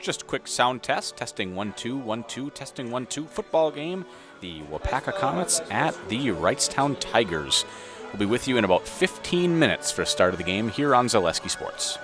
Just a quick sound test. Testing 1 2 1 2. Testing 1 2. Football game. The Waupaca Comets at the Wrightstown Tigers. We'll be with you in about 15 minutes for the start of the game here on Zaleski Sports.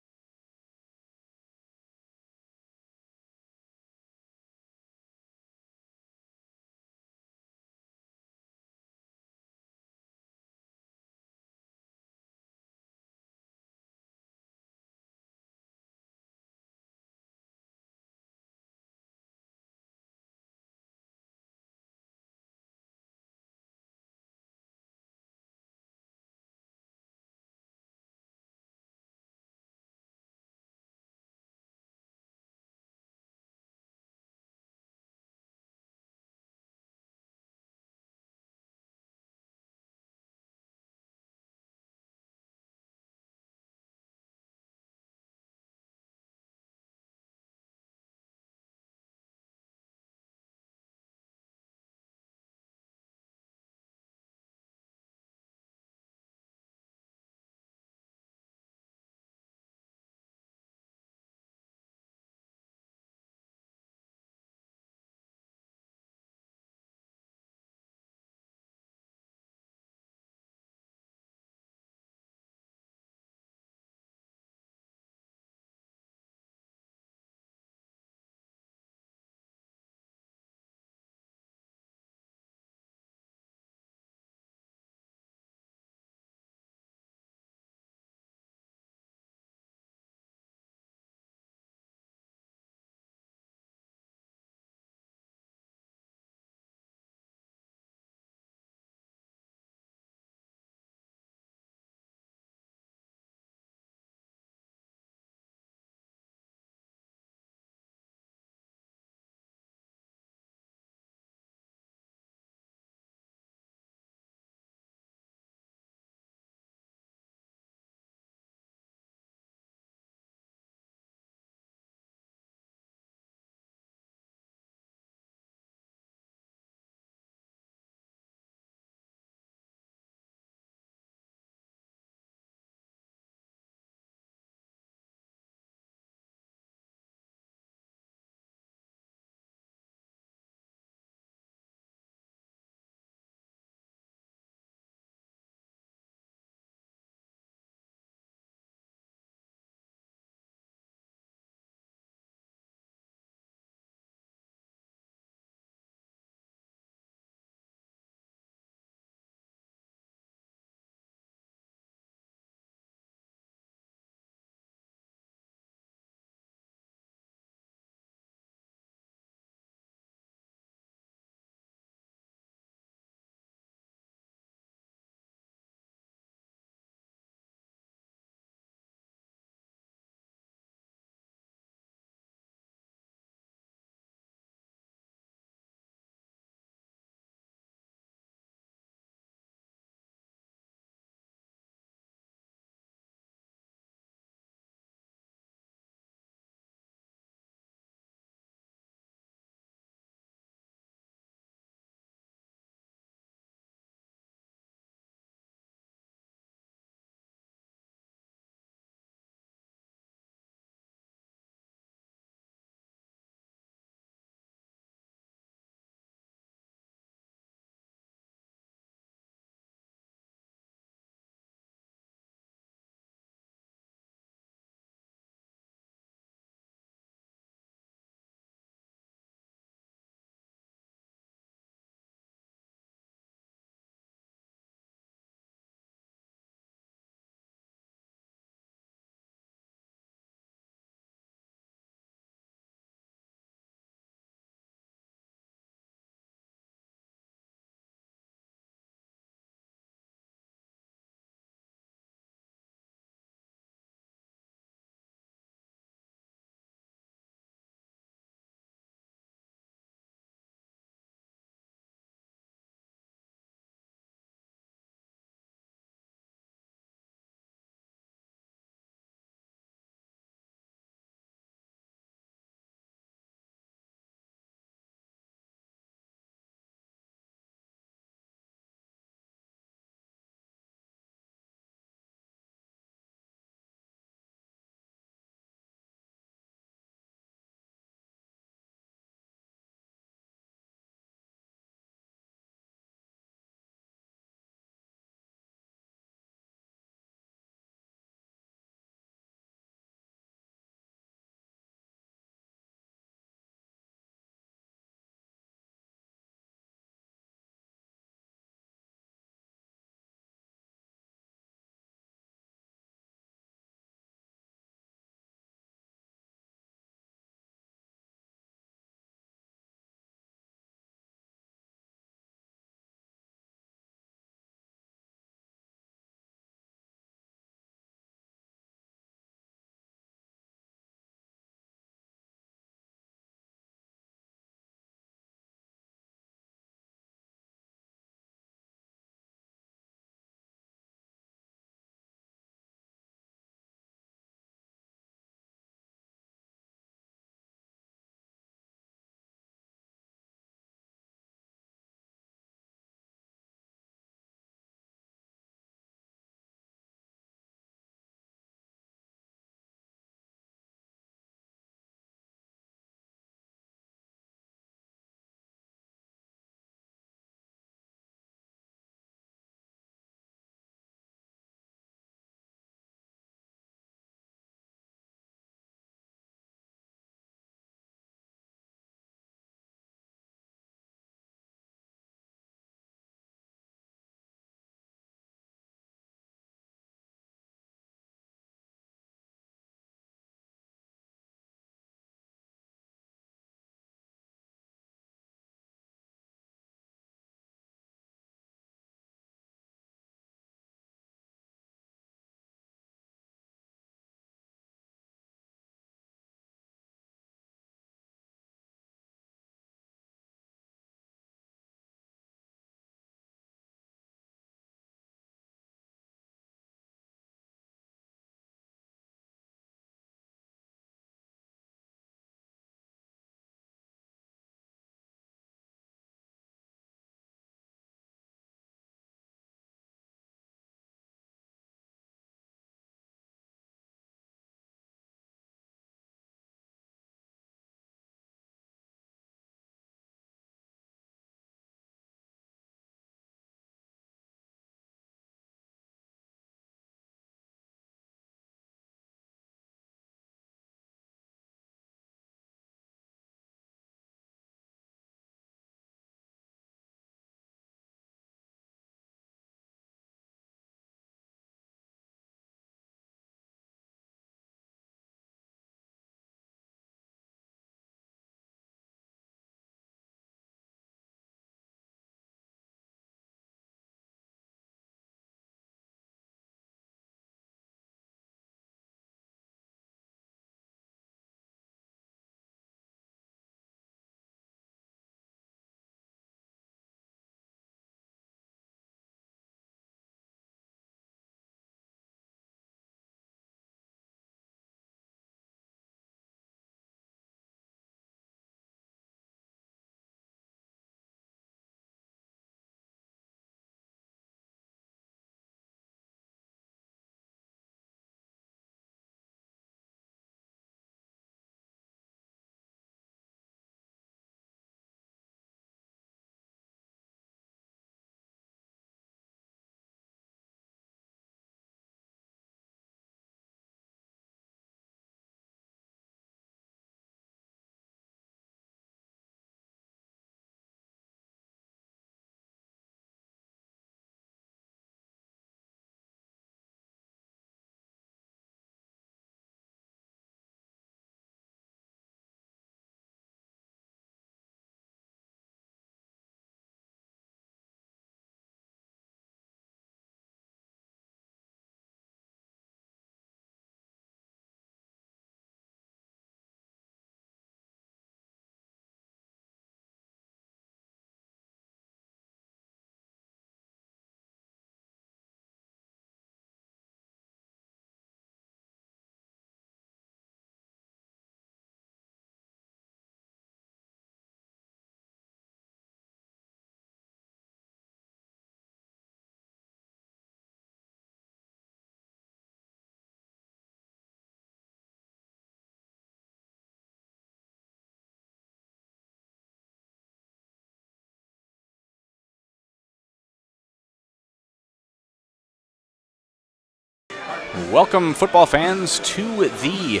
Welcome, football fans, to the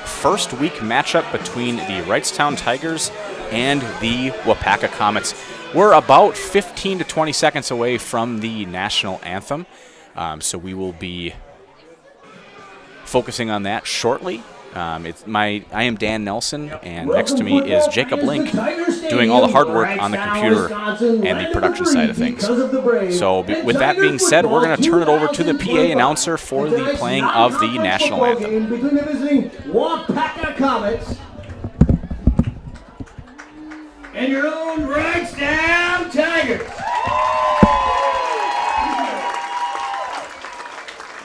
first week matchup between the Wrightstown Tigers and the Waupaca Comets. We're about 15 to 20 seconds away from the national anthem, so we will be focusing on that shortly. I am Dan Nelson, and next to me is Jacob Link, doing all the hard work on the computer and the production side of things. So with that being said, we're going to turn it over to the PA announcer for the playing of the national anthem. Between the visiting Waupaca Comets and your own Wrightstown Tigers.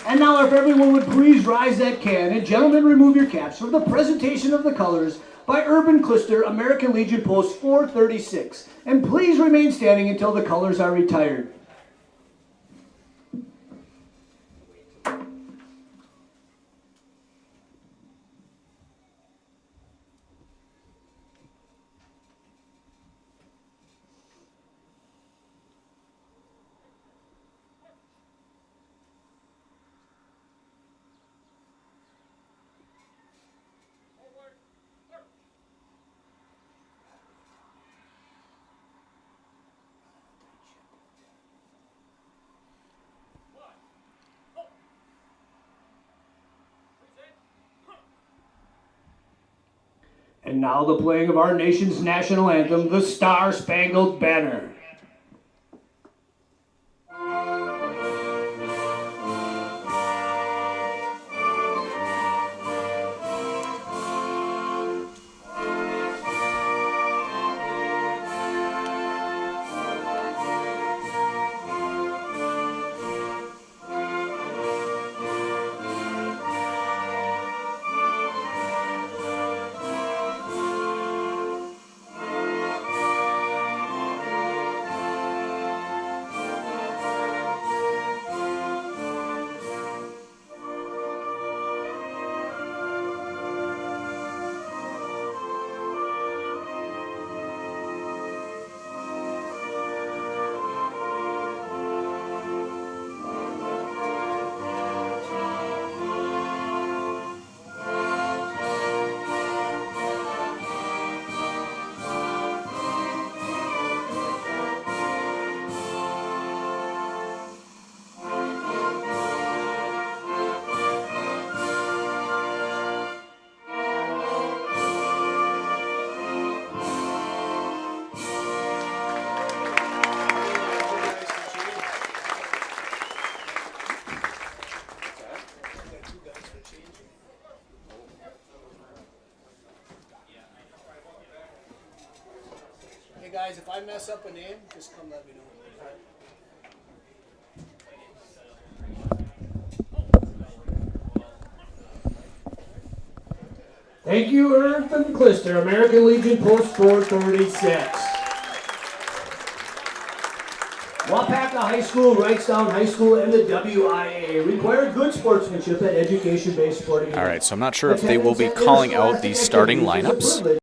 And now if everyone would please rise that can, and gentlemen remove your caps for the presentation of the colors by Urban Clister, American Legion Post 436. And please remain standing until the colors are retired. And now the playing of our nation's national anthem, the Star-Spangled Banner. Guys, if I mess up a name, just come let me know. Thank you, Urban Clister, American Legion Post 436. Waupaca High School, Wrightstown High School, and the WIAA require good sportsmanship at education-based sporting events. All right, so I'm not sure if they will be calling out these starting lineups.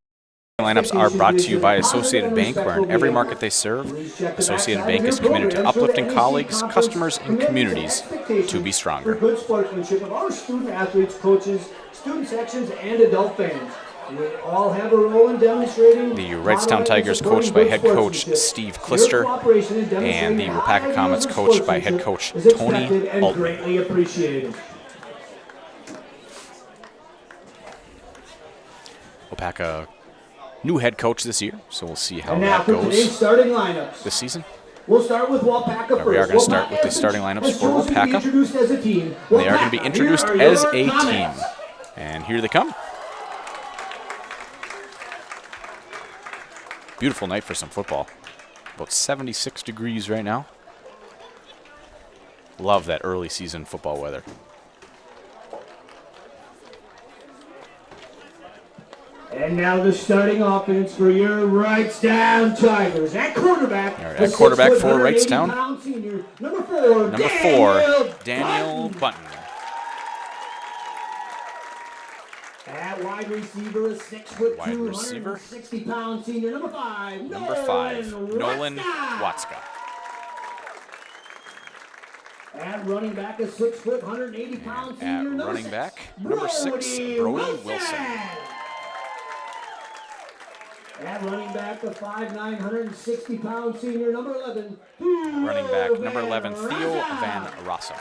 Lineups are brought to you by Associated Bank, where in every market they serve, Associated Bank is committed to uplifting colleagues, customers, and communities to be stronger. For good sportsmanship of our student athletes, coaches, student sections, and adult fans. We all have a role in demonstrating the Wrightstown Tigers coached by head coach Steve Clister, and the Waupaca Comets coached by head coach Tony Altman. Waupaca new head coach this year, so we'll see how that goes starting lineups this season. We'll start with Waupaca first. We are going to start with the starting lineups for Waupaca. They are going to be introduced as a team. And here they come. Beautiful night for some football. About 76 degrees right now. Love that early season football weather. And now the starting offense for your Wrightstown Tigers. At quarterback, all right, at quarterback for Wrightstown, senior, number four, Daniel Button. At wide receiver, a 6'2", 160-pound senior, number five, Nolan Watska. At running back, a 6 foot, 180 pound At senior. running back, number 6, Brody Wilson. At running back, the 5'9", 160 pound senior, number 11. Running back, number 11, Theo Van Rossum.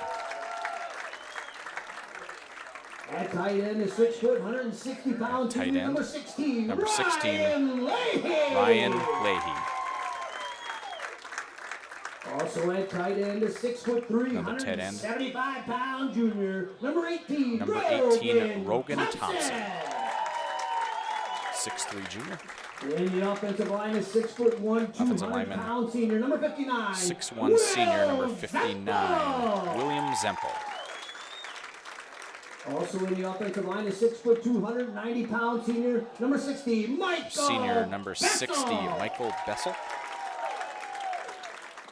At tight end, a 6 foot, 160 pound Tight senior, end, number 16. number 16, Ryan Leahy. Also at tight end, a 6 foot 3, Another tight end. 175 pound junior, number 18. Number 18, Rogan Thompson. 6'3" junior. In the offensive line is 6 foot 1, 200 pound senior, number 59. 6'1" senior, number 59, William Zempel. Also in the offensive line is 6 foot 290 pound senior, number 60, Michael. Senior, number 60, Bessel. Michael Bessel.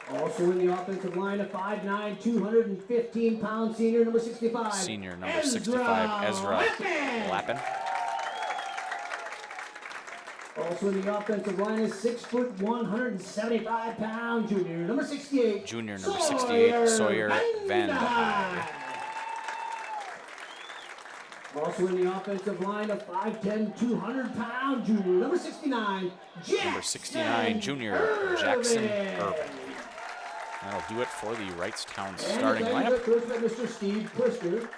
Also in the offensive line, a 5'9", 215 pound senior, number 65. Senior, number 65, Ezra Lappin. Also in the offensive line is 6 foot 175 pound junior, number 68. Junior, number 68, Sawyer Van Dyke. Also in the offensive line, a 5'10", 200 pound junior, number 69. Number 69, junior, Jackson Irvin. That'll do it for the Wrightstown starting lineup.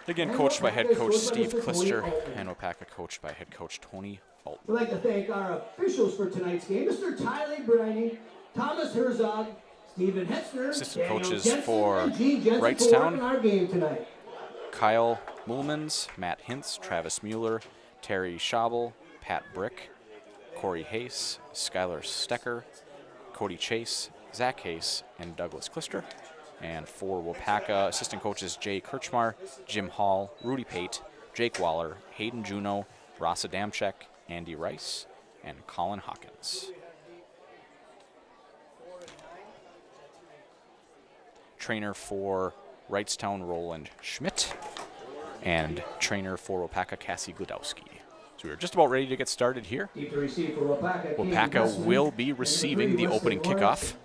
Again, coached by head coach Steve Klister and Waupaca coached by head coach Tony Fulton. We'd like to thank our officials for tonight's game, Mr. Tyler Briney, Thomas Herzog, Stephen Hetzner, Assistant Daniel coaches Jensen, for and Gene Jensen Wrightstown. for working our game tonight. Kyle Mullmans, Matt Hintz, Travis Mueller, Terry Schabel, Pat Brick, Corey Hayes, Skylar Stecker, Cody Chase, Zach Hayes, and Douglas Klister. And for Waupaca, assistant coaches Jay Kirchmar, Jim Hall, Rudy Pate, Jake Waller, Hayden Juneau, Ross Adamczyk, Andy Rice, and Colin Hawkins. Trainer for Wrightstown, Roland Schmidt, and trainer for Waupaca, Cassie Glodowski. So we're just about ready to get started here. Waupaca will be receiving the opening kickoff.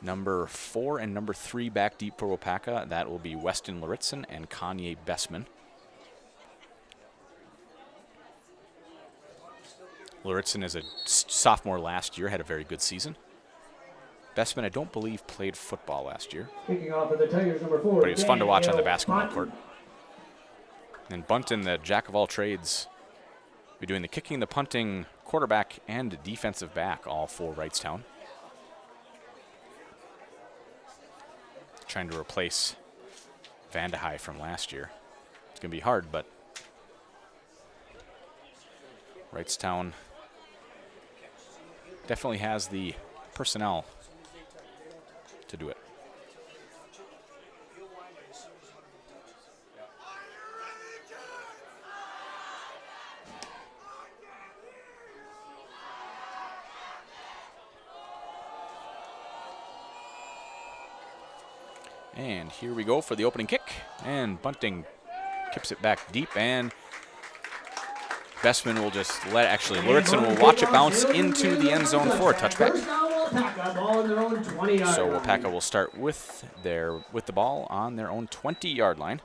Number 4 and number 3 back deep for Waupaca. That will be Weston Laritzen and Kanye Bessman. Laritzen is a sophomore last year, had a very good season. Bessman, I don't believe, played football last year. Kicking off for the Tigers, number 4. But he was fun to watch on the basketball court. And Bunton, the jack of all trades, will be doing the kicking, the punting, quarterback, and defensive back, all for Wrightstown. Trying to replace Vandehei from last year. It's going to be hard, but Wrightstown definitely has the personnel to do it. And here we go for the opening kick. And Bunting kips it back deep, and Bessman will just let, actually, Laritzen will watch it bounce into the end zone for a touchback. So Waupaca will start with the ball on their own 20-yard line,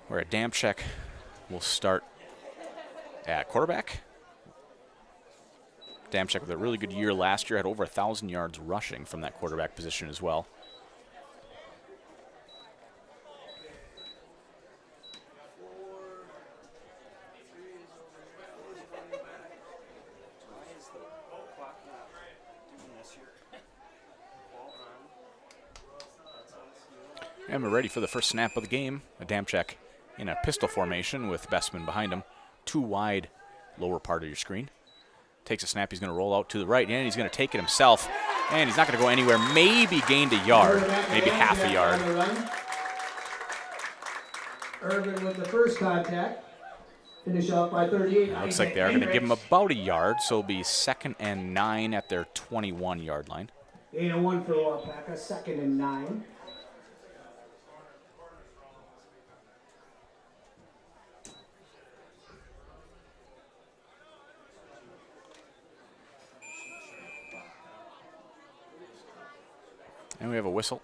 where Adamczyk will start at quarterback. Adamczyk with a really good year last year, had over 1,000 yards rushing from that quarterback position as well. And we're ready for the first snap of the game. Adamczyk in a pistol formation with Bessman behind him. Too wide, lower part of your screen. Takes a snap, he's going to roll out to the right, and he's going to take it himself. And he's not going to go anywhere. Maybe gained a yard, maybe half a yard. Irvin with the first contact. Finish off by 38. Looks like they're going to give him about a yard, so it'll be 2nd and 9 at their 21-yard line. 8-1 for Waupaca, 2nd and 9. And we have a whistle.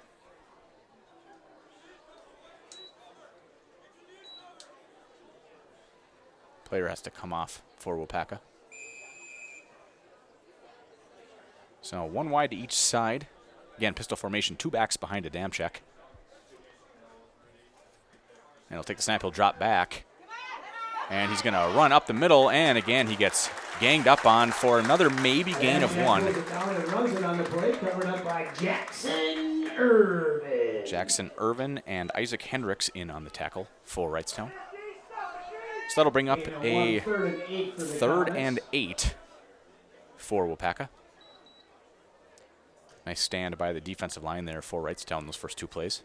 Player has to come off for Waupaca. So 1 wide to each side. Again, pistol formation, 2 backs behind a Damchek. And he'll take the snap, he'll drop back. And he's gonna run up the middle, and again, he gets ganged up on for another maybe gain of 1. Runs it on the play, covered up by Jackson Irvin. Jackson Irvin and Isaac Hendricks in on the tackle for Wrightstown. So that'll bring up a 3rd and 8 for Waupaca. Nice stand by the defensive line there for Wrightstown those first 2 plays.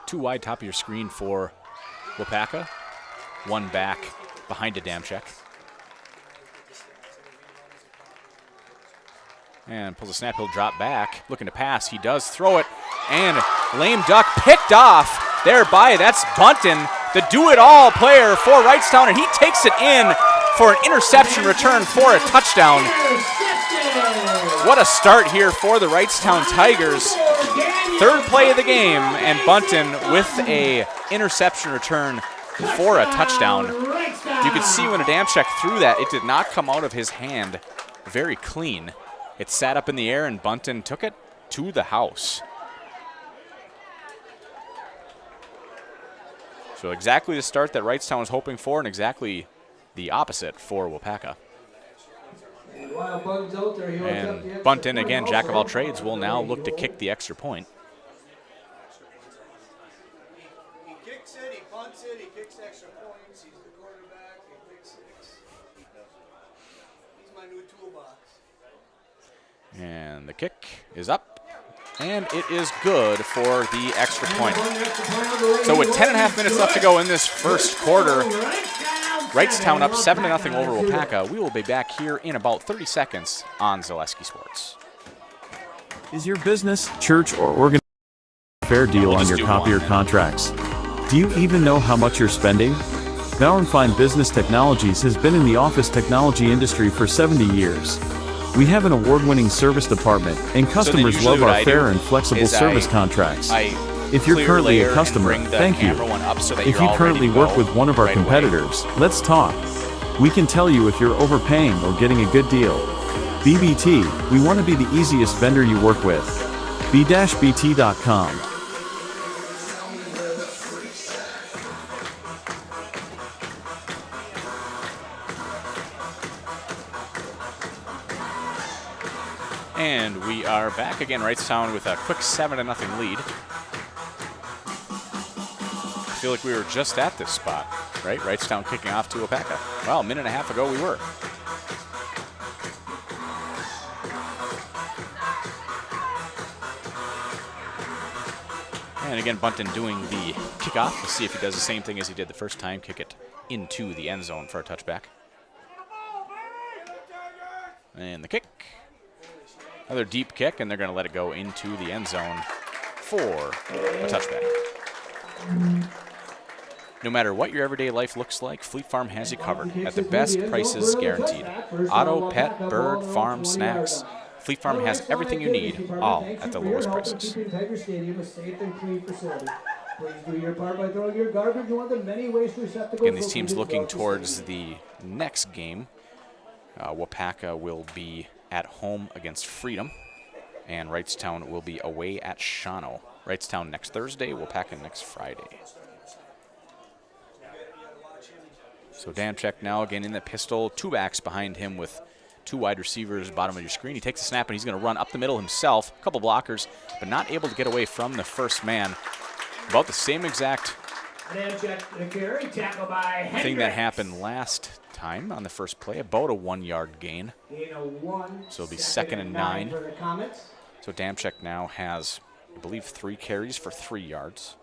Two wide top of your screen for Waupaca. 1 back behind a Damchek. And pulls a snap, he'll drop back. Looking to pass, he does throw it. And lame duck picked off thereby. That's Bunton, the do-it-all player for Wrightstown, and he takes it in for an interception return for a touchdown. What a start here for the Wrightstown Tigers. 3rd play of the game, and Bunton with a interception return for a touchdown. You could see when Adamczyk threw that, it did not come out of his hand very clean. It sat up in the air, and Bunton took it to the house. So exactly the start that Wrightstown was hoping for, and exactly the opposite for Waupaca. And Bunton, again, jack of all trades, will now look to kick the extra point. He kicks it, he punts it, he kicks extra points, he's the quarterback, he kicks 6. He's my new toolbox. And the kick is up, and it is good for the extra point. So with 10.5 minutes left to go in this first quarter, Wrightstown up 7-0 over Waupaca. We will be back here in about 30 seconds on Zaleski Sports. Is your business, church, or organization a fair deal on your copier contracts? Do you even know how much you're spending? Bauer & Fine Business Technologies has been in the office technology industry for 70 years. We have an award-winning service department, and customers love our fair and flexible service contracts. If you're currently a customer, thank you. If you currently work with one of our competitors, let's talk. We can tell you if you're overpaying or getting a good deal. BBT, we want to be the easiest vendor you work with. b-bt.com. And we are back again, Wrightstown with a quick 7-0 lead. I feel like we were just at this spot, right? Wrightstown kicking off to Waupaca. Well, a minute and a half ago we were. And again, Bunton doing the kickoff. Let's see if he does the same thing as he did the first time. Kick it into the end zone for a touchback. And the kick. Another deep kick, and they're going to let it go into the end zone for a touchback. No matter what your everyday life looks like, Fleet Farm has you covered at the best prices guaranteed. Auto, pet, bird, farm, snacks. Fleet Farm has everything you need, all at the lowest prices. Again, these teams looking towards the next game. Waupaca will be at home against Freedom, and Wrightstown will be away at Shawano. Wrightstown next Thursday, Waupaca next Friday. So Damchek now again in the pistol, 2 backs behind him with 2 wide receivers bottom of your screen. He takes the snap and he's going to run up the middle himself, a couple blockers, but not able to get away from the first man. About the same exact thing that happened last time on the first play, about a 1-yard gain. So it'll be 2nd and 9. So Damchek now has, I believe, 3 carries for 3 yards.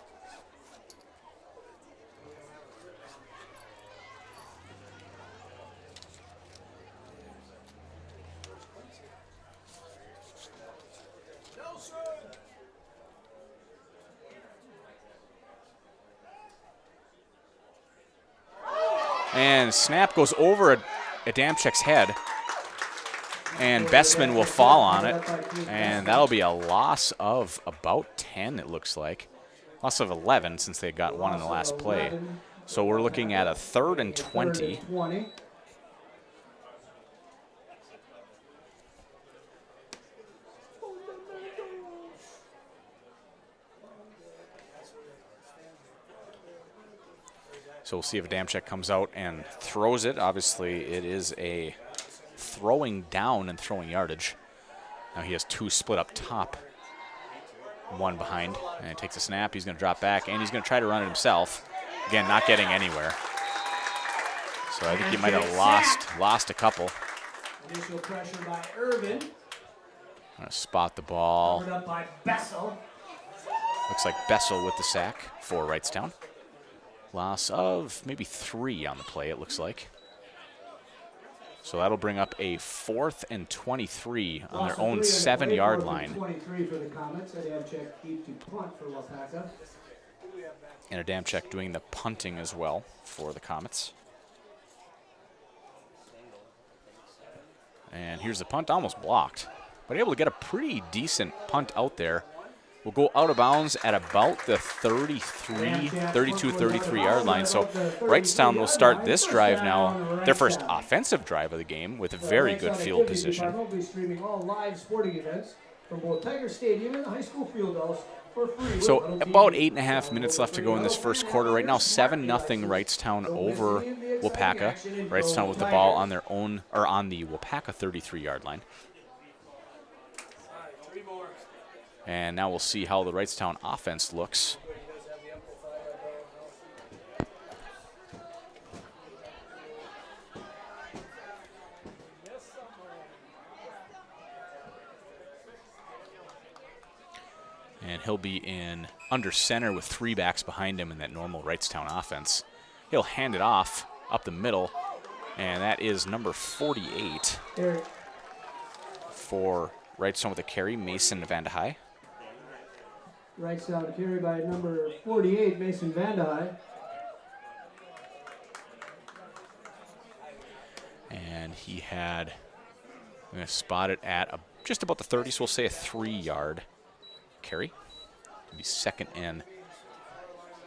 And snap goes over Adamczyk's head. And Bessman will fall on it. And that'll be a loss of about 10, it looks like. Loss of 11 since they got one in the last play. So we're looking at a 3rd and 20. So we'll see if Adamczyk comes out and throws it. Obviously, it is a throwing down and throwing yardage. Now he has 2 split up top, 1 behind, and he takes a snap. He's going to drop back, and he's going to try to run it himself. Again, not getting anywhere. So I think he might have lost a couple. Initial pressure by Irvin. Going to spot the ball. Covered up by Bessel. Looks like Bessel with the sack for Wrightstown. Loss of maybe 3 on the play, it looks like. So that'll bring up a 4th and 23 on their own 7-yard line. 23 for the Comets. Adamczyk deep to punt for Waupaca. And Adamczyk doing the punting as well for the Comets. And here's the punt, almost blocked. But able to get a pretty decent punt out there. Will go out of bounds at about the 32-33 yard line. So Wrightstown will start this drive now, their first offensive drive of the game, with a very good field position. We'll be streaming all live sporting events from both Tiger Stadium and the high school field house for free. So about 8.5 minutes left to go in this first quarter. Right now, 7-0 Wrightstown over Waupaca. Wrightstown with the ball on their own, or on the Waupaca 33-yard line. And now we'll see how the Wrightstown offense looks. And he'll be in under center with 3 backs behind him in that normal Wrightstown offense. He'll hand it off up the middle, and that is number 48 for Wrightstown with a carry, Mason Vandehei. Wrightstown carried by number 48, Mason Vandehei. And he had, I'm going to spot it at just about the 30, so we'll say a 3-yard carry. It'll be 2nd and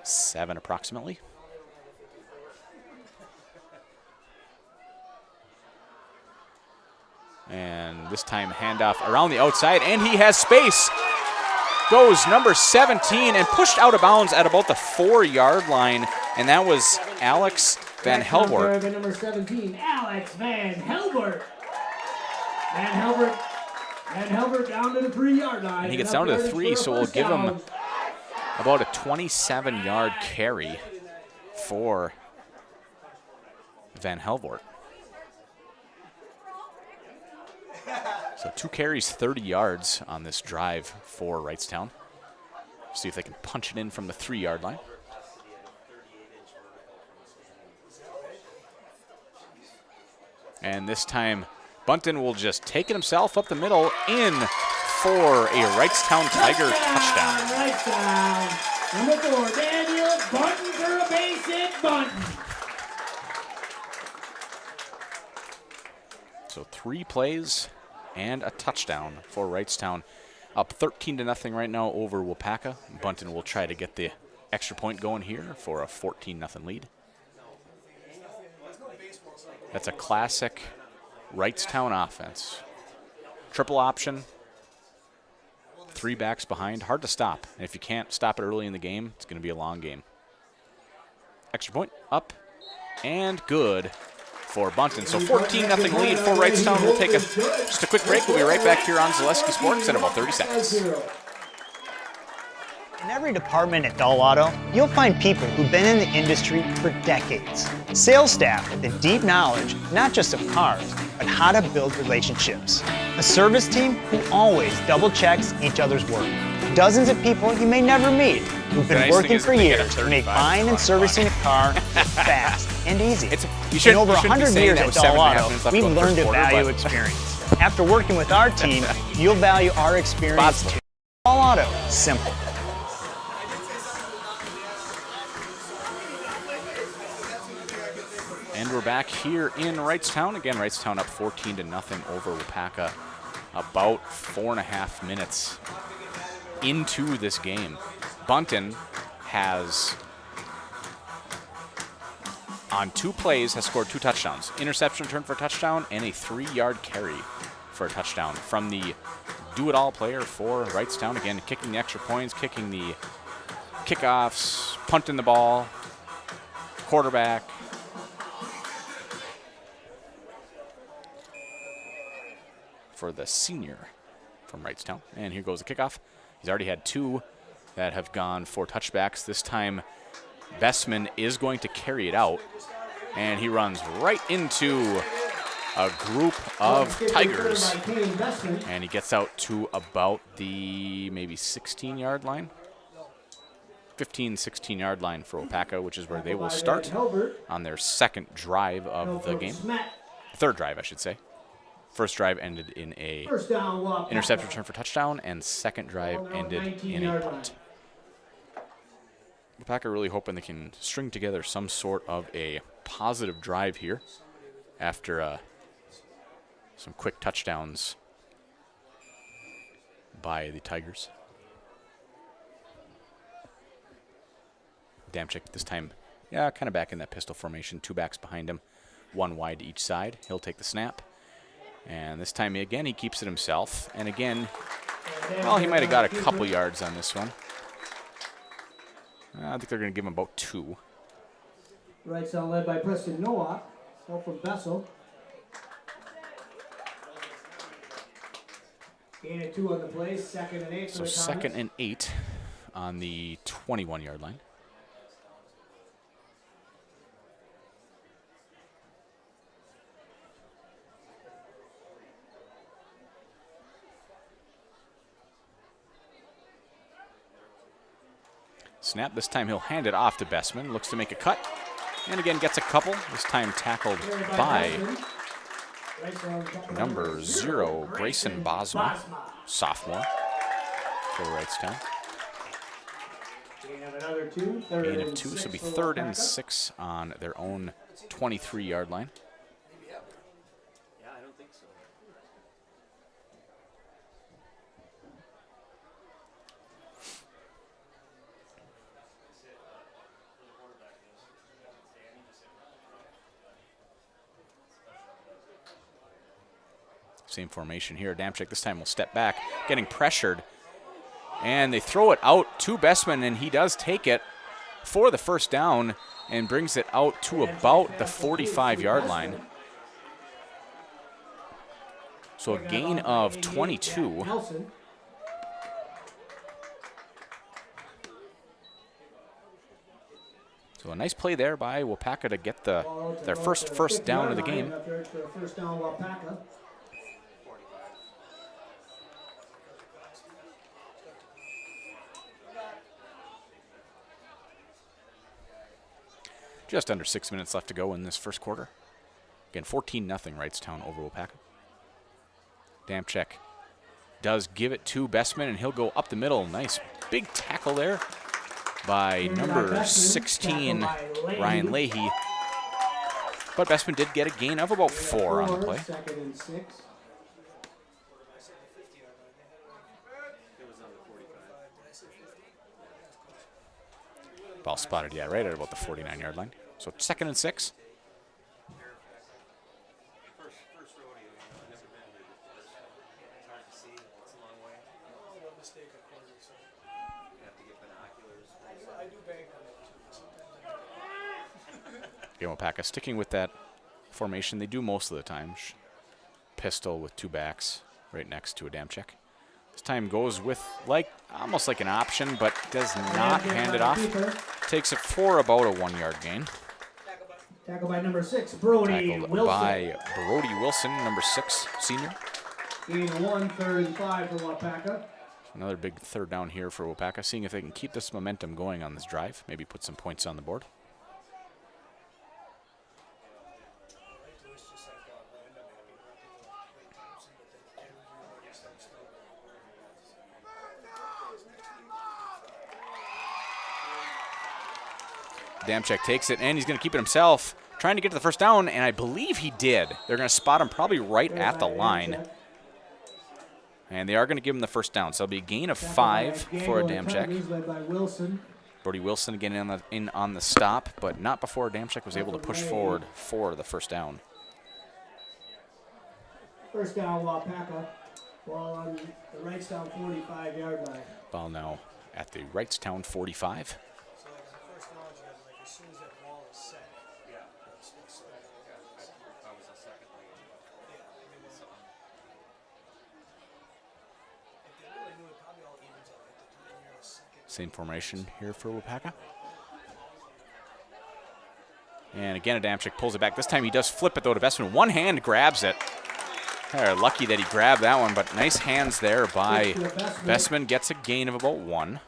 7 approximately. And this time handoff around the outside, and he has space. Goes number 17 and pushed out of bounds at about the 4-yard line, and that was Alex Van Helvoort. Number 17, Alex Van Helvoort. Van Helvoort down to the 3-yard line. And he gets down to the 3, so we'll give him about a 27-yard carry for Van Helvoort. So 2 carries, 30 yards on this drive for Wrightstown. See if they can punch it in from the 3-yard line. And this time, Bunton will just take it himself up the middle in for a Wrightstown Tiger touchdown. Wrightstown. Number 4, Daniel Bunton for a base hit, Bunton. So 3 plays and a touchdown for Wrightstown. Up 13-0 right now over Waupaca. Bunton will try to get the extra point going here for a 14-0 lead. That's a classic Wrightstown offense. Triple option, 3 backs behind, hard to stop. And if you can't stop it early in the game, it's going to be a long game. Extra point, up, and good for Bunton. So 14-0 lead for Wrightstown. We'll take just a quick break. We'll be right back here on Zaleski Sports in about 30 seconds. In every department at Dull Auto, you'll find people who've been in the industry for decades. Sales staff with a deep knowledge, not just of cars, but how to build relationships. A service team who always double checks each other's work. Dozens of people you may never meet who've been working for years to make buying and servicing a car fast and easy. In over 100 years at Dull Auto, we've learned to value experience. After working with our team, you'll value our experience too. Dull Auto, simple. And we're back here in Wrightstown. Again, Wrightstown up 14-0 over Waupaca. About 4.5 minutes into this game. Bunton has, on 2 plays, has scored 2 touchdowns. Interception return for a touchdown and a 3-yard carry for a touchdown from the do-it-all player for Wrightstown. Again, kicking the extra points, kicking the kickoffs, punting the ball, quarterback. For the senior from Wrightstown. And here goes the kickoff. He's already had 2 that have gone for touchbacks. This time, Bessman is going to carry it out. And he runs right into a group of Tigers. And he gets out to about the maybe 16-yard line. 15, 16-yard line for Waupaca, which is where they will start on their second drive of the game. Third drive, I should say. First drive ended in a interception return for touchdown, and second drive ended in a punt. Waupaca really hoping they can string together some sort of a positive drive here after some quick touchdowns by the Tigers. Damczyk this time, yeah, kind of back in that pistol formation. 2 backs behind him, 1 wide to each side. He'll take the snap. And this time, again, he keeps it himself. And again, well, he might have got a couple yards on this one. I think they're going to give him about 2. Wrightstown led by Preston Nowak. Help from Bessel. Gain of 2 on the play. 2nd and 8 for So the 2nd and 8 on the 21-yard line. Snap. This time he'll hand it off to Bessman. Looks to make a cut. And again gets a couple. This time tackled by number 0, Grayson Bosma, sophomore for Wrightstown. Gain of 2, so it'll be 3rd and 6 on their own 23-yard line. Same formation here. Damczyk this time will step back, getting pressured. And they throw it out to Bessman, and he does take it for the first down and brings it out to about the 45-yard line. So a gain of 22. So a nice play there by Waupaca to get their first down of the game. Just under 6 minutes left to go in this first quarter. Again, 14-0 Wrightstown over Waupaca. Damczyk does give it to Bessman, and he'll go up the middle. Nice big tackle there by number 16, Ryan Leahy. But Bessman did get a gain of about 4 on the play. 2nd and 6. Ball spotted, yeah, right at about the 49-yard line. So 2nd and 6. Waupaca sticking with that formation they do most of the time. Pistol with 2 backs right next to a Damczyk. This time goes with almost like an option, but does not hand it off. Takes it for about a 1-yard gain. Tackle by number 6, Brody Tackled Wilson. by Brody Wilson, number 6, senior. Gain 1, 3rd and 5 for Waupaca. Another big 3rd down here for Waupaca, seeing if they can keep this momentum going on this drive. Maybe put some points on the board. Damczyk takes it, and he's going to keep it himself. trying to get to the first down, and I believe he did. They're going to spot him probably right at the line. And they are going to give him the first down. So it'll be a gain of 5 for Adamczyk. Brody Wilson again in on the stop, but not before Adamczyk was able to push forward for the first down. First down, Waupaca. Ball on the Wrightstown 45-yard line. Ball now at the Wrightstown 45. So like the first down, like as soon as that ball is set. Yeah. That was the second lead. Yeah. If they really knew it, probably all evens out at the time. You're a second. Same formation here for Waupaca. And again, Adamczyk pulls it back. This time he does flip it, though, to Bestman. One hand grabs it. They're lucky that he grabbed that one, but nice hands there by Bestman. Gets a gain of about 1.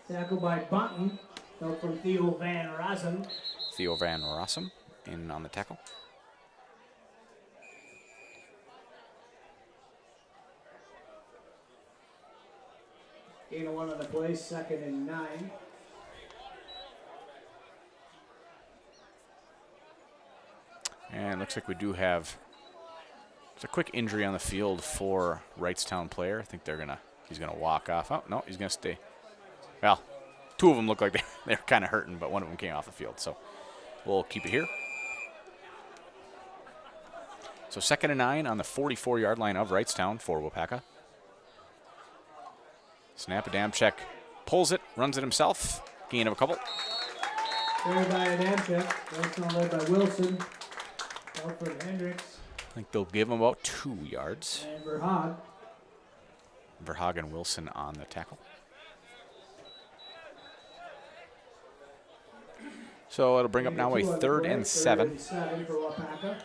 Tackle by Bunton. Help from Theo Van Rossum. Theo Van Rossum in on the tackle. Gain of 1 on the play, 2nd and 9. And it looks like we do have a quick injury on the field for Wrightstown player. I think he's gonna walk off. Oh no, he's gonna stay. Well, 2 of them look like they're kind of hurting, but one of them came off the field. So we'll keep it here. So 2nd and 9 on the 44-yard line of Wrightstown for Waupaca. Snap, Adamczyk pulls it, runs it himself. Gain of a couple. Carried by Adamczyk. Wrightstown led by Wilson. Help from Hendricks. I think they'll give him about 2 yards. And Verhaag. Verhaag and Wilson on the tackle. So it'll bring up now a 3rd and 7. 3rd and 7 for Waupaca.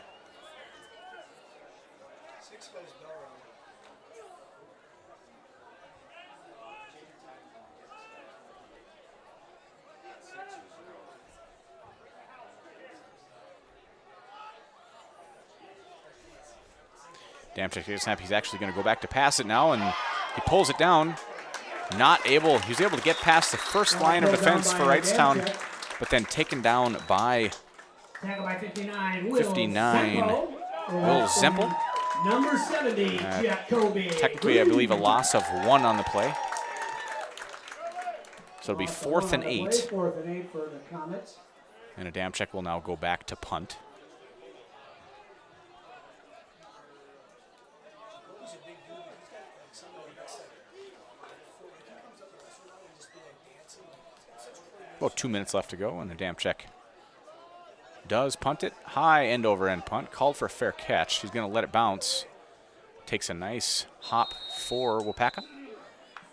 Adamczyk takes a snap. He's actually going to go back to pass it now, and he pulls it down. He was able to get past the first line of defense for Wrightstown, but then taken down by 59. Will Zempel. Number 70, Jacoby. Technically, I believe a loss of 1 on the play. So it'll be 4th and 8. 4th and 8 for the Comets. And Adamczyk will now go back to punt. About 2 minutes left to go, and Adamczyk does punt it. High end-over-end punt. Called for a fair catch. He's going to let it bounce. Takes a nice hop for Waupaca.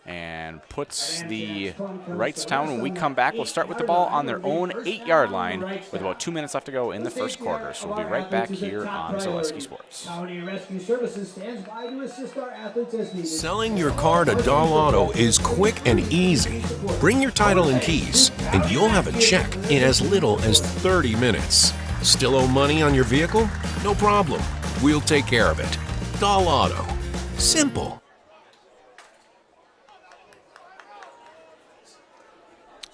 And puts the Wrightstown. When we come back, we'll start with the ball on their own 8-yard line with about 2 minutes left to go in the first quarter. So we'll be right back here on Zaleski Sports. County Rescue Services stands by to assist our athletes as needed. Selling your car to Dahl Auto is quick and easy. Bring your title and keys, and you'll have a check in as little as 30 minutes. Still owe money on your vehicle? No problem. We'll take care of it. Dahl Auto. Simple.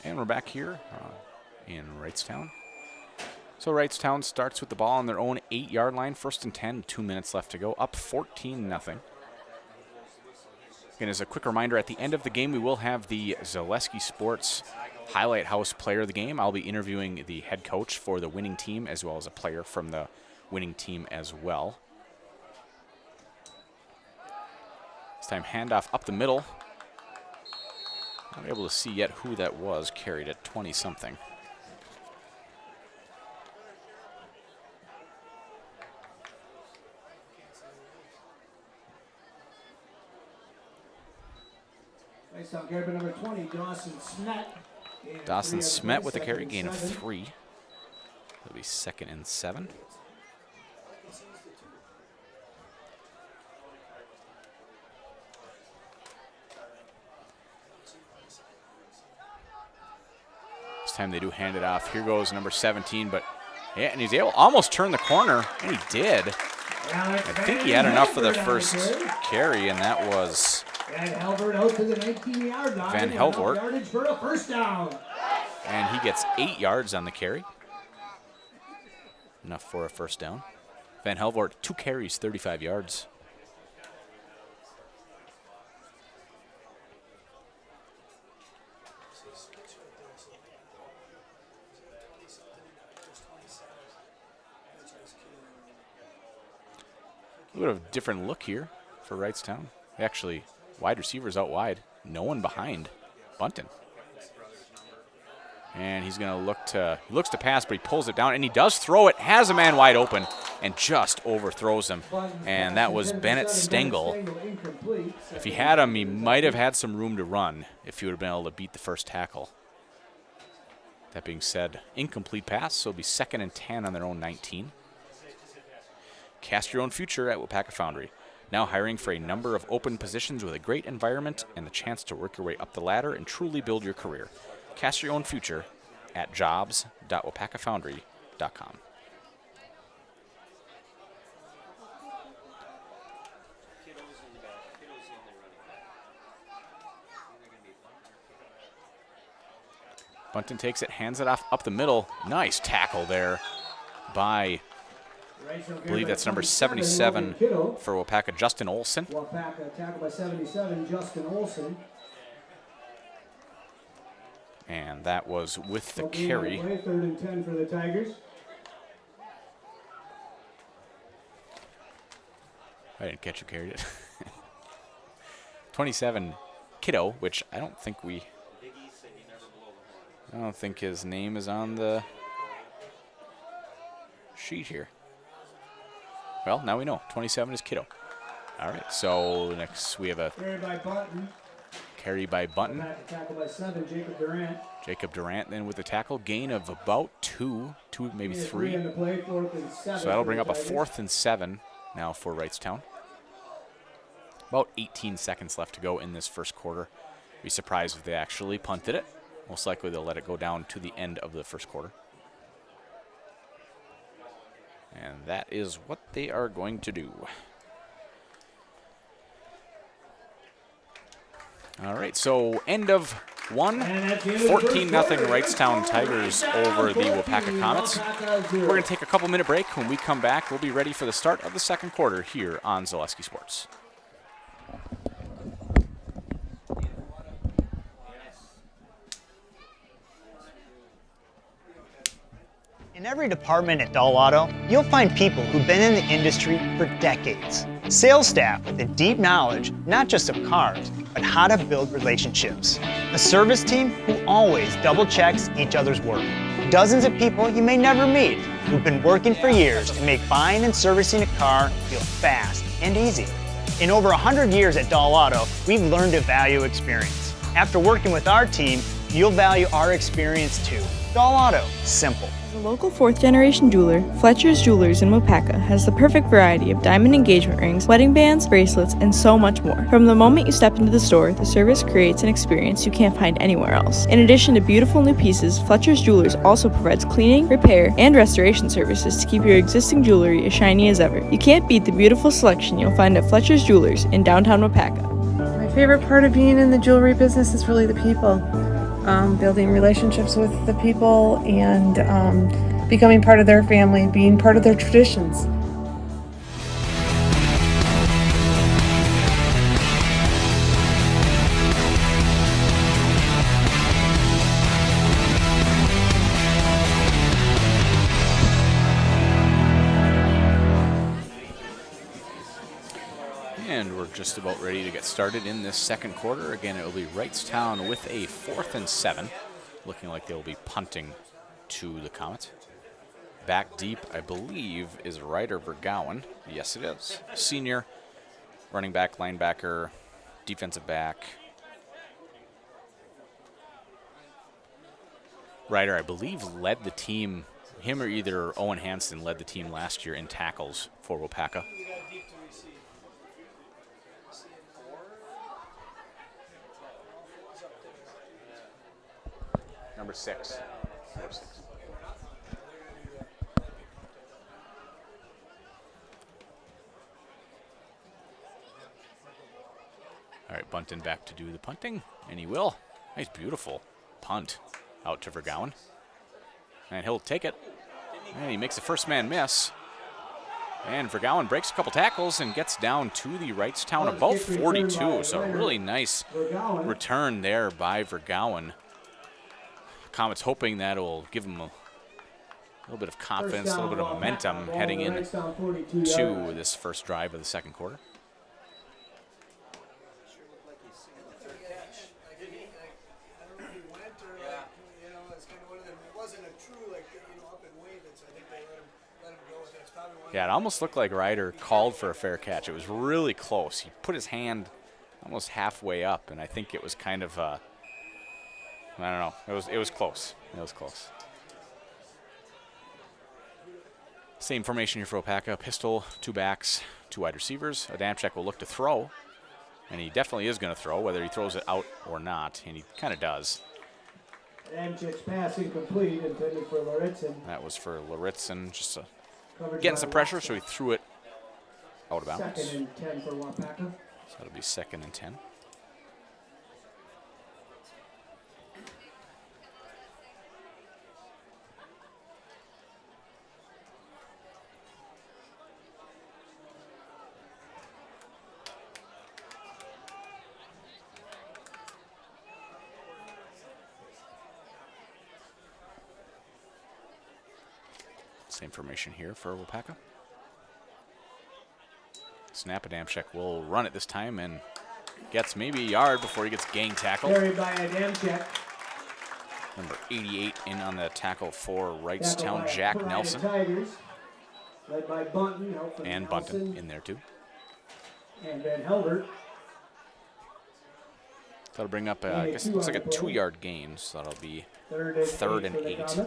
And we're back here in Wrightstown. So Wrightstown starts with the ball on their own 8-yard line. 1st and 10, 2 minutes left to go. Up 14-0. Again, as a quick reminder, at the end of the game, we will have the Zaleski Sports Highlight House Player of the Game. I'll be interviewing the head coach for the winning team as well as a player from the winning team as well. This time, handoff up the middle. Not able to see yet who that was. Carried at 20-something. Wrightstown carry by number 20, Dawson Smet. Dawson Smet with a carry, gain of 3. It'll be 2nd and 7. This time they do hand it off. Here goes number 17, but yeah, and he's able almost turn the corner, and he did. I think he had enough for the first carry, and that was Van Helvert out to the 19-yard line. Van Helvert. Yardage for a first down. And he gets 8 yards on the carry. Enough for a first down. Van Helvoort, 2 carries, 35 yards. A little bit of a different look here for Wrightstown. Actually, wide receivers out wide. No one behind Bunton. And he's going to looks to pass, but he pulls it down, and he does throw it, has a man wide open, and just overthrows him. And that was Bennett Stengel. If he had him, he might have had some room to run if he would have been able to beat the first tackle. That being said, incomplete pass, so it'll be 2nd and 10 on their own 19. Cast your own future at Waupaca Foundry. Now hiring for a number of open positions with a great environment and the chance to work your way up the ladder and truly build your career. Cast your own future at jobs.waupacafoundry.com. Bunton takes it, hands it off up the middle. Nice tackle there by, I believe that's number 77 for Waupaca, Justin Olson. Waupaca, tackle by 77, Justin Olson. And that was with the carry. 3rd and 10 for the Tigers. I didn't catch who carried it. 27, Kiddo, which I don't think his name is on the sheet here. Well, now we know. 27 is Kiddo. All right, so next we have a Carry by Bunton. Carry by Bunton. Tackle by 7, Jacob Durant. Jacob Durant then with the tackle. Gain of about two, maybe 3. In the play, 4th and 7 So that'll bring up a 4th and 7 now for Wrightstown. About 18 seconds left to go in this first quarter. Be surprised if they actually punted it. Most likely they'll let it go down to the end of the first quarter. And that is what they are going to do. All right, so end of 1, 14-0 Wrightstown Tigers over the Waupaca Comets. We're going to take a couple-minute break. When we come back, we'll be ready for the start of the second quarter here on Zaleski Sports. In every department at Dahl Auto, you'll find people who've been in the industry for decades. Sales staff with a deep knowledge, not just of cars, but how to build relationships. A service team who always double checks each other's work. Dozens of people you may never meet who've been working for years to make buying and servicing a car feel fast and easy. In over 100 years at Dahl Auto, we've learned to value experience. After working with our team, you'll value our experience too. Dahl Auto, simple. As a local 4th-generation jeweler, Fletcher's Jewelers in Waupaca has the perfect variety of diamond engagement rings, wedding bands, bracelets, and so much more. From the moment you step into the store, the service creates an experience you can't find anywhere else. In addition to beautiful new pieces, Fletcher's Jewelers also provides cleaning, repair, and restoration services to keep your existing jewelry as shiny as ever. You can't beat the beautiful selection you'll find at Fletcher's Jewelers in downtown Waupaca. My favorite part of being in the jewelry business is really the people. Building relationships with the people and becoming part of their family, being part of their traditions. And we're just about ready to get started in this second quarter. Again, it will be Wrightstown with a 4th and 7. Looking like they'll be punting to the Comets. Back deep, I believe, is Ryder Vergowan. Yes, it is. Senior, running back, linebacker, defensive back. Ryder, I believe, led the team. Him or either Owen Hansen led the team last year in tackles for Waupaca. Number 6. Number 6. All right, Bunton back to do the punting, and he will. Nice, beautiful punt out to Vergowan. And he'll take it. And he makes the first man miss. And Vergowan breaks a couple tackles and gets down to the Wrightstown about 42. So really nice return there by Vergowan. Comets hoping that will give him a little bit of confidence, a little bit of momentum heading in to this first drive of the second quarter. Yeah, it almost looked like Ryder called for a fair catch. It was really close. He put his hand almost halfway up, and I think it was kind of, I don't know. It was close. It was close. Same formation here for Waupaca. Pistol, 2 backs, 2 wide receivers. Adamczyk will look to throw, and he definitely is going to throw, whether he throws it out or not, and he kind of does. Adamczyk's pass incomplete, intended for Laritzen. That was for Laritzen, just getting some pressure, so he threw it out of bounds. 2nd and 10 for Waupaca. So that'll be 2nd and 10. Same formation here for Waupaca. Snap. Adamczyk will run it this time and gets maybe a yard before he gets gang tackled. Carried by Adamczyk. Number 88 in on the tackle for Wrightstown, Jack Nelson. Tigers, led by Bunton. And Bunton in there too. And Van Helbert. That'll bring up, I guess it looks like a 2-yard gain, so that'll be 3rd and 8.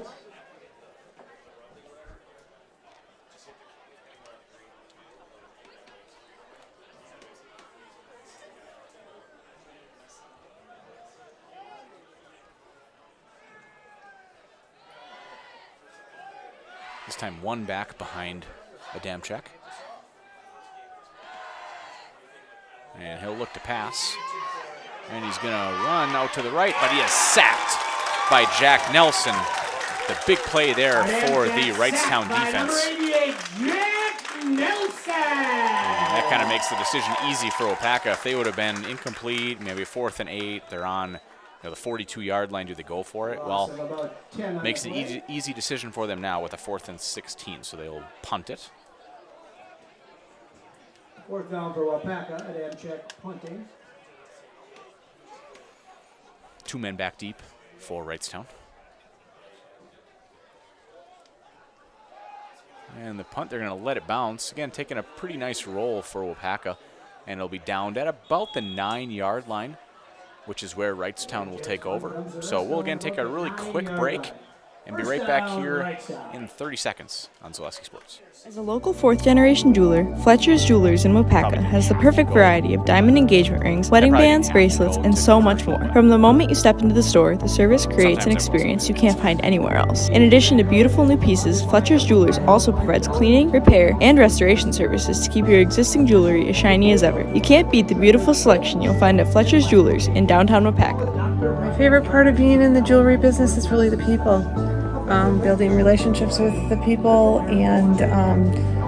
This time 1 back behind Adamczyk. And he'll look to pass. And he's going to run out to the right, but he is sacked by Jack Nelson. The big play there for the Wrightstown defense. Jack Nelson! And that kind of makes the decision easy for Waupaca. If they would have been incomplete, maybe 4th and 8, they're on the 42-yard line. Do they go for it? Well, makes an easy decision for them now with a 4th and 16, so they'll punt it. 4th down for Waupaca. Adamczyk punting. 2 men back deep for Wrightstown. And the punt, they're going to let it bounce. Again, taking a pretty nice roll for Waupaca. And it'll be downed at about the 9-yard line, which is where Wrightstown will take over. So we'll again take a really quick break and be right back here in 30 seconds on Zaleski Sports. As a local 4th-generation jeweler, Fletcher's Jewelers in Waupaca has the perfect variety of diamond engagement rings, wedding bands, bracelets, and so much more. From the moment you step into the store, the service creates an experience you can't find anywhere else. In addition to beautiful new pieces, Fletcher's Jewelers also provides cleaning, repair, and restoration services to keep your existing jewelry as shiny as ever. You can't beat the beautiful selection you'll find at Fletcher's Jewelers in downtown Waupaca. My favorite part of being in the jewelry business is really the people. Building relationships with the people and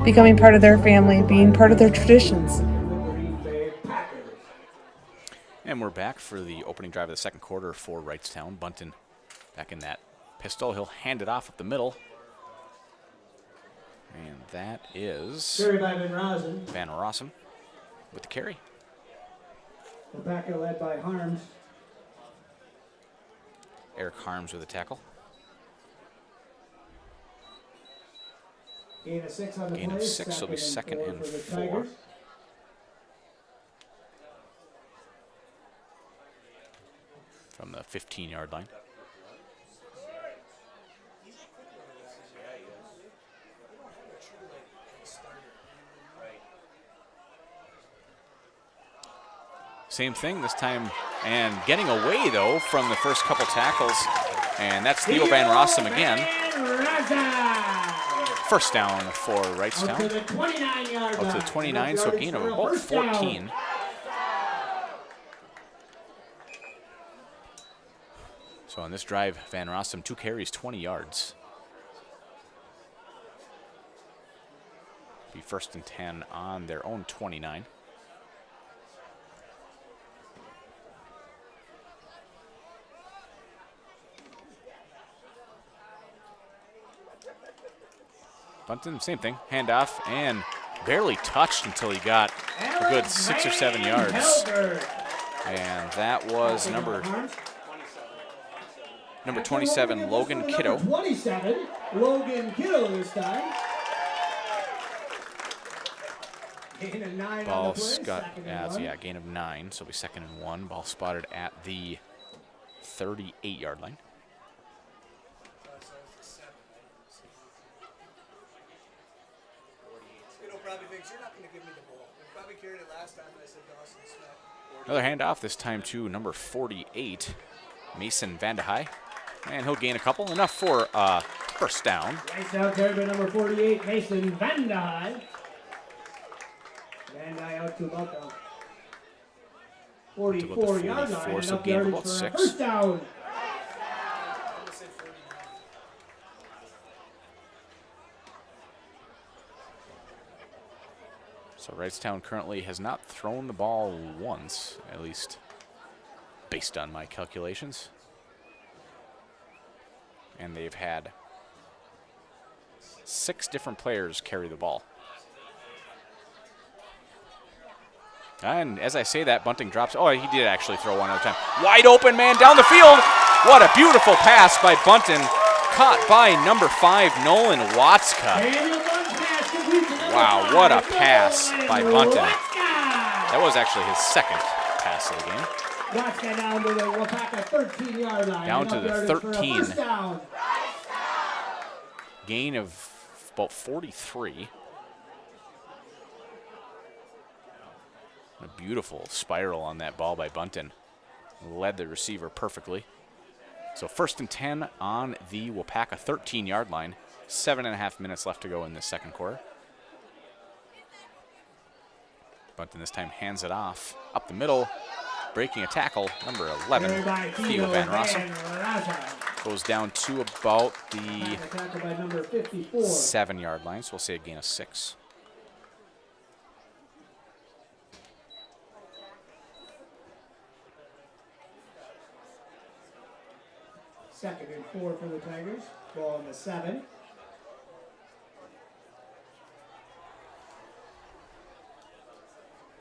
becoming part of their family, being part of their traditions. And we're back for the opening drive of the second quarter for Wrightstown. Bunton back in that pistol. He'll hand it off up the middle. And that is Van Rossum with the carry. Waupaca led by Harms. Eric Harms with the tackle. Gain of 6 on the Gain of play. 6 will be 2nd and 4. From the 15-yard line. Same thing this time, and getting away though from the first couple tackles, and that's Theo Van Rossum again. First down for Wrightstown. Up to the 29-yard line. Up to the 29, so a gain of about 14. So on this drive, Van Rossum, 2 carries, 20 yards. first and 10 on their own 29. Bunton, same thing, handoff, and barely touched until he got a good 6 or 7 yards. And that was number 27, Logan Kiddo. 27, Logan Kiddo this time. Gain of 9 Ball on the play, got, second and 1. yeah, gain of 9, so it'll be 2nd and 1. Ball spotted at the 38-yard line. Probably thinks you're not going to give me the ball. You probably carried it last time I said Dawson Smith. Another handoff, this time to number 48, Mason Vandehei. And he'll gain a couple, enough for first down. Wrightstown carried by number 48, Mason Vandehei. Vandehei out to about the 44-yard line. 44, so Enough gain of yardage about for a 6. first down. So Wrightstown currently has not thrown the ball once, at least based on my calculations. And they've had 6 different players carry the ball. And as I say that, Bunting drops. Oh, he did actually throw one other time. Wide open man down the field. What a beautiful pass by Bunting. Caught by number 5, Nolan Waupaca. Wow, what a pass by Bunting. That was actually his 2nd pass of the game. Waka down to the Waupaca 13-yard line. Down to the 13. First down. Gain of about 43. A beautiful spiral on that ball by Bunting. Led the receiver perfectly. So 1st and 10 on the Waupaca 13-yard line. 7.5 minutes left to go in this second quarter. Bunting this time hands it off up the middle, breaking a tackle. Number 11, Theo Van Rossum, goes down to about the 7-yard line, so we'll say a gain of 6. Second and 4 for the Tigers. Ball on the 7.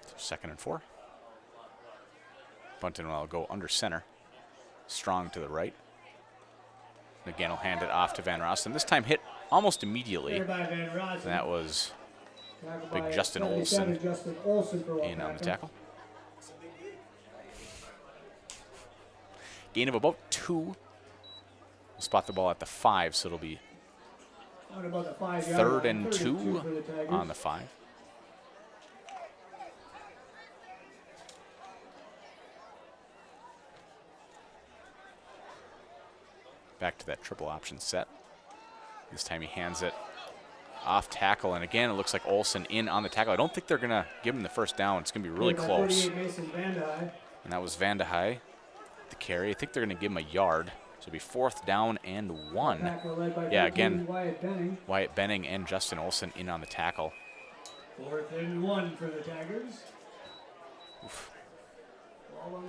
So 2nd and 4. Bunting will go under center. Strong to the right. Again, he'll hand it off to Van Rossum. This time hit almost immediately. And that was big Justin Olsen in on the tackle. Gain of about 2. We'll spot the ball at the 5, so it'll be 3rd and 2 on the 5. Back to that triple option set. This time he hands it off tackle, and again it looks like Olsen in on the tackle. I don't think they're going to give him the first down. It's going to be really close. And that was Vandehei, the carry. I think they're going to give him a yard. So it'll be 4th down and 1. Yeah, again, Wyatt Benning and Justin Olsen in on the tackle. 4th and 1 for the Tigers.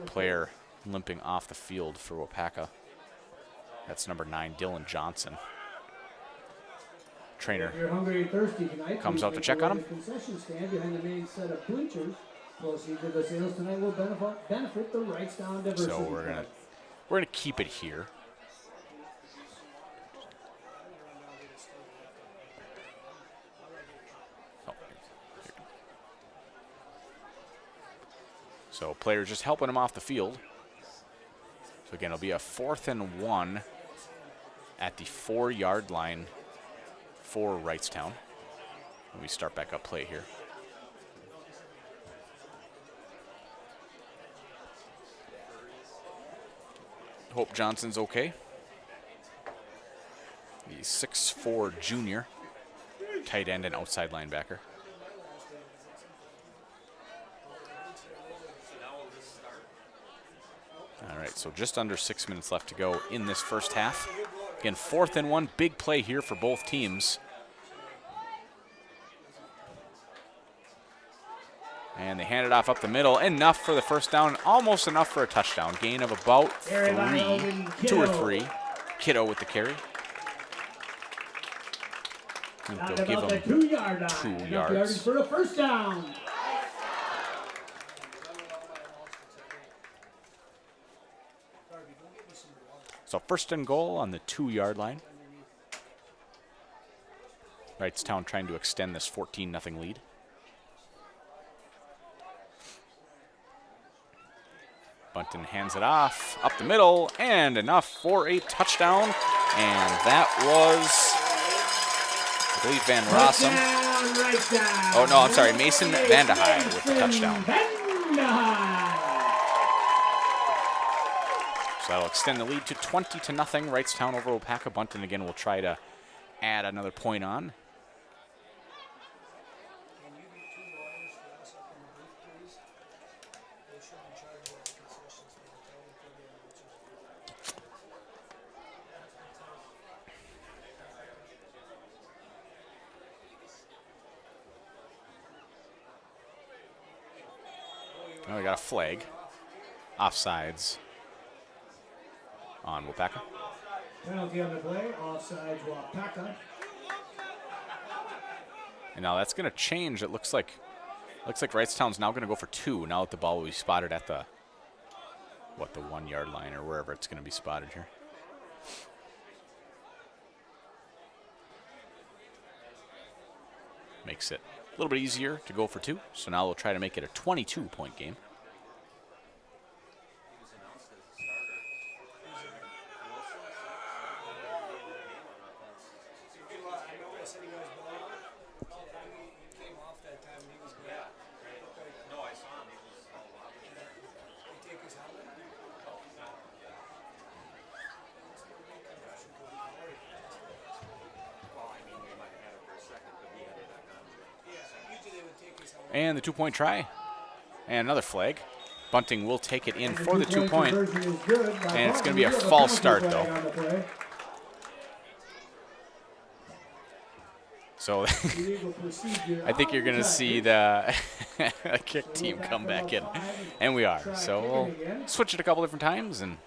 Player limping off the field for Waupaca. That's number 9, Dylan Johnson. Trainer if you're hungry and thirsty tonight, comes out to check on him. The concession stand behind the main set of bleachers. Proceeds of the sales tonight will benefit the Wrightstown Diversity. So we're gonna keep it here. So player just helping him off the field. So again, it'll be a 4th and 1 at the 4-yard line for Wrightstown. When we start back up play here. Hope Johnson's okay. The 6'4" junior, tight end and outside linebacker. All right, so just under 6 minutes left to go in this first half. Again, 4th and 1, big play here for both teams. And they hand it off up the middle. Enough for the first down, almost enough for a touchdown. Gain of about 2 or 3. Kiddo with the carry. I think they'll give him 2 yard line. 2 yards. For a first down. So first and goal on the 2 yard line. Wrightstown trying to extend this 14-0 lead. Bunton hands it off, up the middle, and enough for a touchdown. And that was, I believe, Van Rossum. Oh, no, I'm sorry, Mason Vandehei with the touchdown. So that'll extend the lead to 20-0. Wrightstown over Waupaca. Bunton again will try to add another point on. Oh, we got a flag. Offsides on Waupaca. Penalty on the play. Offsides Waupaca. And now that's going to change. It looks like Wrightstown's now going to go for 2 now that the ball will be spotted at the 1 yard line or wherever it's going to be spotted here. Makes it a little bit easier to go for 2. So now we'll try to make it a 22-point game. And the 2-point try. And another flag. Bunting will take it in for the 2-point. And it's going to be a false start, though. So I think you're going to see the kick team come back in. And we are. So we'll switch it a couple different times and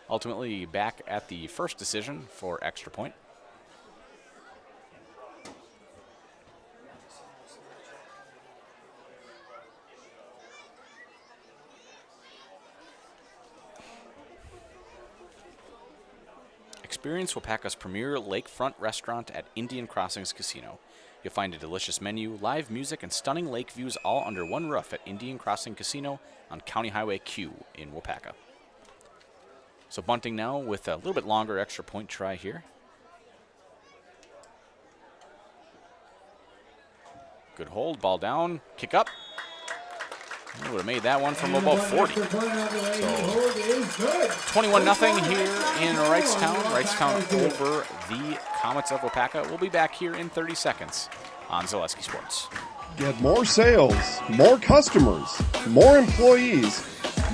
ultimately back at the first decision for extra point. Experience Waupaca's premier lakefront restaurant at Indian Crossings Casino. You'll find a delicious menu, live music, and stunning lake views all under one roof at Indian Crossing Casino on County Highway Q in Waupaca. So Bunting now with a little bit longer extra point try here. Good hold, ball down, kick up. We would have made that one from about 40. So 21-0 here in Wrightstown. Wrightstown over the Comets of Waupaca. We'll be back here in 30 seconds on Zaleski Sports. Get more sales, more customers, more employees,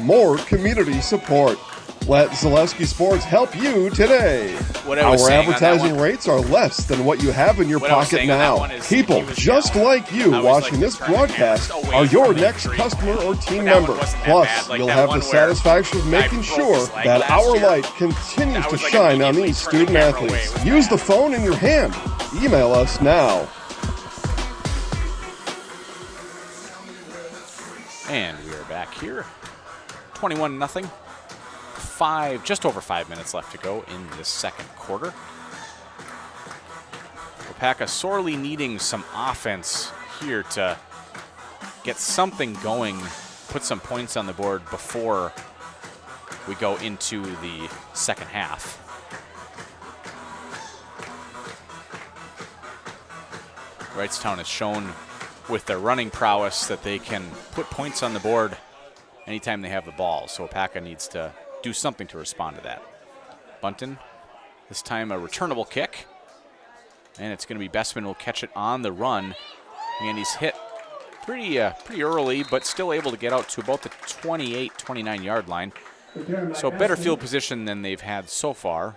more community support. Let Zaleski Sports help you today. Our advertising rates are less than what you have in your pocket now. People just like you watching this broadcast are your next customer or team member. Plus, you'll have the satisfaction of making sure that our light continues to shine on these student athletes. Use the phone in your hand. Email us now. And we are back here. 21-0. Just over 5 minutes left to go in the second quarter. Waupaca sorely needing some offense here to get something going, put some points on the board before we go into the second half. Wrightstown has shown with their running prowess that they can put points on the board anytime they have the ball. So Waupaca needs to do something to respond to that. Bunton, this time a returnable kick. And it's going to be Bessman will catch it on the run. And he's hit pretty early, but still able to get out to about the 28, 29 yard line. So better field position than they've had so far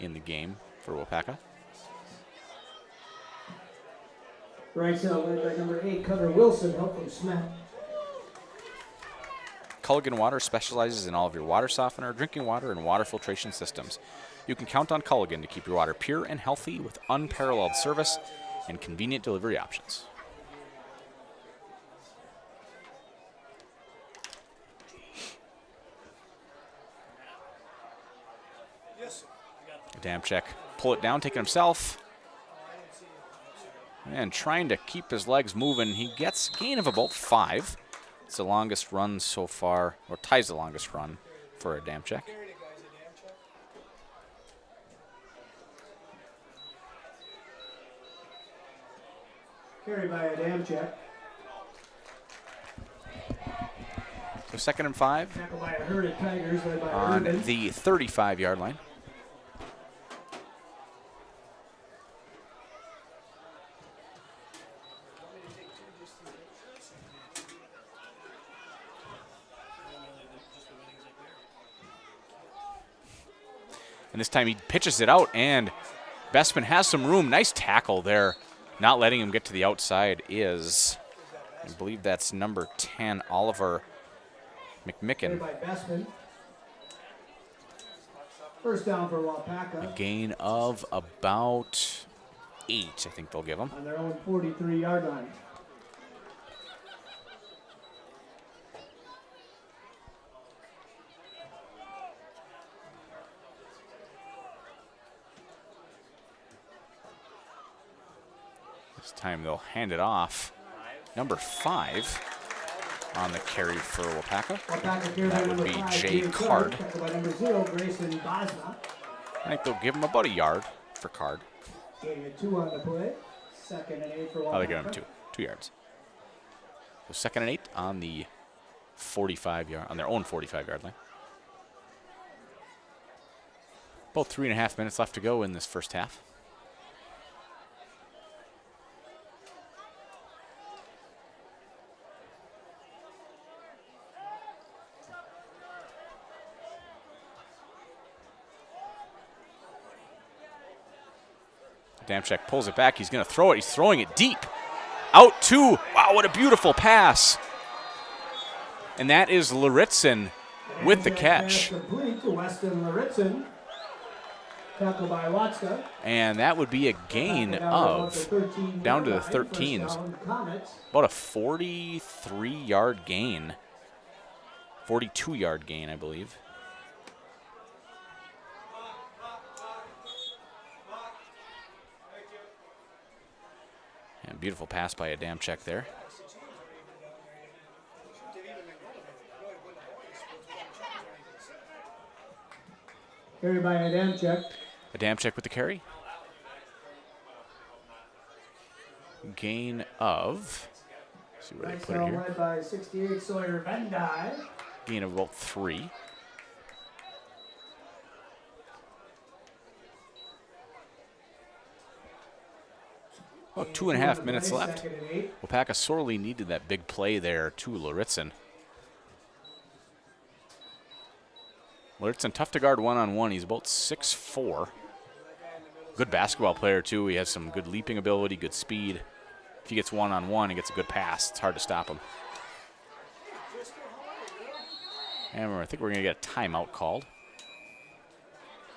in the game for Waupaca. Right now led by number 8, Cutter Wilson, help from Smith. Culligan Water specializes in all of your water softener, drinking water, and water filtration systems. You can count on Culligan to keep your water pure and healthy with unparalleled service and convenient delivery options. Adamczyk pull it down, take it himself. And trying to keep his legs moving. He gets a gain of about 5. It's the longest run so far, or ties the longest run for Adamczyk. Carried by Adamczyk. So 2nd and 5 Tackled by a herded Tigers led by on Urban. the 35-yard line. And this time he pitches it out, and Bestman has some room. Nice tackle there. Not letting him get to the outside is, I believe that's number 10, Oliver McMicken. By Bestman. First down for Waupaca. A gain of about 8, I think they'll give him. On their own 43-yard line. This time they'll hand it off. Number 5 on the carry for Waupaca. That would be Jay Card. I think they'll give him about a yard for Card. Gaining a 2 on the play. 2nd and 8 for Waupaca. Oh, they give him 2 yards. So 2nd and 8 on the 45-yard, on their own 45-yard line. About 3.5 minutes left to go in this first half. Adamczyk pulls it back. He's going to throw it. He's throwing it deep. Out to, wow, what a beautiful pass. And that is Laritzen with the catch. Complete to Weston Laritzen. Tackled by Waka. And that would be a gain of, down to the 13s, about a 43-yard gain. 42-yard gain, I believe. And beautiful pass by Adamczyk there. Carried by Adamczyk. Adamczyk with the carry. Gain of, let's see where they put it here. Led by 68 Sawyer Vendai. Gain of about 3. About 2.5 minutes left. Waupaca sorely needed that big play there to Laritzen. Laritzen, tough to guard one-on-one. He's about 6'4". Good basketball player, too. He has some good leaping ability, good speed. If he gets one-on-one, he gets a good pass. It's hard to stop him. And I think we're going to get a timeout called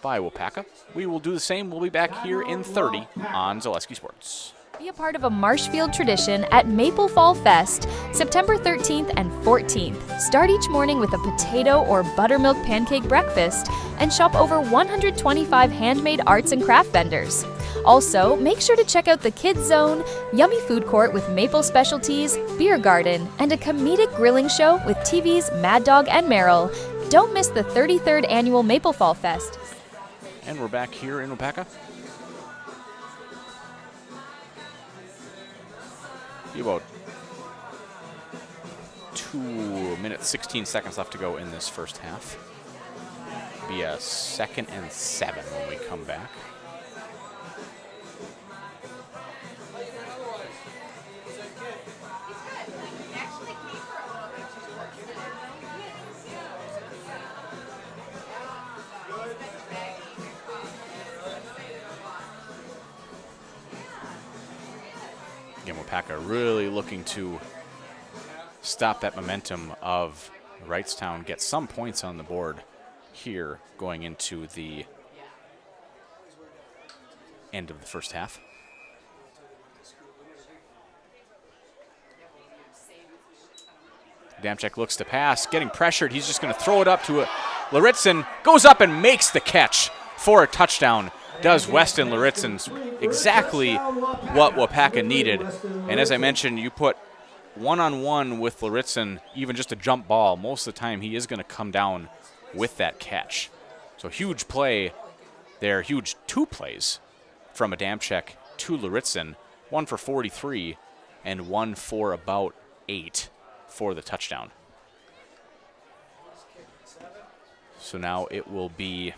by Waupaca. We will do the same. We'll be back here in 30 on Zaleski Sports. Be a part of a Marshfield tradition at Maple Fall Fest, September 13th and 14th. Start each morning with a potato or buttermilk pancake breakfast and shop over 125 handmade arts and craft vendors. Also, make sure to check out the Kids Zone, yummy food court with maple specialties, beer garden, and a comedic grilling show with TV's Mad Dog and Meryl. Don't miss the 33rd annual Maple Fall Fest. And we're back here in Waupaca. About 2 minutes, 16 seconds left to go in this first half. Be a 2nd and 7 when we come back. Again, Waupaca really looking to stop that momentum of Wrightstown gets some points on the board here going into the end of the first half. Damchek looks to pass, getting pressured. He's just going to throw it up to Laritzen. Goes up and makes the catch for a touchdown. Does Weston Laritzen exactly what Waupaca needed. And as I mentioned, you put one-on-one with Laritzen, even just a jump ball, most of the time he is going to come down with that catch. So huge play there, huge 2 plays from Adamczyk to Laritzen, 1 for 43 and 1 for about 8 for the touchdown. So now it will be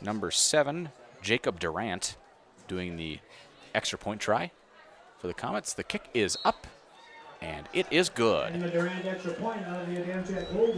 number 7, Jacob Durant, doing the extra point try for the Comets. The kick is up, and it is good.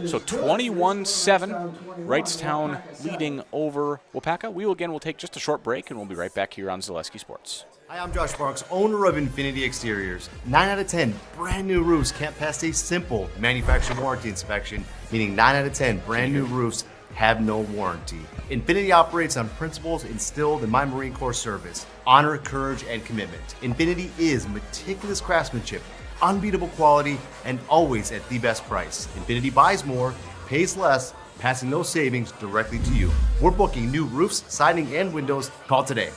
So 21-7, Wrightstown leading over Waupaca. We will take just a short break, and we'll be right back here on Zaleski Sports. Hi, I'm Josh Barks, owner of Infinity Exteriors. 9 out of 10 brand new roofs can't pass a simple manufacturer warranty inspection, meaning 9 out of 10 brand new roofs have no warranty. Infinity operates on principles instilled in my Marine Corps service: honor, courage, and commitment. Infinity is meticulous craftsmanship, unbeatable quality, and always at the best price. Infinity buys more, pays less, passing those savings directly to you. We're booking new roofs, siding, and windows. Call today.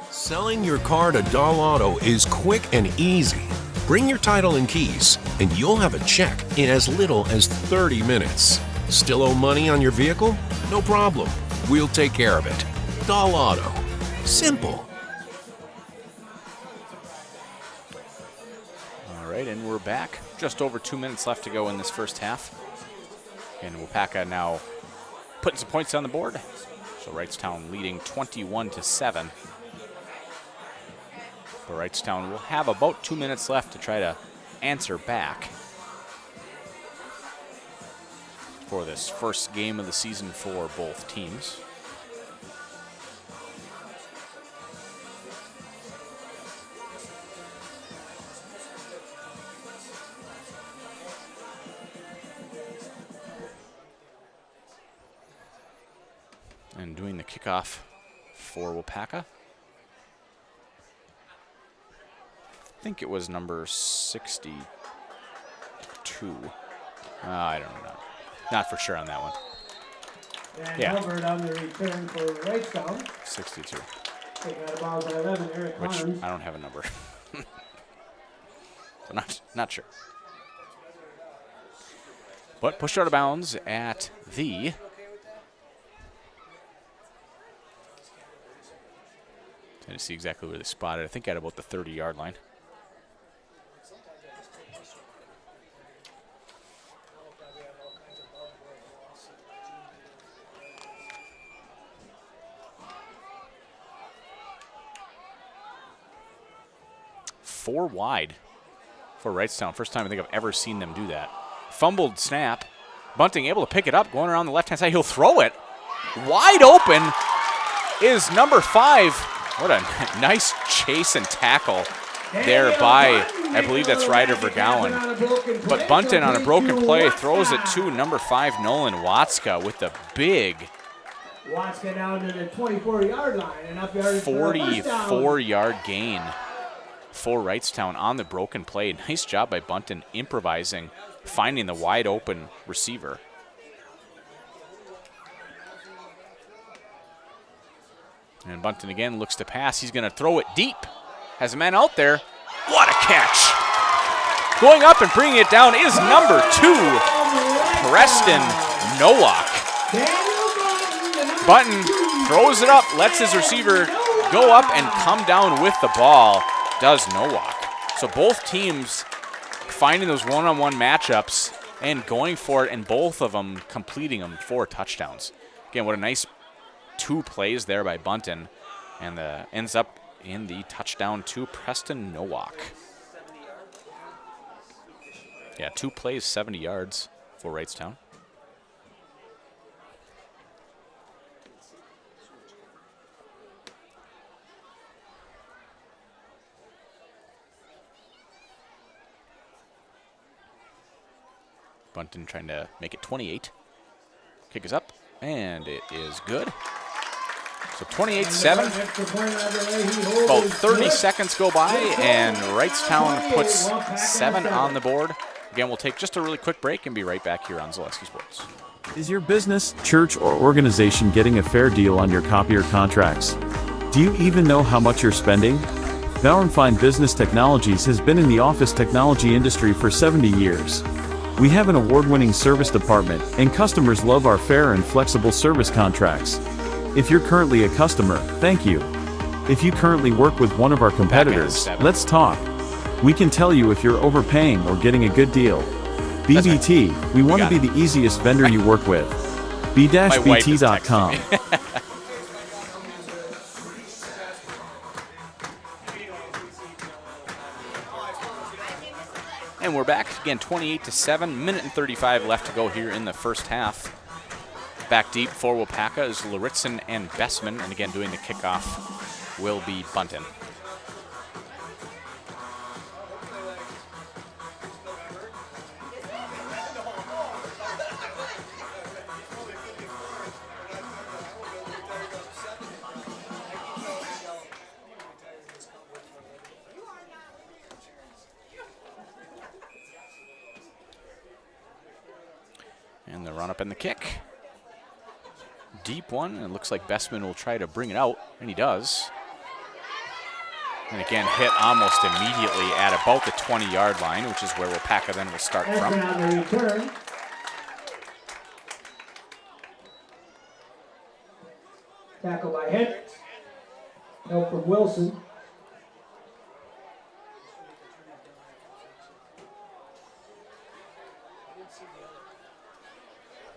Selling your car to Dahl Auto is quick and easy. Bring your title and keys, and you'll have a check in as little as 30 minutes. Still owe money on your vehicle? No problem. We'll take care of it. Dahl Auto. Simple. All right, and we're back. Just over 2 minutes left to go in this first half. And Waupaca now putting some points on the board. So Wrightstown leading 21-7. But Wrightstown will have about 2 minutes left to try to answer back for this first game of the season for both teams. And doing the kickoff for Waupaca, I think it was number 62. I don't know. Not for sure on that one. And Albert on the return for Wrightstown. 62. Taking out of bounds by 11, Eric Which Harms. I don't have a number. So not sure. But pushed out of bounds at the trying to see exactly where they spotted. I think at about the 30-yard line. Four wide for Wrightstown. First time I think I've ever seen them do that. Fumbled snap. Bunting able to pick it up, going around the left-hand side. He'll throw it. Wide open is number 5. What a nice chase and tackle there by, I believe that's Ryder Vergowan. But Bunting on a broken play throws it to number 5, Nolan Watska, with the big Watska down to the 24-yard line. And up yard 44-yard gain for Wrightstown on the broken play. Nice job by Bunting improvising, finding the wide open receiver. And Bunting again looks to pass. He's going to throw it deep. Has a man out there. What a catch. Going up and bringing it down is number 2, Preston Nowak. Bunting throws it up, lets his receiver go up and come down with the ball. Does Nowak. So both teams finding those one-on-one matchups and going for it, and both of them completing them for touchdowns. Again, what a nice 2 plays there by Bunting, and ends up in the touchdown to Preston Nowak. Yeah, 2 plays, 70 yards for Wrightstown. Bunton trying to make it 28. Kick is up, and it is good. So 28-7. About 30 seconds go by, and Wrightstown puts 7 on the board. Again, we'll take just a really quick break and be right back here on Zaleski Sports. Is your business, church, or organization getting a fair deal on your copier contracts? Do you even know how much you're spending? Fine Business Technologies has been in the office technology industry for 70 years. We have an award-winning service department, and customers love our fair and flexible service contracts. If you're currently a customer, thank you. If you currently work with one of our competitors, let's talk. We can tell you if you're overpaying or getting a good deal. BBT, we want to be the easiest vendor you work with. b-bt.com. And we're back again, 28-7, minute and 35 left to go here in the first half. Back deep for Waupaca is Luritzen and Bessman, and again doing the kickoff will be Bunton. And the run up and the kick. Deep one, and it looks like Bessman will try to bring it out, and he does. And again, hit almost immediately at about the 20-yard line, which is where Waupaca then will start from. On the return. Tackle by Hendricks. Help from Wilson.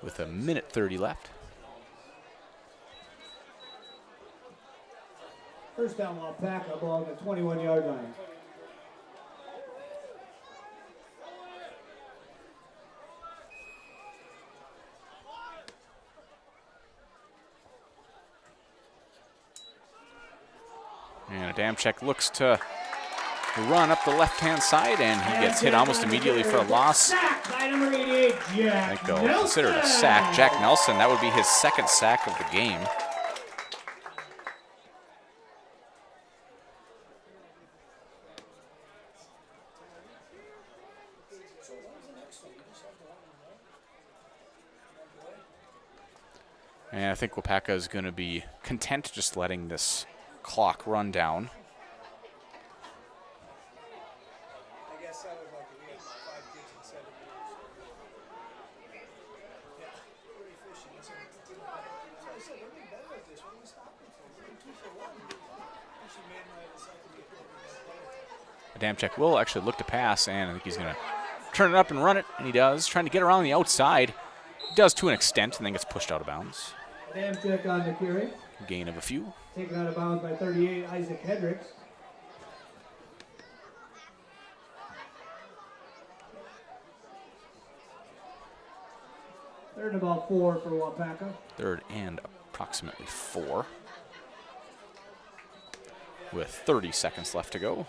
With a minute 30 left. First down, Waupaca, ball on the 21-yard line. And Adamczyk looks to run up the left-hand side, and he gets hit almost immediately for a loss. By number 88, Jack I think they'll consider it a sack. Jack Nelson, that would be his second sack of the game. And I think Waupaca is going to be content just letting this clock run down. Adamczyk will actually look to pass, and I think he's going to turn it up and run it, and he does, trying to get around the outside. He does to an extent, and then gets pushed out of bounds. Adamczyk on the carry. Gain of a few. Taken out of bounds by 38, Isaac Hendricks. Third and about 4 for Waupaca. Third and approximately 4. With 30 seconds left to go.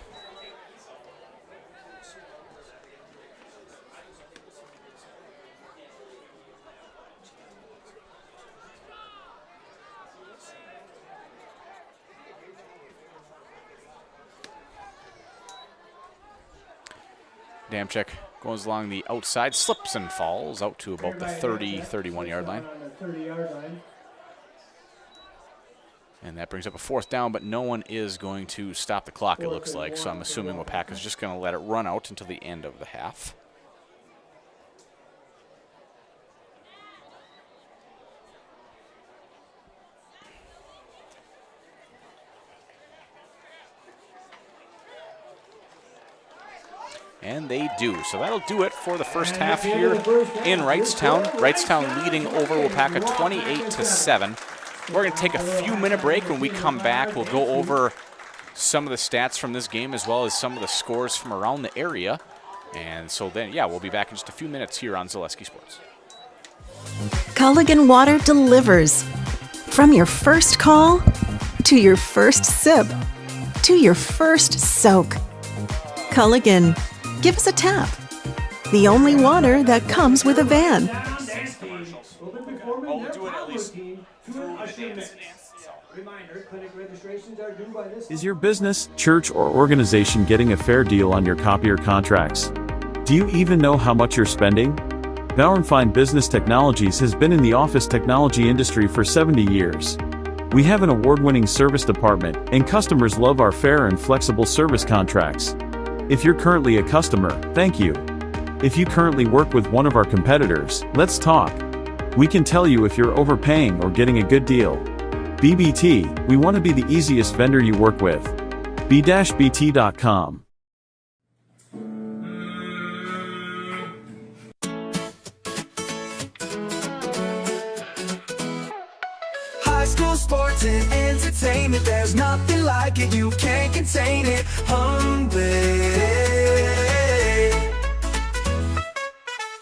Adamczyk goes along the outside, slips and falls out to about the 31-yard line. And that brings up a fourth down, but no one is going to stop the clock, it looks like. So I'm assuming Waupaca is just going to let it run out until the end of the half. And they do. So that'll do it for the first half here in Wrightstown. Wrightstown leading over Waupaca 28-7. We're going to take a few-minute break. When we come back, we'll go over some of the stats from this game as well as some of the scores from around the area. And so then, yeah, we'll be back in just a few minutes here on Zaleski Sports. Culligan Water delivers. From your first call, to your first sip, to your first soak. Culligan, give us a tap. the only water that comes with a van. We'll do it at least. Is your business, church, or organization getting a fair deal on your copier contracts? Do you even know how much you're spending? Fine Business Technologies has been in the office technology industry for 70 years. We have an award-winning service department, and customers love our fair and flexible service contracts. If you're currently a customer, thank you. If you currently work with one of our competitors, let's talk. We can tell you if you're overpaying or getting a good deal. BBT, we want to be the easiest vendor you work with. b-bt.com. High school sports and entertainment, there's nothing like it, you can't contain it.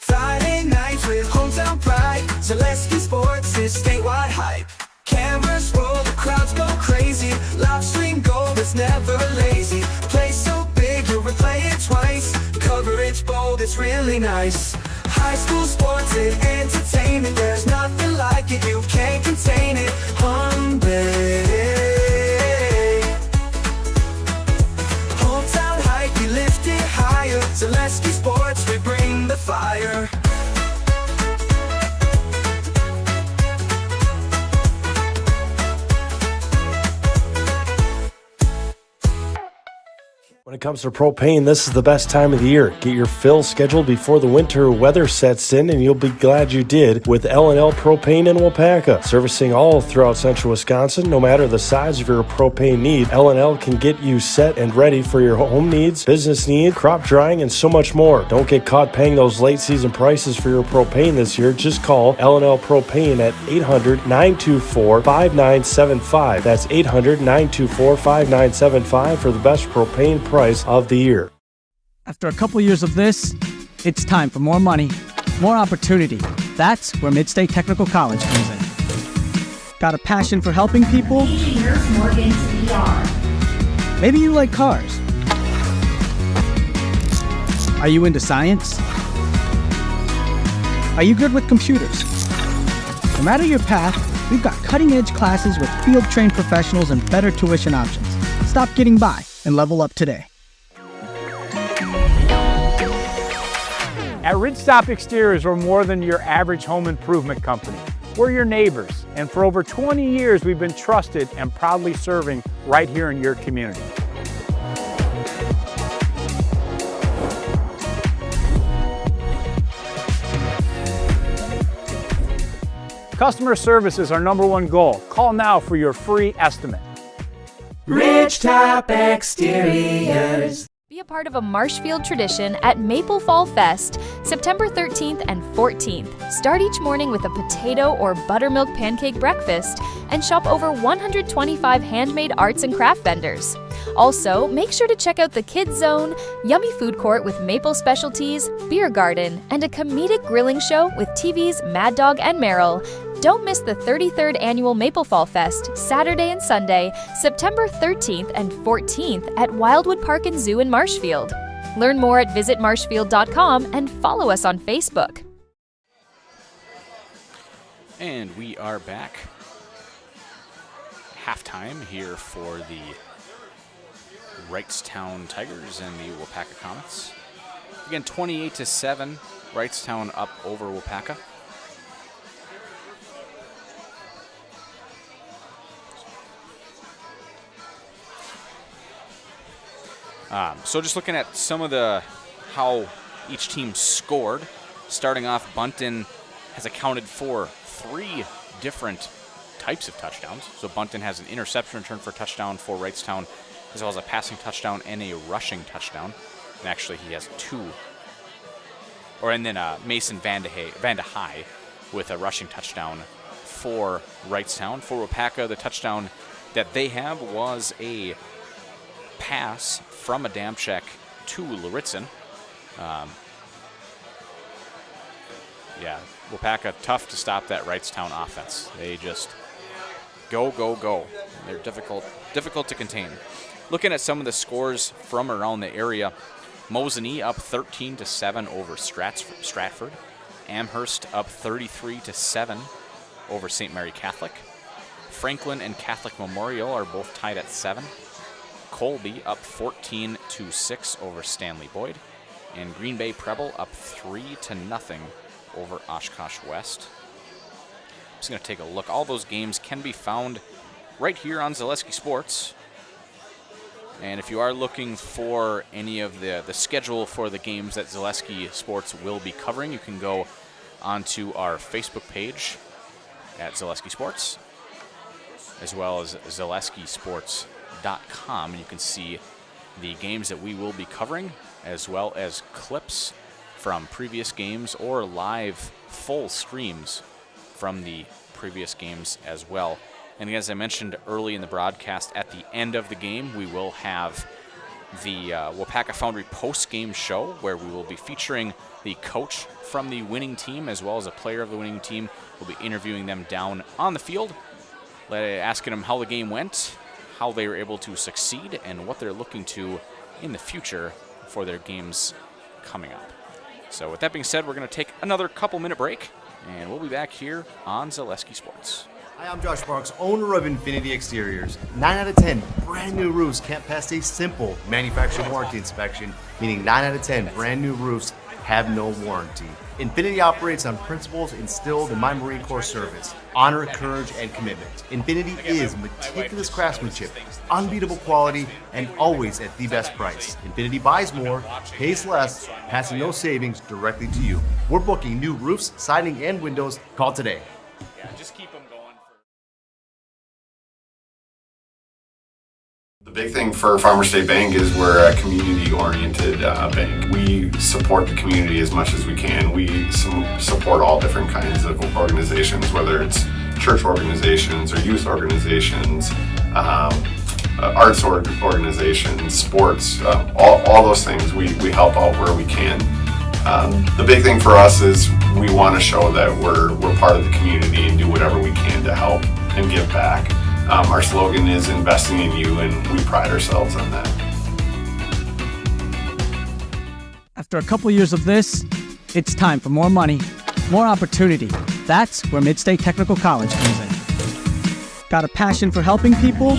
Friday nights with hometown pride, Zaleski Sports is statewide hype. Cameras roll, the crowds go crazy, live stream gold, it's never lazy. Play so big, you'll replay it twice, coverage bold, it's really nice. High school sports and entertainment, there's nothing like it, you can't contain it. Hometown hype, we lift it higher, Zaleski Sports, we bring the fire. When it comes to propane, this is the best time of the year. Get your fill scheduled before the winter weather sets in, and you'll be glad you did with L&L Propane in Waupaca. Servicing all throughout central Wisconsin, no matter the size of your propane need, L&L can get you set and ready for your home needs, business needs, crop drying, and so much more. Don't get caught paying those late season prices for your propane this year. Just call L&L Propane at 800-924-5975. That's 800-924-5975 for the best propane price of the year. After a couple years of this, it's time for more money, more opportunity. That's where Mid-State Technical College comes in. Got a passion for helping people? Maybe you like cars. Are you into science? Are you good with computers? No matter your path, we've got cutting-edge classes with field-trained professionals and better tuition options. Stop getting by and level up today. At Wrightstown Exteriors, we're more than your average home improvement company. We're your neighbors, and for over 20 years, we've been trusted and proudly serving right here in your community. Customer service is our #1 goal. Call now for your free estimate. Wrightstown Exteriors. Be a part of a Marshfield tradition at Maple Fall Fest, September 13th and 14th. Start each morning with a potato or buttermilk pancake breakfast and shop over 125 handmade arts and craft vendors. Also, make sure to check out the Kids Zone, yummy food court with maple specialties, beer garden, and a comedic grilling show with TV's Mad Dog and Meryl. Don't miss the 33rd Annual Maple Fall Fest, Saturday and Sunday, September 13th and 14th at Wildwood Park and Zoo in Marshfield. Learn more at visitmarshfield.com and follow us on Facebook. And we are back. Halftime here for the Wrightstown Tigers and the Waupaca Comets. Again, 28-7, Wrightstown up over Waupaca. So just looking at some of how each team scored. Starting off, Bunton has accounted for 3 different types of touchdowns. So Bunton has an interception return for a touchdown for Wrightstown, as well as a passing touchdown and a rushing touchdown. And actually, he has 2. And then Mason Van de High with a rushing touchdown for Wrightstown. For Waupaca, the touchdown that they have was a pass from Adamczyk to Luritzen. Waupaca, tough to stop that Wrightstown offense. They just go. They're difficult to contain. Looking at some of the scores from around the area, Mosinee up 13-7 over Stratford. Amherst up 33-7 over St. Mary Catholic. Franklin and Catholic Memorial are both tied at 7. Colby up 14-6 over Stanley Boyd. And Green Bay Preble up 3-0 over Oshkosh West. I'm just going to take a look. All those games can be found right here on Zaleski Sports. And if you are looking for any of the schedule for the games that Zaleski Sports will be covering, you can go onto our Facebook page at Zaleski Sports, as well as ZaleskiSports.com. And you can see the games that we will be covering, as well as clips from previous games or live full streams from the previous games as well. And as I mentioned early in the broadcast, at the end of the game, we will have the Waupaca Foundry post-game show, where we will be featuring the coach from the winning team as well as a player of the winning team. We'll be interviewing them down on the field, asking them how the game went, how they were able to succeed, and what they're looking to in the future for their games coming up. So with that being said, we're going to take another couple-minute break, and we'll be back here on Zaleski Sports. Hi, I'm Josh Parks, owner of Infinity Exteriors. 9 out of 10 brand new roofs can't pass a simple manufacturer warranty inspection, meaning 9 out of 10 brand new roofs have no warranty. Infinity operates on principles instilled in my Marine Corps service: honor, courage, and commitment. Infinity is meticulous craftsmanship, unbeatable quality, and always at the best price. Infinity buys more, pays less, passing those savings directly to you. We're booking new roofs, siding, and windows. Call today. Yeah, just keep them going. The big thing for Farmers State Bank is we're a community-oriented bank. We support the community as much as we can. We support all different kinds of organizations, whether it's church organizations or youth organizations, arts organizations, sports, all those things. We help out where we can. The big thing for us is we want to show that we're part of the community and do whatever we can to help and give back. Our slogan is investing in you, and we pride ourselves on that. After a couple years of this, it's time for more money, more opportunity. That's where Mid-State Technical College comes in. Got a passion for helping people?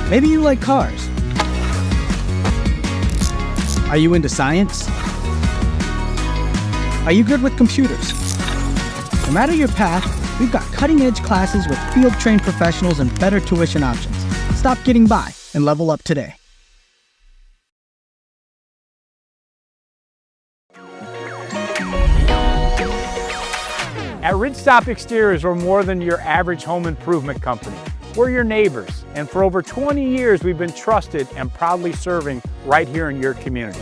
Maybe you like cars. Are you into science? Are you good with computers? No matter your path, we've got cutting-edge classes with field-trained professionals and better tuition options. Stop getting by and level up today. At Wrightstown Exteriors, we're more than your average home improvement company. We're your neighbors, and for over 20 years, we've been trusted and proudly serving right here in your community.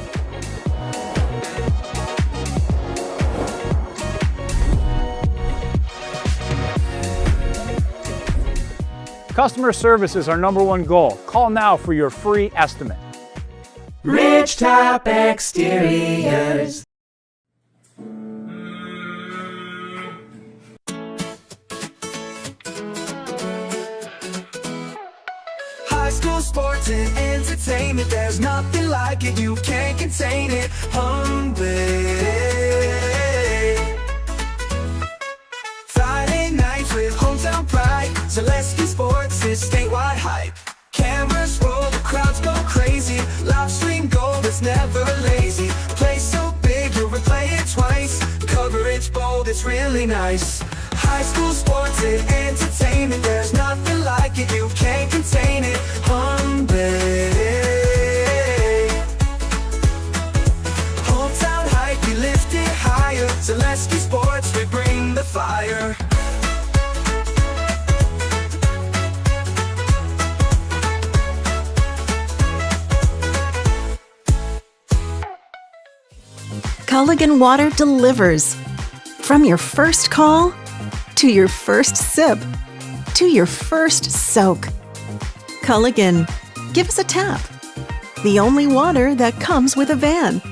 Customer service is our #1 goal. Call now for your free estimate. Wrightstown Exteriors. High school sports and entertainment, there's nothing like it, you can't contain it. Friday nights with hometown pride, Zaleski Sports is statewide hype. Cameras roll, the crowds go crazy. Live stream gold, it's never lazy. Play so big, you'll replay it twice. Coverage bold, it's really nice. High school sports and entertainment, there's nothing like it, you can't contain it. Hometown hype, we lift it higher. Zaleski Sports, we bring the fire. Culligan Water delivers. From your first call, to your first sip, to your first soak. Culligan, give us a tap. The only water that comes with a van.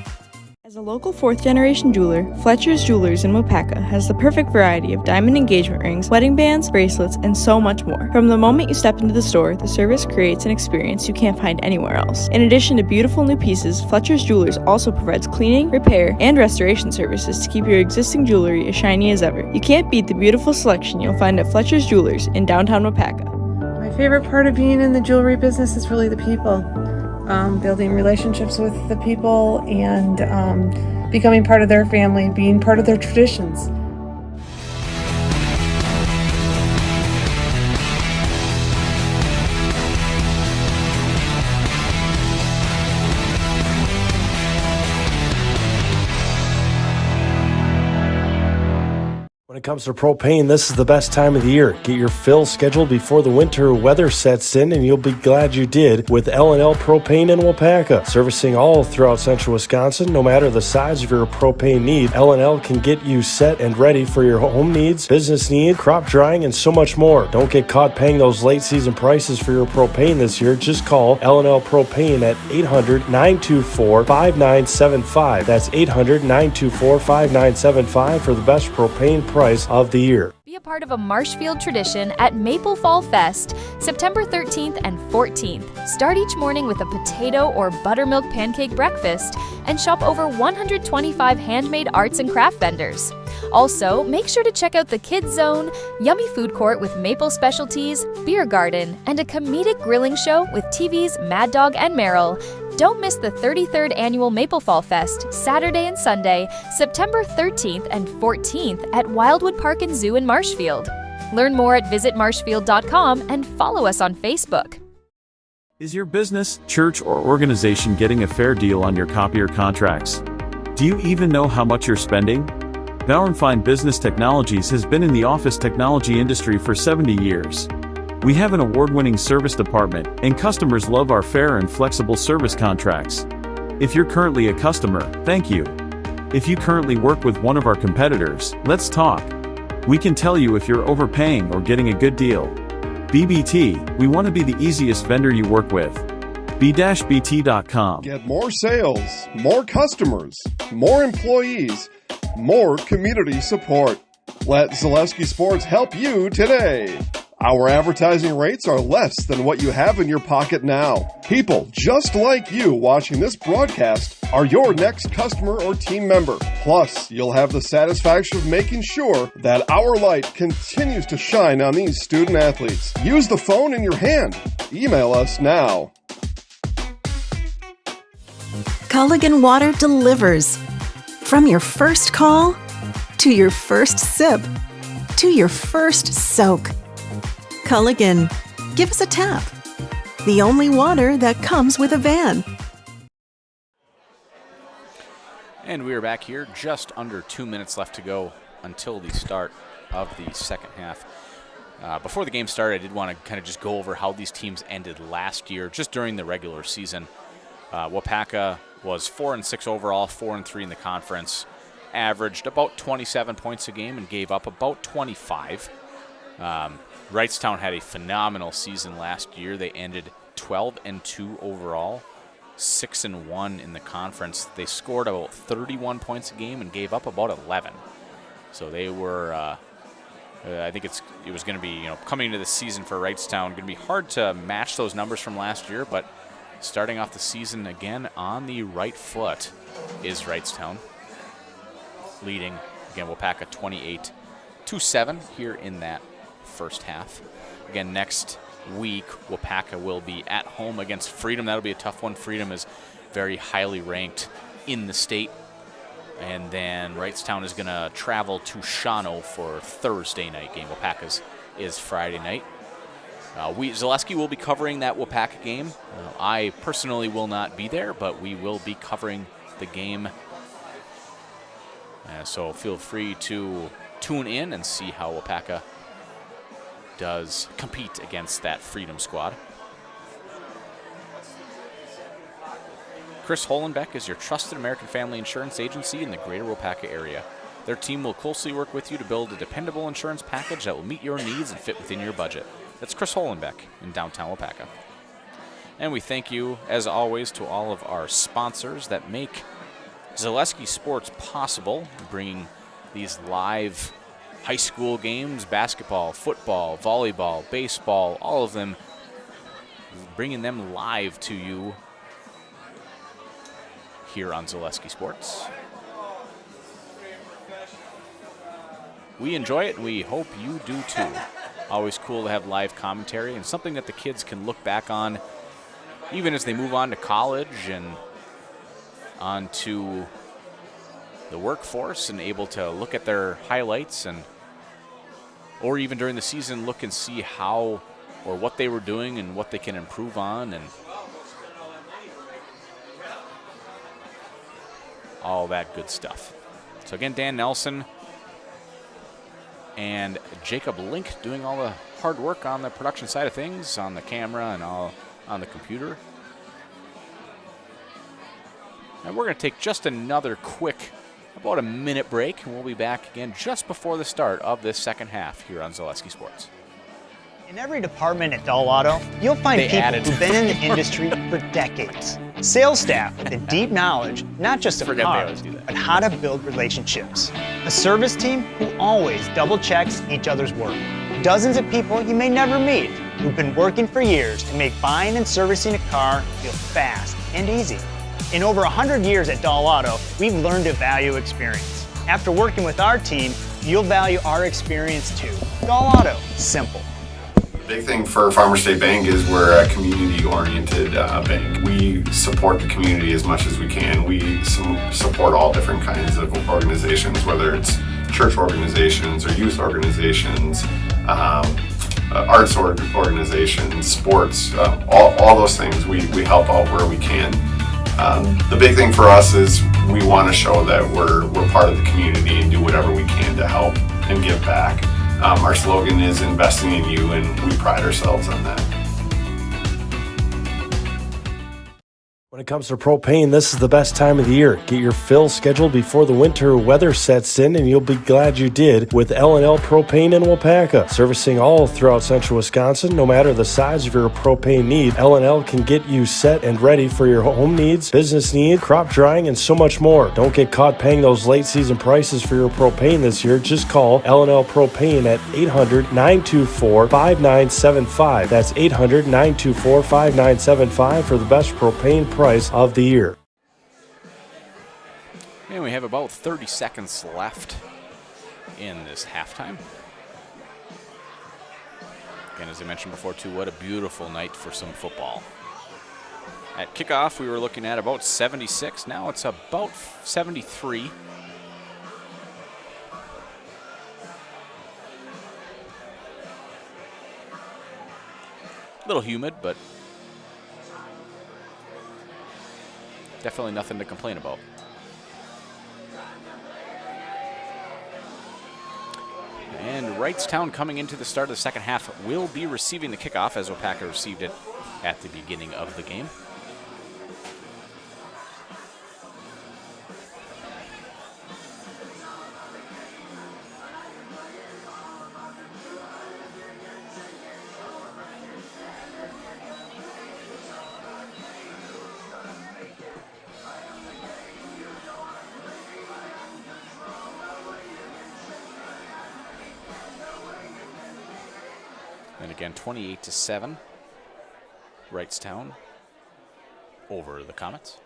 As As a local fourth-generation jeweler, Fletcher's Jewelers in Waupaca has the perfect variety of diamond engagement rings, wedding bands, bracelets, and so much more. From the moment you step into the store, the service creates an experience you can't find anywhere else. In addition to beautiful new pieces, Fletcher's Jewelers also provides cleaning, repair, and restoration services to keep your existing jewelry as shiny as ever. You can't beat the beautiful selection you'll find at Fletcher's Jewelers in downtown Waupaca. My favorite part of being in the jewelry business is really the people. Building relationships with the people and becoming part of their family, being part of their traditions. When it comes to propane, this is the best time of the year. Get your fill scheduled before the winter weather sets in, and you'll be glad you did with L&L Propane in Waupaca. Servicing all throughout central Wisconsin, no matter the size of your propane need, L&L can get you set and ready for your home needs, business needs, crop drying, and so much more. Don't get caught paying those late season prices for your propane this year. Just call L&L Propane at 800-924-5975. That's 800-924-5975 for the best propane price of the year. Be a part of a Marshfield tradition at Maple Fall Fest, September 13th and 14th. Start each morning with a potato or buttermilk pancake breakfast and shop over 125 handmade arts and craft vendors. Also, make sure to check out the Kids Zone, yummy food court with maple specialties, beer garden, and a comedic grilling show with TV's Mad Dog and Meryl. Don't miss the 33rd Annual Maple Fall Fest, Saturday and Sunday, September 13th and 14th at Wildwood Park and Zoo in Marshfield. Learn more at visitmarshfield.com and follow us on Facebook. Is your business, church, or organization getting a fair deal on your copier contracts? Do you even know how much you're spending? Bauer & Fine Business Technologies has been in the office technology industry for 70 years. We have an award-winning service department, and customers love our fair and flexible service contracts. If you're currently a customer, thank you. If you currently work with one of our competitors, let's talk. We can tell you if you're overpaying or getting a good deal. BBT, we want to be the easiest vendor you work with. b-bt.com. Get more sales, more customers, more employees, more community support. Let Zaleski Sports help you today. Our advertising rates are less than what you have in your pocket now. People just like you watching this broadcast are your next customer or team member. Plus, you'll have the satisfaction of making sure that our light continues to shine on these student athletes. Use the phone in your hand. Email us now. Culligan Water delivers. From your first call, to your first sip, to your first soak. Culligan, give us a tap. The only water that comes with a van. And we are back here, just under 2 minutes left to go until the start of the second half. Before the game started, I did want to kind of just go over how these teams ended last year, just during the regular season. Waupaca was 4-6 overall, 4-3 in the conference, averaged about 27 points a game and gave up about 25. Wrightstown had a phenomenal season last year. They ended 12-2 overall, 6-1 in the conference. They scored about 31 points a game and gave up about 11. So they were, I think it was going to be, coming into the season for Wrightstown, going to be hard to match those numbers from last year, but starting off the season again on the right foot is Wrightstown, leading, again, Waupaca 28-7 here in that first half. Again, next week, Waupaca will be at home against Freedom. That'll be a tough one. Freedom is very highly ranked in the state. And then Wrightstown is going to travel to Shawano for Thursday night game. Waupaca's is Friday night. Zaleski will be covering that Waupaca game. I personally will not be there, but we will be covering the game. So feel free to tune in and see how Waupaca does compete against that Freedom squad. Chris Holenbeck is your trusted American family insurance agency in the greater Waupaca area. Their team will closely work with you to build a dependable insurance package that will meet your needs and fit within your budget. That's Chris Holenbeck in downtown Waupaca. And we thank you, as always, to all of our sponsors that make Zaleski Sports possible, bringing these live high school games, basketball, football, volleyball, baseball, all of them, bringing them live to you here on Zaleski Sports. We enjoy it, and we hope you do too. Always cool to have live commentary and something that the kids can look back on even as they move on to college and on to the workforce, and able to look at their highlights, and or even during the season look and see how or what they were doing and what they can improve on, and all that good stuff. So again, Dan Nelson and Jacob Link doing all the hard work on the production side of things, on the camera and all on the computer. And we're going to take just another quick, about a minute break, and we'll be back again just before the start of this second half here on Zaleski Sports. In every department at Dull Auto, you'll find people who've been in the industry for decades. Sales staff with a deep knowledge, not just of cars, but how to build relationships. A service team who always double checks each other's work. Dozens of people you may never meet who've been working for years to make buying and servicing a car feel fast and easy. In over 100 years at Dull Auto, we've learned to value experience. After working with our team, you'll value our experience too. Dull Auto, simple. Big thing for Farmers State Bank is we're a community-oriented bank. We support the community as much as we can. We support all different kinds of organizations, whether it's church organizations or youth organizations, arts organizations, sports, all those things. We help out where we can. The big thing for us is we want to show that we're part of the community and do whatever we can to help and give back. Our slogan is investing in you, and we pride ourselves on that. When it comes to propane, this is the best time of the year. Get your fill scheduled before the winter weather sets in, and you'll be glad you did with L&L Propane in Waupaca. Servicing all throughout central Wisconsin, no matter the size of your propane need, L&L can get you set and ready for your home needs, business needs, crop drying, and so much more. Don't get caught paying those late season prices for your propane this year. Just call L&L Propane at 800-924-5975. That's 800-924-5975 for the best propane price of the year. And we have about 30 seconds left in this halftime. Again, as I mentioned before too, what a beautiful night for some football. At kickoff, we were looking at about 76. Now it's about 73. A little humid, but definitely nothing to complain about. And Wrightstown, coming into the start of the second half, will be receiving the kickoff, as Waupaca received it at the beginning of the game. And again, 28-7, Wrightstown over the Comets.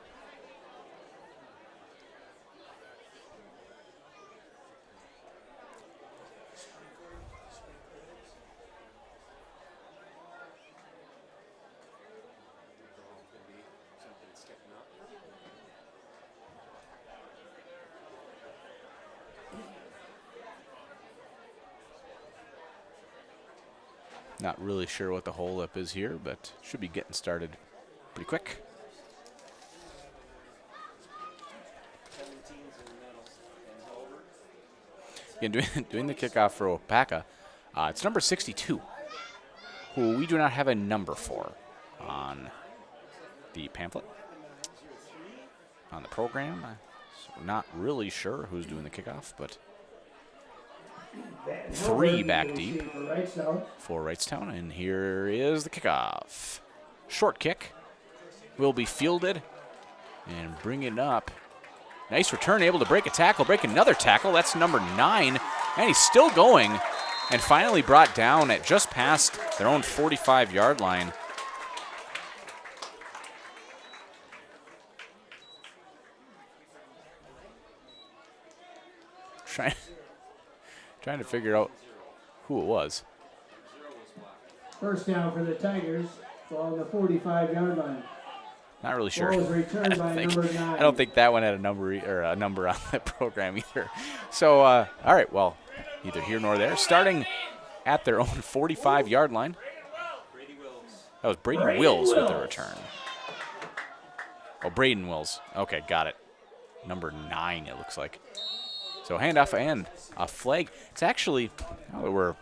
Not really sure what the holdup is here, but should be getting started pretty quick. Again, doing the kickoff for Waupaca, it's number 62, who we do not have a number for on the pamphlet, on the program. So we're not really sure who's doing the kickoff, but 3 back deep for Wrightstown, and here is the kickoff. Short kick will be fielded and bring it up Nice return, able to break a tackle, break another tackle. That's number 9, and he's still going, and finally brought down at just past their own 45-yard line. Trying to figure out who it was. First down for the Tigers along the 45-yard line. Not really sure. Ball was returned by number 9. I don't think that one had a number on that program either. So, all right, well, neither here nor there. Starting at their own 45-yard line. That was Brady Wills with the return. Oh, Braden Wills. Okay, got it. Number 9, it looks like. So handoff and a flag. It's actually, now that we're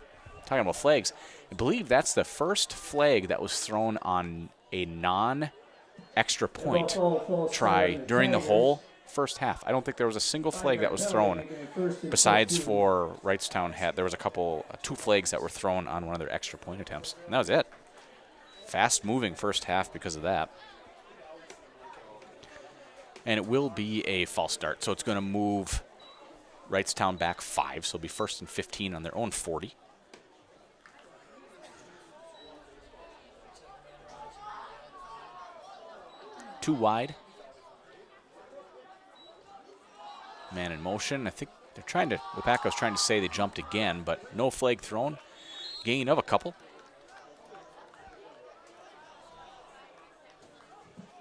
talking about flags, I believe that's the first flag that was thrown on a non-extra point try during the whole first half. I don't think there was a single flag that was thrown besides for Wrightstown there was a couple, 2 flags that were thrown on one of their extra point attempts. And that was it. Fast-moving first half because of that. And it will be a false start, so it's going to move Wrightstown back 5, so it'll be 1st and 15 on their own 40. Too wide. Man in motion. I think they're trying to, Waupaca was trying to say they jumped again, but no flag thrown. Gain of a couple.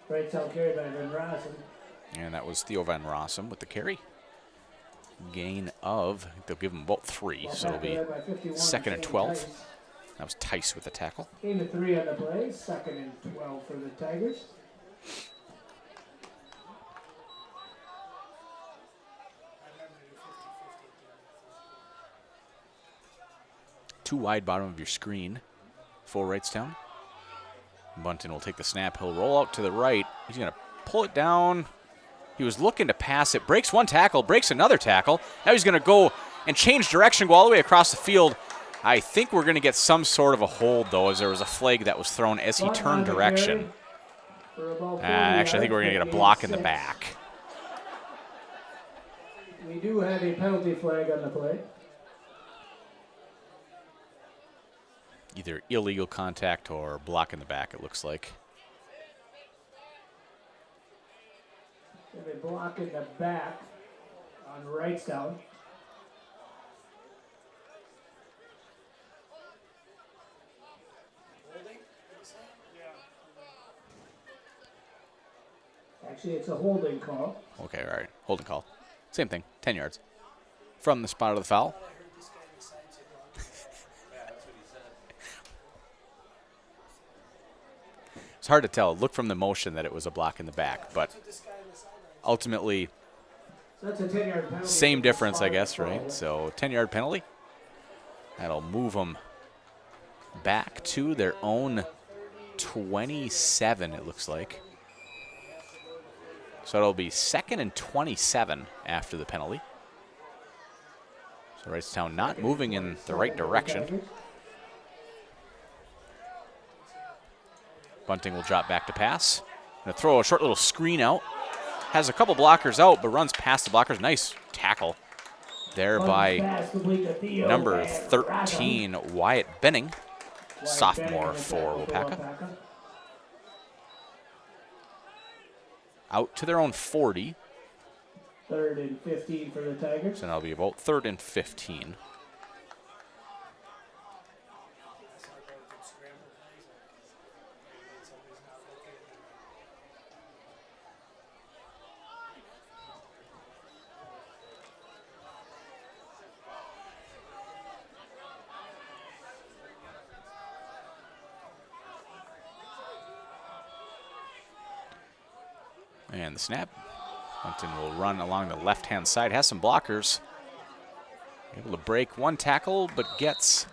Wrightstown carry by Van Rossum. And that was Theo Van Rossum with the carry. Gain of, I think they'll give them about 3, so it'll be 2nd and 12. That was Tice with the tackle. Gain of 3 on the play, 2nd and 12 for the Tigers. Too wide bottom of your screen for Wrightstown. Bunton will take the snap. He'll roll out to the right. He's going to pull it down. He was looking to pass it. Breaks one tackle, breaks another tackle. Now he's going to go and change direction, go all the way across the field. I think we're going to get some sort of a hold, though, as there was a flag that was thrown as he turned direction. Actually, I think we're going to get a block in the back. We do have a penalty flag on the play. Either illegal contact or block in the back, it looks like. They block in the back on Wrightstown. Actually, it's a holding call. Okay, all right. Holding call. Same thing. 10 yards from the spot of the foul. It's hard to tell. Look from the motion that it was a block in the back, but ultimately, That's a 10-yard penalty. Same difference, I guess, right? So 10-yard penalty. That'll move them back to their own 27, it looks like. So it'll be 2nd and 27 after the penalty. So Wrightstown not moving in the right direction. Bunting will drop back to pass. Gonna throw a short little screen out. Has a couple blockers out, but runs past the blockers. Nice tackle there by number 13, Wyatt Benning, sophomore for Waupaca. Out to their own 40. 3rd and 15 for the Tigers. So that'll be about 3rd and 15. And the snap. Bunton will run along the left-hand side. Has some blockers. Able to break one tackle, but gets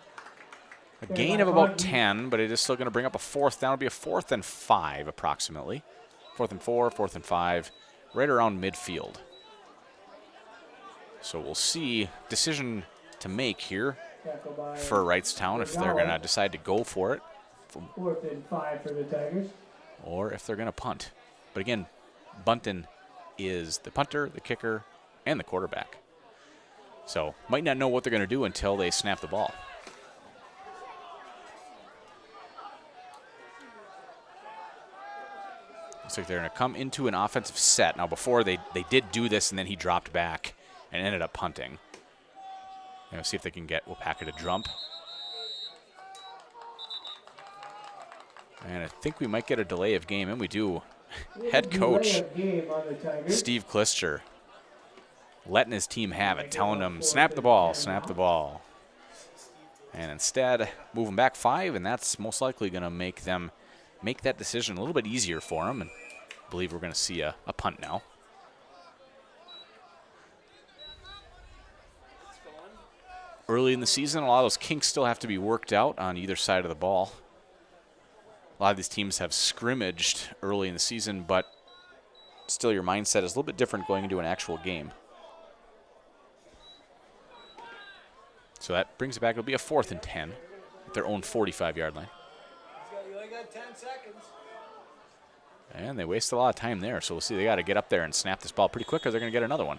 a gain of about 10, but it is still going to bring up a 4th down. It'll be a 4th and 5 approximately. 4th and 4, 4th and 5, right around midfield. So we'll see decision to make here for Wrightstown if they're going to decide to go for it. 4th and 5 for the Tigers. Or if they're going to punt. But again, Bunton is the punter, the kicker, and the quarterback. So might not know what they're going to do until they snap the ball. Looks like they're going to come into an offensive set. Now, before they did do this, and then he dropped back and ended up punting. See if they can get Waupaca to jump. And I think we might get a delay of game, and we do. Head coach Steve Klister letting his team have it, telling them, snap the ball, snap the ball. And instead, move them back 5, and that's most likely going to make them make that decision a little bit easier for them. And I believe we're going to see a punt now. Early in the season, a lot of those kinks still have to be worked out on either side of the ball. A lot of these teams have scrimmaged early in the season, but still your mindset is a little bit different going into an actual game. So that brings it back. It'll be a 4th and 10 at their own 45-yard line. You only got 10 seconds. And they waste a lot of time there, so we'll see. They got to get up there and snap this ball pretty quick, or they're going to get another one.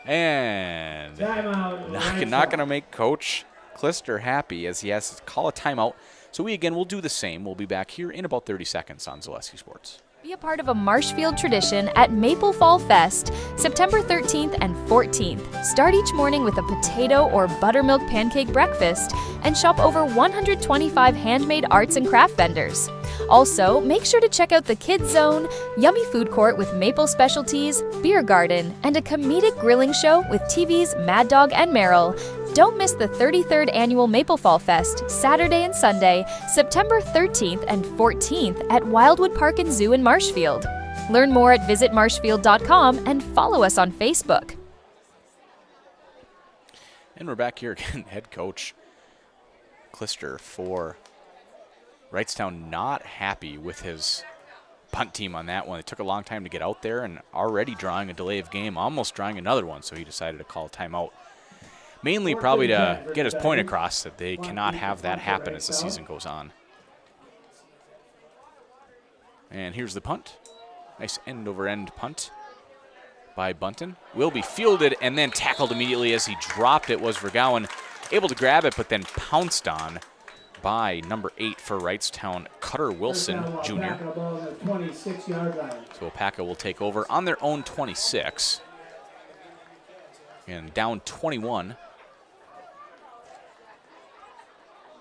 And not going to make Coach Klister happy, as he has to call a timeout. So we, again, will do the same. We'll be back here in about 30 seconds on Zaleski Sports. Be a part of a Marshfield tradition at Maple Fall Fest, September 13th and 14th. Start each morning with a potato or buttermilk pancake breakfast and shop over 125 handmade arts and craft vendors. Also, make sure to check out the Kids Zone, yummy food court with maple specialties, beer garden, and a comedic grilling show with TV's Mad Dog and Meryl. Don't miss the 33rd Annual Maple Fall Fest, Saturday and Sunday, September 13th and 14th at Wildwood Park and Zoo in Marshfield. Learn more at visitmarshfield.com and follow us on Facebook. And we're back here again. Head coach Klister for Wrightstown not happy with his punt team on that one. It took a long time to get out there and already drawing a delay of game, almost drawing another one, so he decided to call a timeout. Mainly probably to get his point across that they cannot have that happen as the season goes on. And here's the punt. Nice end-over-end punt by Bunton. Will be fielded and then tackled immediately as he dropped it. Was Vergowan able to grab it, but then pounced on by number 8 for Wrightstown, Cutter Wilson Jr. So Waupaca will take over on their own 26. And down 21.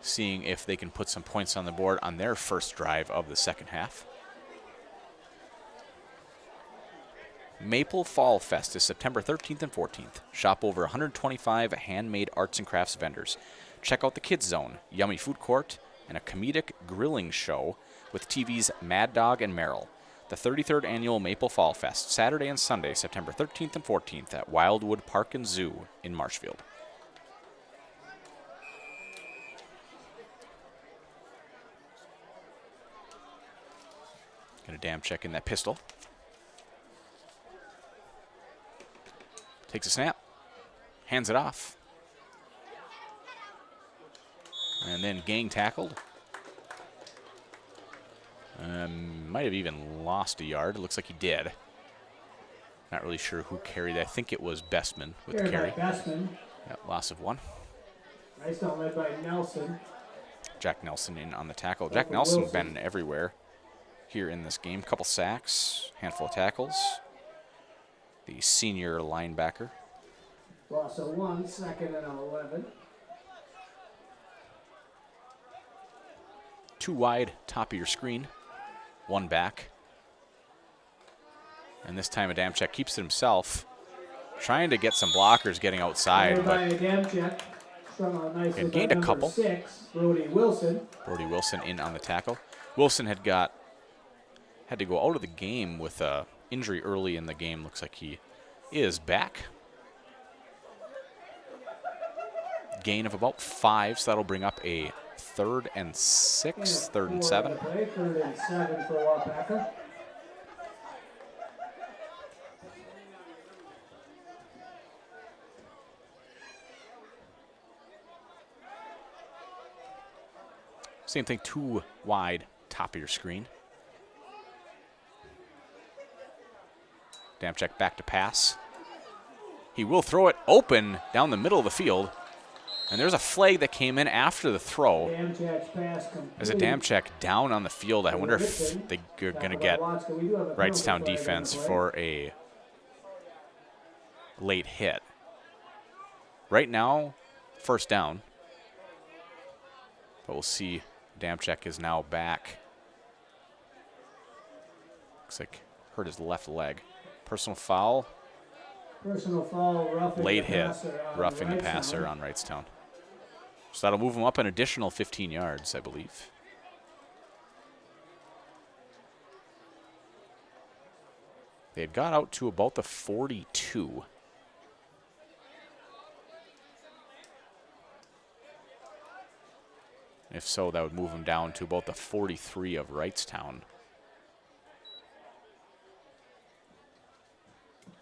Seeing if they can put some points on the board on their first drive of the second half. Maple Fall Fest is September 13th and 14th. Shop over 125 handmade arts and crafts vendors. Check out the Kids Zone, yummy food court, and a comedic grilling show with TV's Mad Dog and Meryl. The 33rd Annual Maple Fall Fest, Saturday and Sunday, September 13th and 14th at Wildwood Park and Zoo in Marshfield. Gonna damn check in that pistol. Takes a snap, hands it off. And then gang tackled. Might have even lost a yard. It looks like he did. Not really sure who carried it. I think it was Bestman with the carry. Yep, loss of 1. Wrightstown led by Nelson. Jack Nelson in on the tackle. Jack Nelson been everywhere here in this game. Couple sacks, handful of tackles. The senior linebacker. Loss of 1, 2nd and 11. 2 wide, top of your screen. 1 back. And this time Adamczyk keeps it himself. Trying to get some blockers getting outside. But gained a couple. 6, Brody Wilson. Brody Wilson in on the tackle. Wilson had to go out of the game with a injury early in the game. Looks like he is back. Gain of about 5, so that'll bring up a 3rd and 6, 3rd and 7. 3rd and 7 for Waupaca. Same thing, 2 wide, top of your screen. Damchek back to pass. He will throw it open down the middle of the field. And there's a flag that came in after the throw. There's a Damchek down on the field. I wonder if they're going to get Wrightstown defense for a late hit. Right now, first down. But we'll see. Damchek is now back. Looks like hurt his left leg. Personal foul. Personal foul, late hit, roughing the passer on Wrightstown. So that'll move him up an additional 15 yards, I believe. They had got out to about the 42. If so, that would move him down to about the 43 of Wrightstown.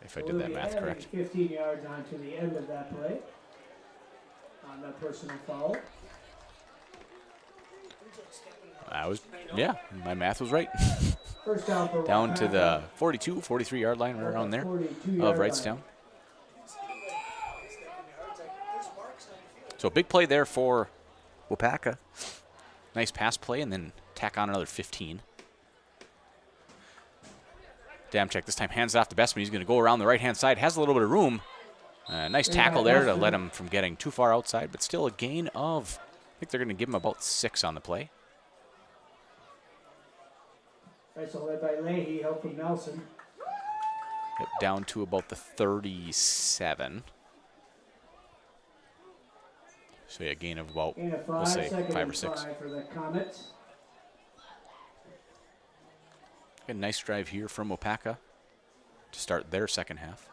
If I did that math correct. 15 yards onto the end of that play. On that personal foul. Yeah, my math was right. First down for down to the 42, 43 yard line, right around there of Wrightstown. So a big play there for Waupaca. Nice pass play and then tack on another 15. Damchek this time hands it off to Bestman. He's going to go around the right-hand side. Has a little bit of room. Nice tackle there to let him from getting too far outside, but still a gain of, I think they're going to give him about 6 on the play. Right, so led by Leahy, help from Nelson. Down to about the 37. So yeah, gain of about, we'll say 5 or 6. For the Comets. A nice drive here from Waupaca to start their second half.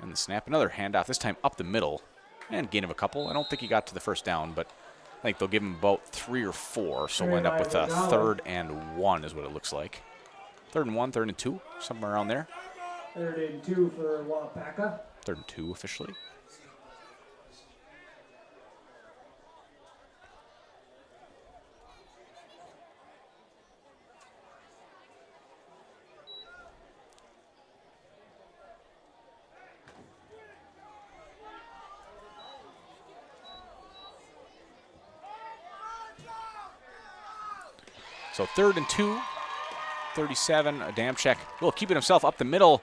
And the snap, another handoff, this time up the middle, and gain of a couple. I don't think he got to the first down, but I think they'll give him about 3 or 4, so we'll end up with a 3rd and 1 is what it looks like. 3rd and 1, 3rd and 2, somewhere around there. 3rd and 2 for Waupaca. 3rd and 2 officially. So 3rd and 2, 37, Damchek will keep it himself up the middle.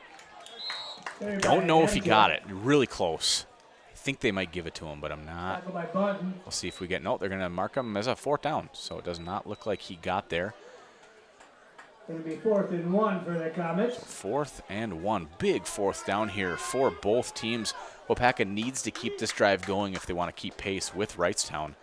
Don't know if he got it. Really close. I think they might give it to him, but I'm not. We'll see if we get, no, they're going to mark him as a 4th down. So it does not look like he got there. Going to be 4th and 1 for the Comets. So 4th and 1. Big 4th down here for both teams. Waupaca needs to keep this drive going if they want to keep pace with Wrightstown.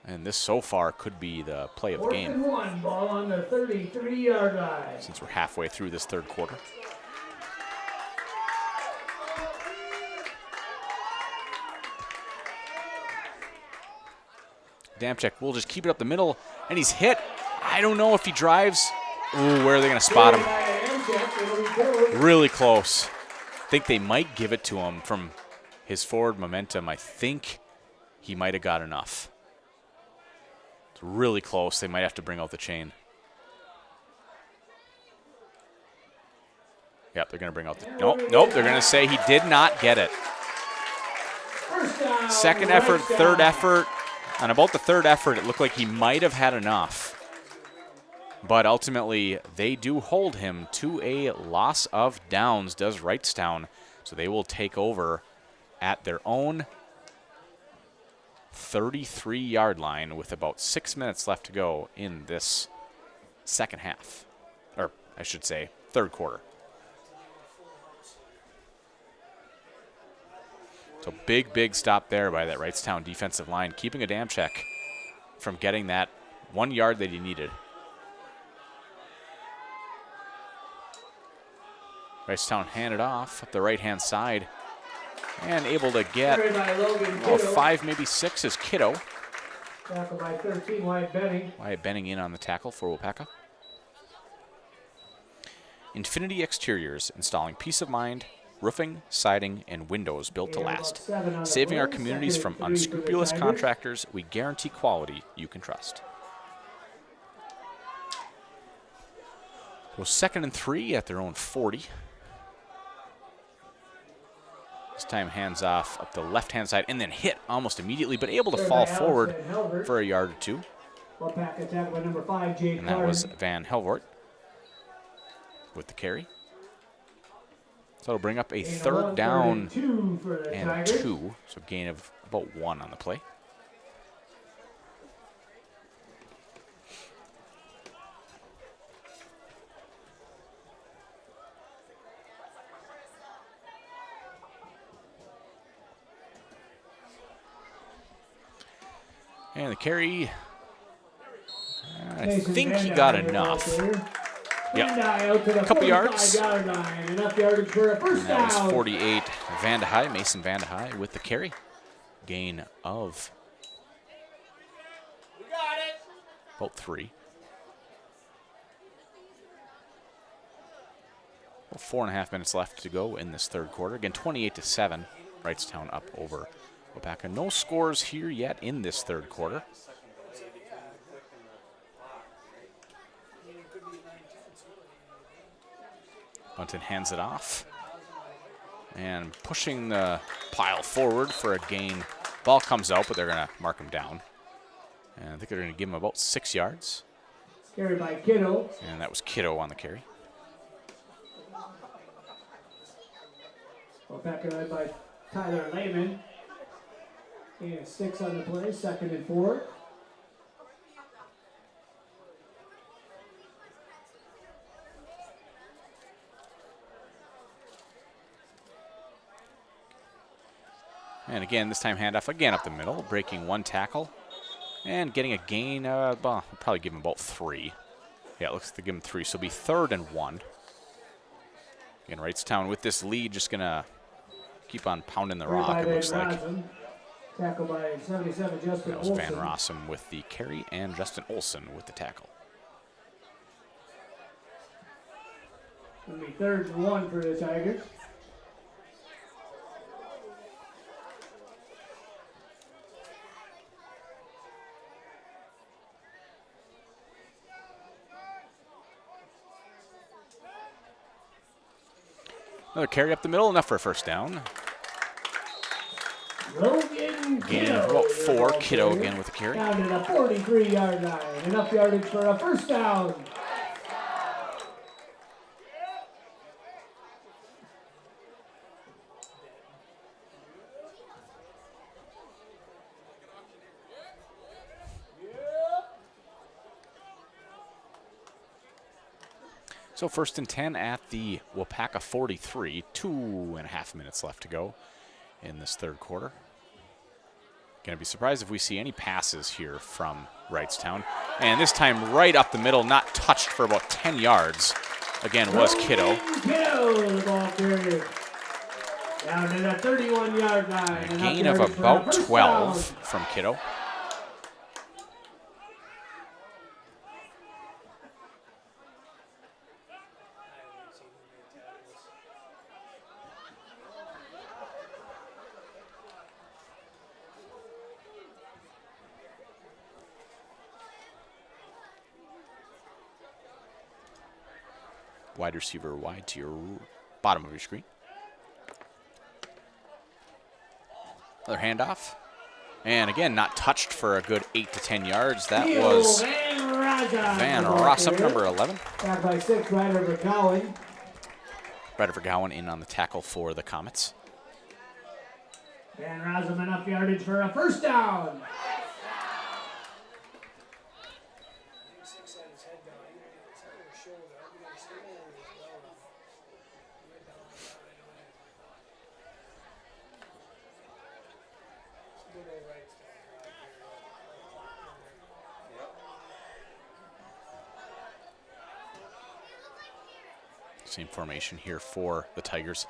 And this so far could be the play of the game. 4th and 1, ball on the 33-yard line. Since we're halfway through this 3rd quarter. Damchek will just keep it up the middle, and he's hit. I don't know if he drives. Ooh, where are they going to spot him? Really close. I think they might give it to him from his forward momentum. I think he might have got enough. Really close. They might have to bring out the chain. Yep, they're going to bring out the... Nope, they're going to say he did not get it. Second effort, 3rd effort. On about the 3rd effort, it looked like he might have had enough. But ultimately, they do hold him to a loss of downs, does Wrightstown. So they will take over at their own 33-yard line with about 6 minutes left to go in this second half. Or I should say 3rd quarter. So big stop there by that Wrightstown defensive line, keeping a Damchek from getting that 1 yard that he needed. Wrightstown handed off up the right-hand side and able to get 5, maybe 6 is Kiddo. Tackle by 13, Wyatt Benning. Wyatt Benning in on the tackle for Waupaca. Infinity Exteriors, installing peace of mind roofing, siding, and windows built to last. Saving our communities from unscrupulous contractors, we guarantee quality you can trust. So 2nd and 3 at their own 40. This time hands off up the left-hand side and then hit almost immediately, but able to fall forward for a yard or two. And that was Van Helvoort with the carry. So it'll bring up a 3rd down and 2, so gain of about 1 on the play. And the carry, I think he got enough. Yep, a couple yards. And that was 48 Van de Heij, Mason Van de Heij with the carry. Gain of about 3. Well, 4.5 minutes left to go in this 3rd quarter. Again, 28-7, Wrightstown up over Waupaca. No scores here yet in this 3rd quarter. Bunton hands it off and pushing the pile forward for a gain. Ball comes out, but they're going to mark him down. And I think they're going to give him about 6 yards. Carried by Kiddo. And that was Kiddo on the carry. Back led by Tyler Lehman. And 6 on the play, 2nd and 4. And again, this time handoff again up the middle, breaking 1 tackle and getting a gain. Well, we'll probably give him about 3. Yeah, it looks like they give him 3, so it'll be 3rd and 1. Again, Wrightstown with this lead, just gonna keep on pounding the rock, it looks like. Tackle by 77, Justin That was Olsen. Van Rossum with the carry and Justin Olsen with the tackle. It'll be 3rd and 1 for the Tigers. Another carry up the middle, enough for a 1st down. Gain of about 4. Kiddo again with the carry. Down to the 43-yard line. Enough yardage for a 1st down. So 1st and 10 at the Waupaca 43. 2.5 minutes left to go in this 3rd quarter. Going to be surprised if we see any passes here from Wrightstown. And this time right up the middle, not touched for about 10 yards. Again, was Kiddo. Kiddo, the ball carrier. Down to the 31-yard line. A gain of about 12 from Kiddo. Wide receiver wide to your bottom of your screen. Another handoff. And again, not touched for a good 8 to 10 yards. That was Van Rossum, number 11. Back by 6, Ryder Vergowan. Ryder Vergowan in on the tackle for the Comets. Van Rossum enough yardage for a 1st down. Same formation here for the Tigers.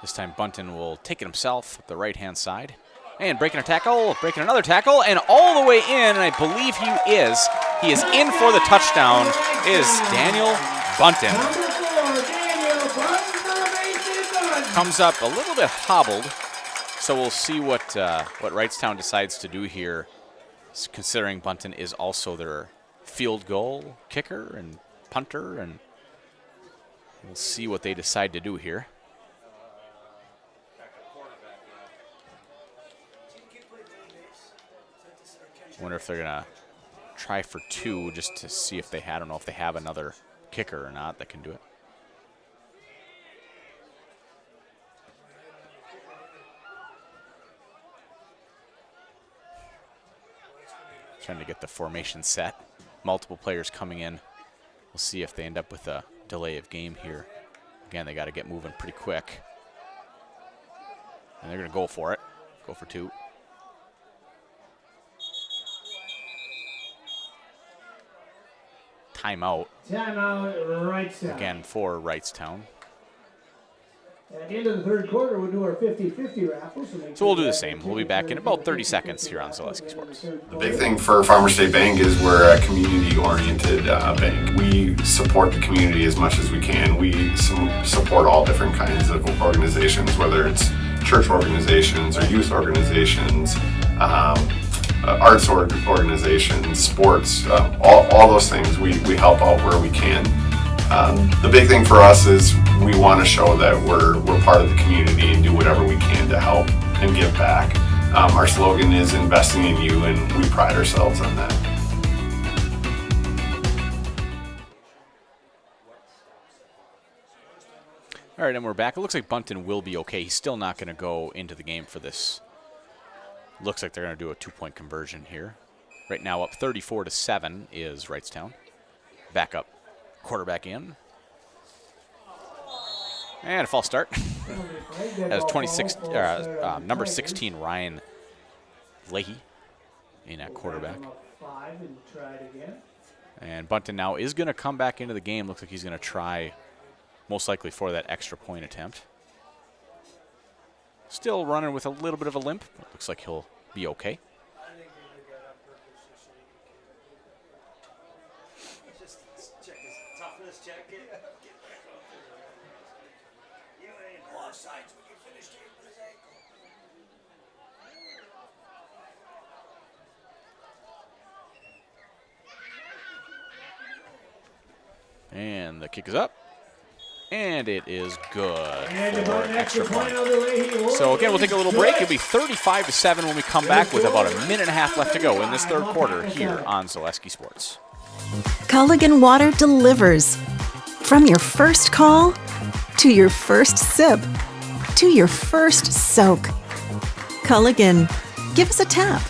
This time Bunton will take it himself up the right-hand side. And breaking a tackle, breaking another tackle, and all the way in, and I believe he is in for the touchdown, is Daniel Bunton. comes up a little bit hobbled, so we'll see what Wrightstown decides to do here, considering Bunton is also their field goal kicker and punter, and we'll see what they decide to do here. I wonder if they're going to try for 2 just to see if they I don't know if they have another kicker or not that can do it. Trying to get the formation set. Multiple players coming in. We'll see if they end up with a delay of game here. Again, they got to get moving pretty quick. And they're going to go for it. Go for 2. Timeout. Timeout, Wrightstown. Again for Wrightstown. At the end of the third quarter, we'll do our 50-50 raffle. So we'll do the same. We'll be back in about 30 seconds here on Zaleski Sports. The big thing for Farmers State Bank is we're a community-oriented bank. We support the community as much as we can. We support all different kinds of organizations, whether it's church organizations or youth organizations, arts organizations, sports, all those things. We help out where we can. The big thing for us is we want to show that we're part of the community and do whatever we can to help and give back. Our slogan is investing in you, and we pride ourselves on that. All right, and we're back. It looks like Bunton will be okay. He's still not going to go into the game for this. Looks like they're going to do a 2-point conversion here. Right now up 34-7 is Wrightstown. Back up. Quarterback in. And a false start. As number 16, Ryan Leahy in at quarterback. And Bunton now is going to come back into the game. Looks like he's going to try, most likely, for that extra point attempt. Still running with a little bit of a limp. Looks like he'll be okay. And the kick is up. And it is good for an extra point. So again, we'll take a little break. It'll be 35-7 when we come back with about a minute and a half left to go in this third quarter here on Zaleski Sports. Culligan Water delivers. From your first call, to your first sip, to your first soak. Culligan, give us a tap.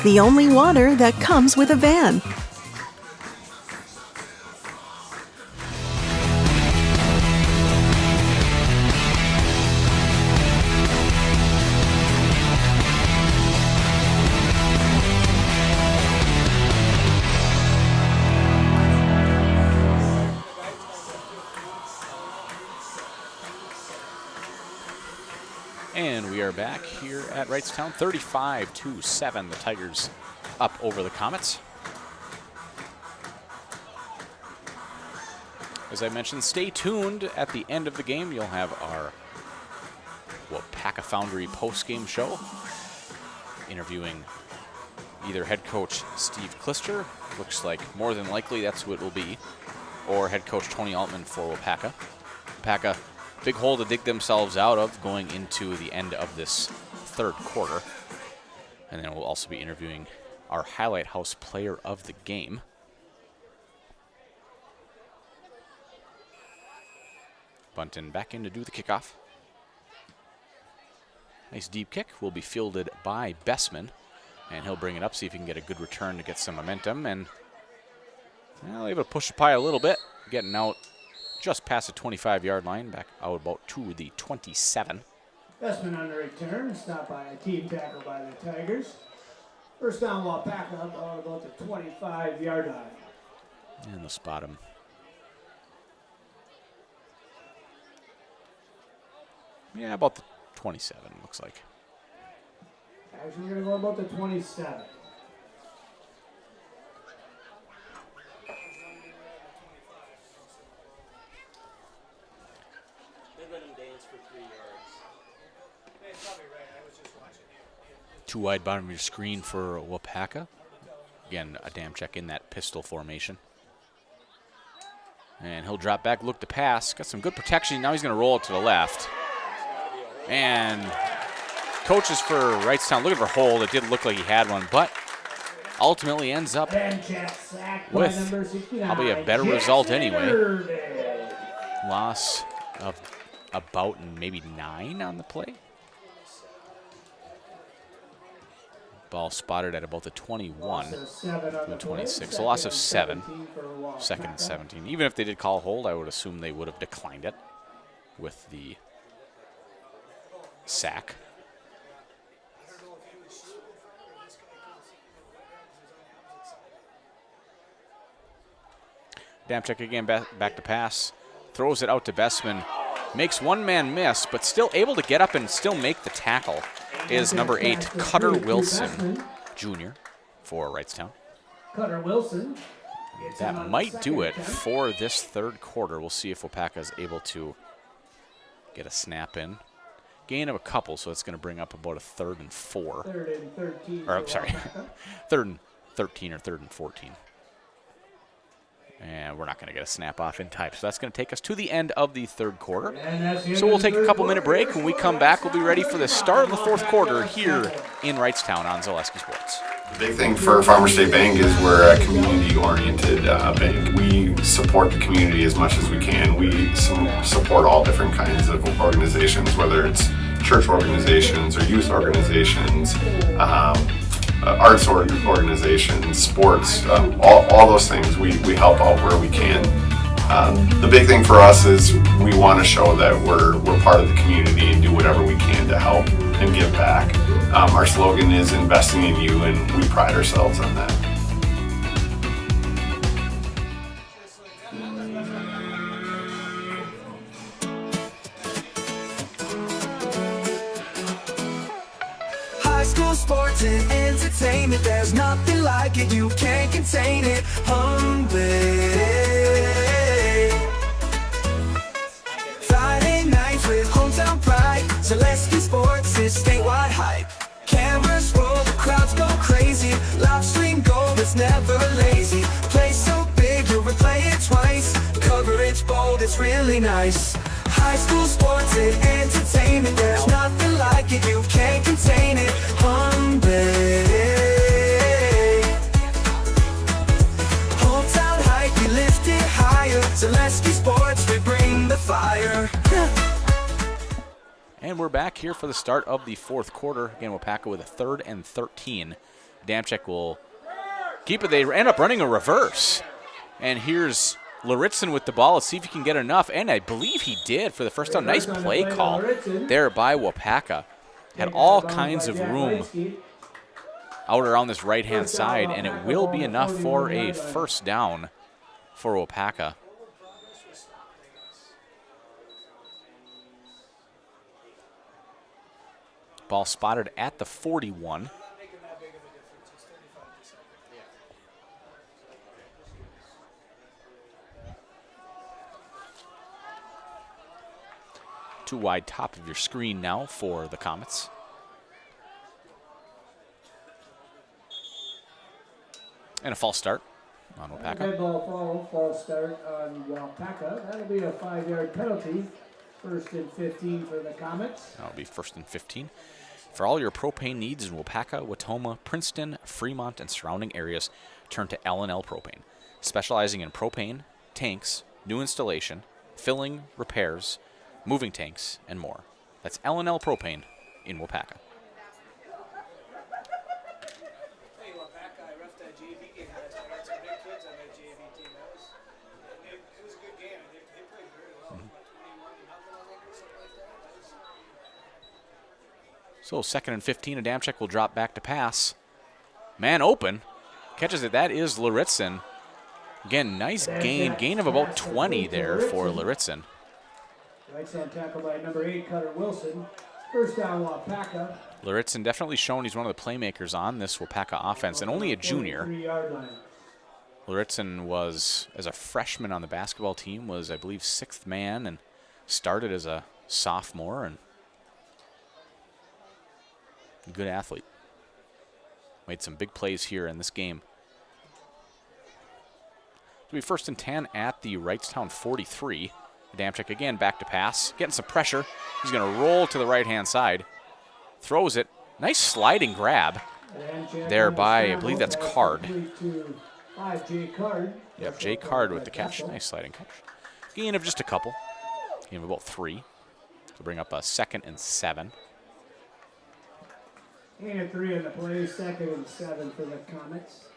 The only water that comes with a van. And we are back here at Wrightstown, 35-7. The Tigers up over the Comets. As I mentioned, stay tuned. At the end of the game, you'll have our Waupaca Foundry post-game show, interviewing either head coach Steve Klister, looks like more than likely that's who it will be, or head coach Tony Altman for Waupaca. Waupaca, big hole to dig themselves out of going into the end of this third quarter. And then we'll also be interviewing our Highlight House player of the game. Bunton back in to do the kickoff. Nice deep kick will be fielded by Bessman. And he'll bring it up, see if he can get a good return to get some momentum. And well, able to push the pie a little bit, getting out just past the 25-yard line, back out about to the 27. Bessman on the return, stopped by a team tackle by the Tigers. First down, Waupaca about the 25-yard line. And they'll spot him. Yeah, about the 27, looks like. Actually, we're going to go about the 27. They let him dance for 3 yards. Too wide bottom of your screen for Waupaca. Again, a Damchek in that pistol formation. And he'll drop back, look to pass. Got some good protection. Now he's going to roll it to the left. And coaches for Wrightstown looking for hold. It didn't look like he had one, but ultimately ends up with probably a better result anyway. Loss of about maybe 9 on the play. Ball spotted at about the 21, the 26. A loss of 7, second and 17. Even if they did call a hold, I would assume they would have declined it with the sack. Damchek again back to pass. Throws it out to Bestman. Makes one man miss, but still able to get up and still make the tackle is number 8, Cutter Wilson, Jr. for Wrightstown. Cutter Wilson. That might do it for this third quarter. We'll see if Waupaca is able to get a snap in. Gain of a couple, so it's going to bring up about a 3rd and 4. 3rd and 13. Or, I'm sorry, 3rd and 13 or 3rd and 14. And we're not going to get a snap off in time. So that's going to take us to the end of the third quarter. So we'll take a couple-minute break. When we come back, we'll be ready for the start of the fourth quarter here in Wrightstown on Zaleski Sports. The big thing for Farmer State Bank is we're a community-oriented bank. We support the community as much as we can. We support all different kinds of organizations, whether it's church organizations or youth organizations, arts organizations, sports, all those things. We help out where we can. The big thing for us is we want to show that we're part of the community and do whatever we can to help and give back. Our slogan is investing in you, and we pride ourselves on that. Sports and entertainment, there's nothing like it, you can't contain it. Friday nights with hometown pride, Zaleski Sports is statewide hype. Cameras roll, the crowds go crazy, live stream gold, it's never lazy. Play so big, you'll replay it twice, coverage bold, it's really nice. High school sports and entertainment, there's nothing like it, you can't contain it. Hometown hype, we lift it higher. Zaleski Sports, we bring the fire. And we're back here for the start of the fourth quarter. Again, Waupaca with a 3rd and 13. Damchek will keep it. They end up running a reverse. And here's Luritzen with the ball. Let's see if he can get enough. And I believe he did for the first time. Nice play call there by Waupaca. Had all kinds of room out around this right-hand side, and it will be enough for a first down for Waupaca. Ball spotted at the 41. Too wide top of your screen now for the Comets. And a false start on Waupaca. Red ball false start on Waupaca. That'll be a 5-yard penalty. 1st and 15 for the Comets. That'll be 1st and 15. For all your propane needs in Waupaca, Wautoma, Princeton, Fremont, and surrounding areas, turn to L&L Propane. Specializing in propane, tanks, new installation, filling, repairs, moving tanks, and more. That's L&L Propane in Waupaca. Hey, Waupaca, I reffed that JV game last night. I got some big kids on that JV team. It was a good game. They played very well. About 21-0, I think, or something like that. So 2nd and 15, Adamczyk will drop back to pass. Man open. Catches it. That is Luritzen. Again, nice gain of about 20 there for Luritzen. Wrightstown tackle by number 8, Cutter Wilson. First down, Waupaca. Luritzen definitely shown he's one of the playmakers on this Waupaca offense, and only a junior. Luritzen was, as a freshman on the basketball team, was, I believe, 6th man and started as a sophomore, and a good athlete. Made some big plays here in this game. It'll be 1st and 10 at the Wrightstown 43. Adamczyk again back to pass, getting some pressure. He's going to roll to the right-hand side. Throws it. Nice sliding grab there by, I believe that's Card. Yep, Jay Card with the catch. Nice sliding catch. Gain of just a couple. Gain of about 3. To bring up a 2nd and 7. Gain of 3 on the play, 2nd and 7 for the Comets.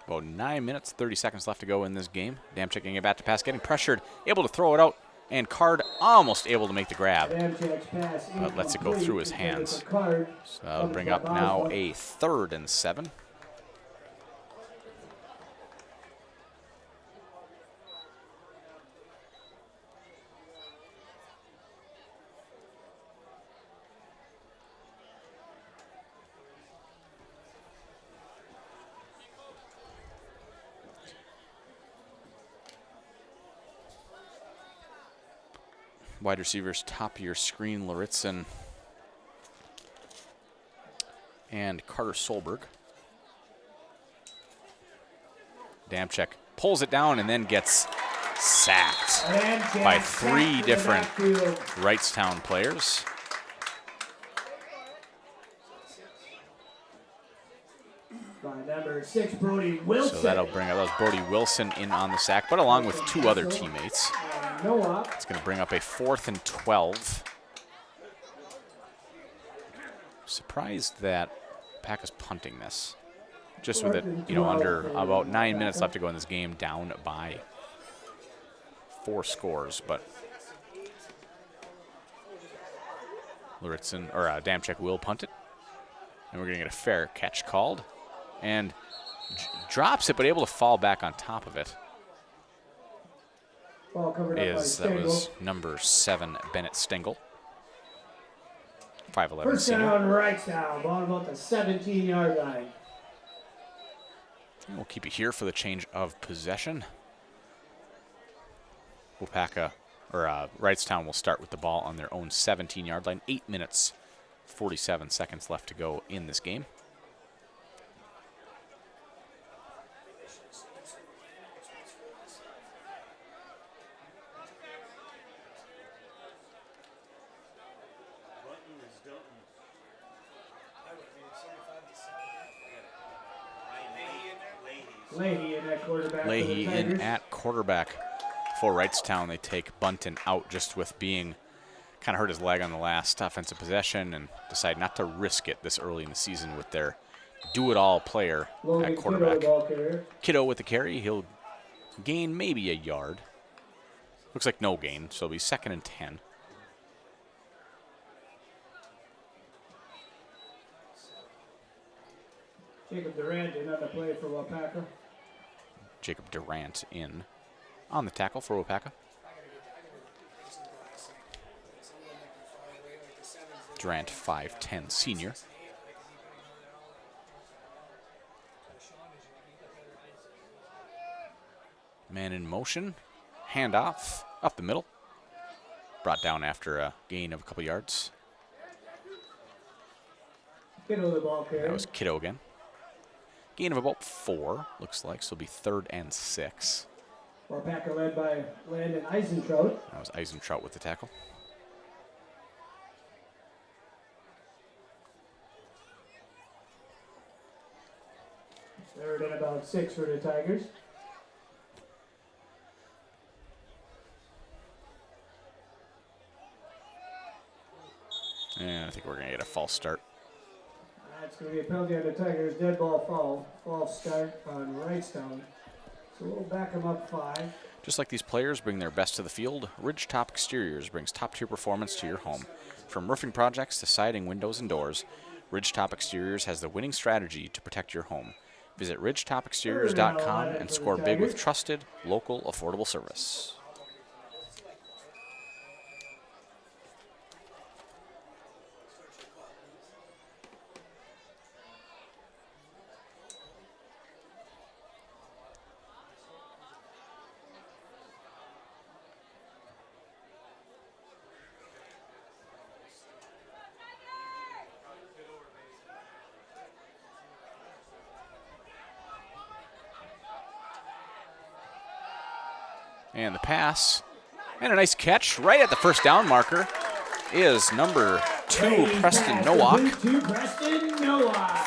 About 9 minutes, 30 seconds left to go in this game. Adamczyk getting it back to pass, getting pressured, able to throw it out, and Card almost able to make the grab, but lets it go through his hands. So that'll bring up now a 3rd and 7. Wide receivers, top of your screen, Laritzen and Carter Solberg. Adamczyk pulls it down and then gets sacked by 3 different Wrightstown players. Number 6, Brody Wilson. So that'll bring up, that was Brody Wilson in on the sack, but along with 2 other teammates. It's going to bring up a 4th and 12. Surprised that Pack is punting this. Just with it, under about 9 minutes left to go in this game, down by 4 scores. But Laritzen, or Adamczyk will punt it. And we're going to get a fair catch called. And drops it, but able to fall back on top of it. That was number 7, Bennett Stengel. 5'11" First senior. down, Wrightstown, ball about the 17-yard line. And we'll keep it here for the change of possession. Waupaca, or Wrightstown will start with the ball on their own 17-yard line. 8 minutes, 47 seconds left to go in this game. Leahy in at quarterback for Wrightstown. They take Bunton out just with being kind of hurt his leg on the last offensive possession and decide not to risk it this early in the season with their do-it-all player at quarterback. Kiddo with the carry. He'll gain maybe a yard. Looks like no gain, so it'll be 2nd and 10. Jacob Durant in on the play for Waupaca. Jacob Durant in on the tackle for Waupaca. Durant, 5'10", senior. Man in motion. Handoff up the middle. Brought down after a gain of a couple yards. Kiddo the ball carrier. That was Kiddo again. Gain of about 4, looks like, so it'll be 3rd and 6. Waupaca led by Landon Eisentrout. That was Eisentrout with the tackle. Third and about 6 for the Tigers. And I think we're going to get a false start. That's going to be a penalty on the Tigers. Dead ball foul. False start on Wrightstown. So we'll back them up 5. Just like these players bring their best to the field, Ridgetop Exteriors brings top-tier performance to your home. From roofing projects to siding, windows, and doors, Ridgetop Exteriors has the winning strategy to protect your home. Visit ridgetopexteriors.com and score big with trusted, local, affordable service. And the pass, and a nice catch right at the first down marker is number 2, Preston Nowak